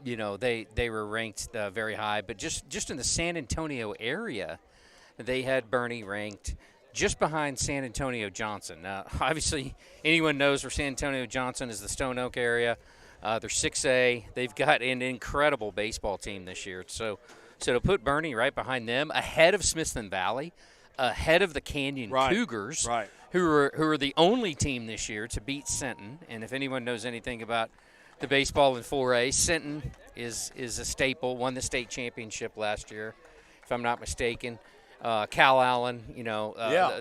they were ranked very high. But just in the San Antonio area, they had Boerne ranked just behind San Antonio Johnson. Now, obviously, anyone knows where San Antonio Johnson is, the Stone Oak area. They're 6A. They've got an incredible baseball team this year. So to put Boerne right behind them, ahead of Smithson Valley, ahead of the Canyon Cougars, who are the only team this year to beat Sinton. And if anyone knows anything about the baseball in 4A, Sinton is a staple. Won the state championship last year, if I'm not mistaken. Cal Allen,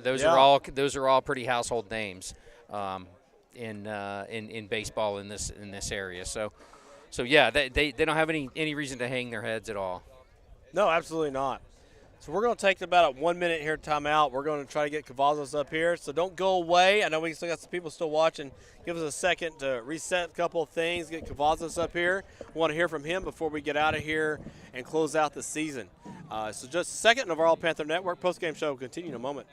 those are all pretty household names in baseball in this area. So yeah, they don't have any reason to hang their heads at all. No, absolutely not. So we're going to take about a 1 minute here timeout. We're going to try to get Cavazos up here. So don't go away. I know we still got some people still watching. Give us a second to reset a couple of things, get Cavazos up here. We want to hear from him before we get out of here and close out the season. So just a second, Navarro Panther Network postgame show will continue in a moment.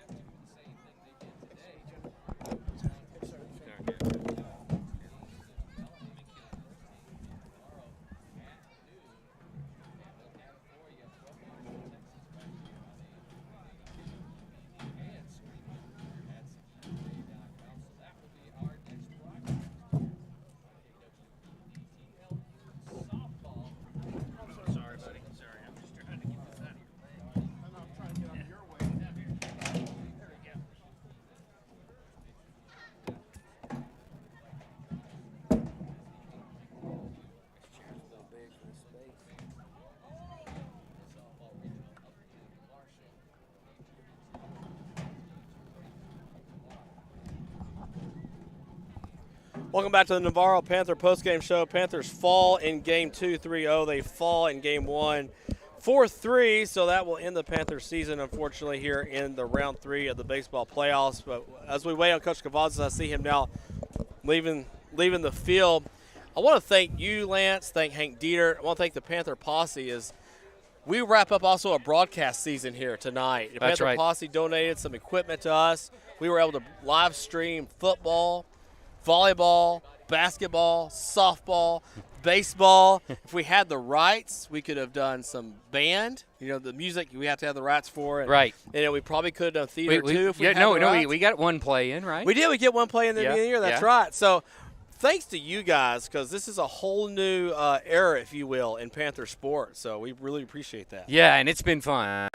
Welcome back to the Navarro Panther postgame show. Panthers fall in game 2, 3-0. They fall in game 1, 4-3. So that will end the Panther season, unfortunately, here in the round 3 of the baseball playoffs. But as we wait on Coach Cavazos, I see him now leaving the field. I want to thank you, Lance. Thank Hank Dieter. I want to thank the Panther Posse. We wrap up also a broadcast season here tonight. The Panther Posse donated some equipment to us. We were able to live stream football, volleyball, basketball, softball, baseball. If we had the rights, we could have done some band. The music we have to have the rights for. Right. And we probably could have done theater too if we had the rights. We got one play in, right? We did. We get one play in the beginning of the year. That's right. So thanks to you guys, because this is a whole new era, if you will, in Panther sports. So we really appreciate that. Yeah, and it's been fun.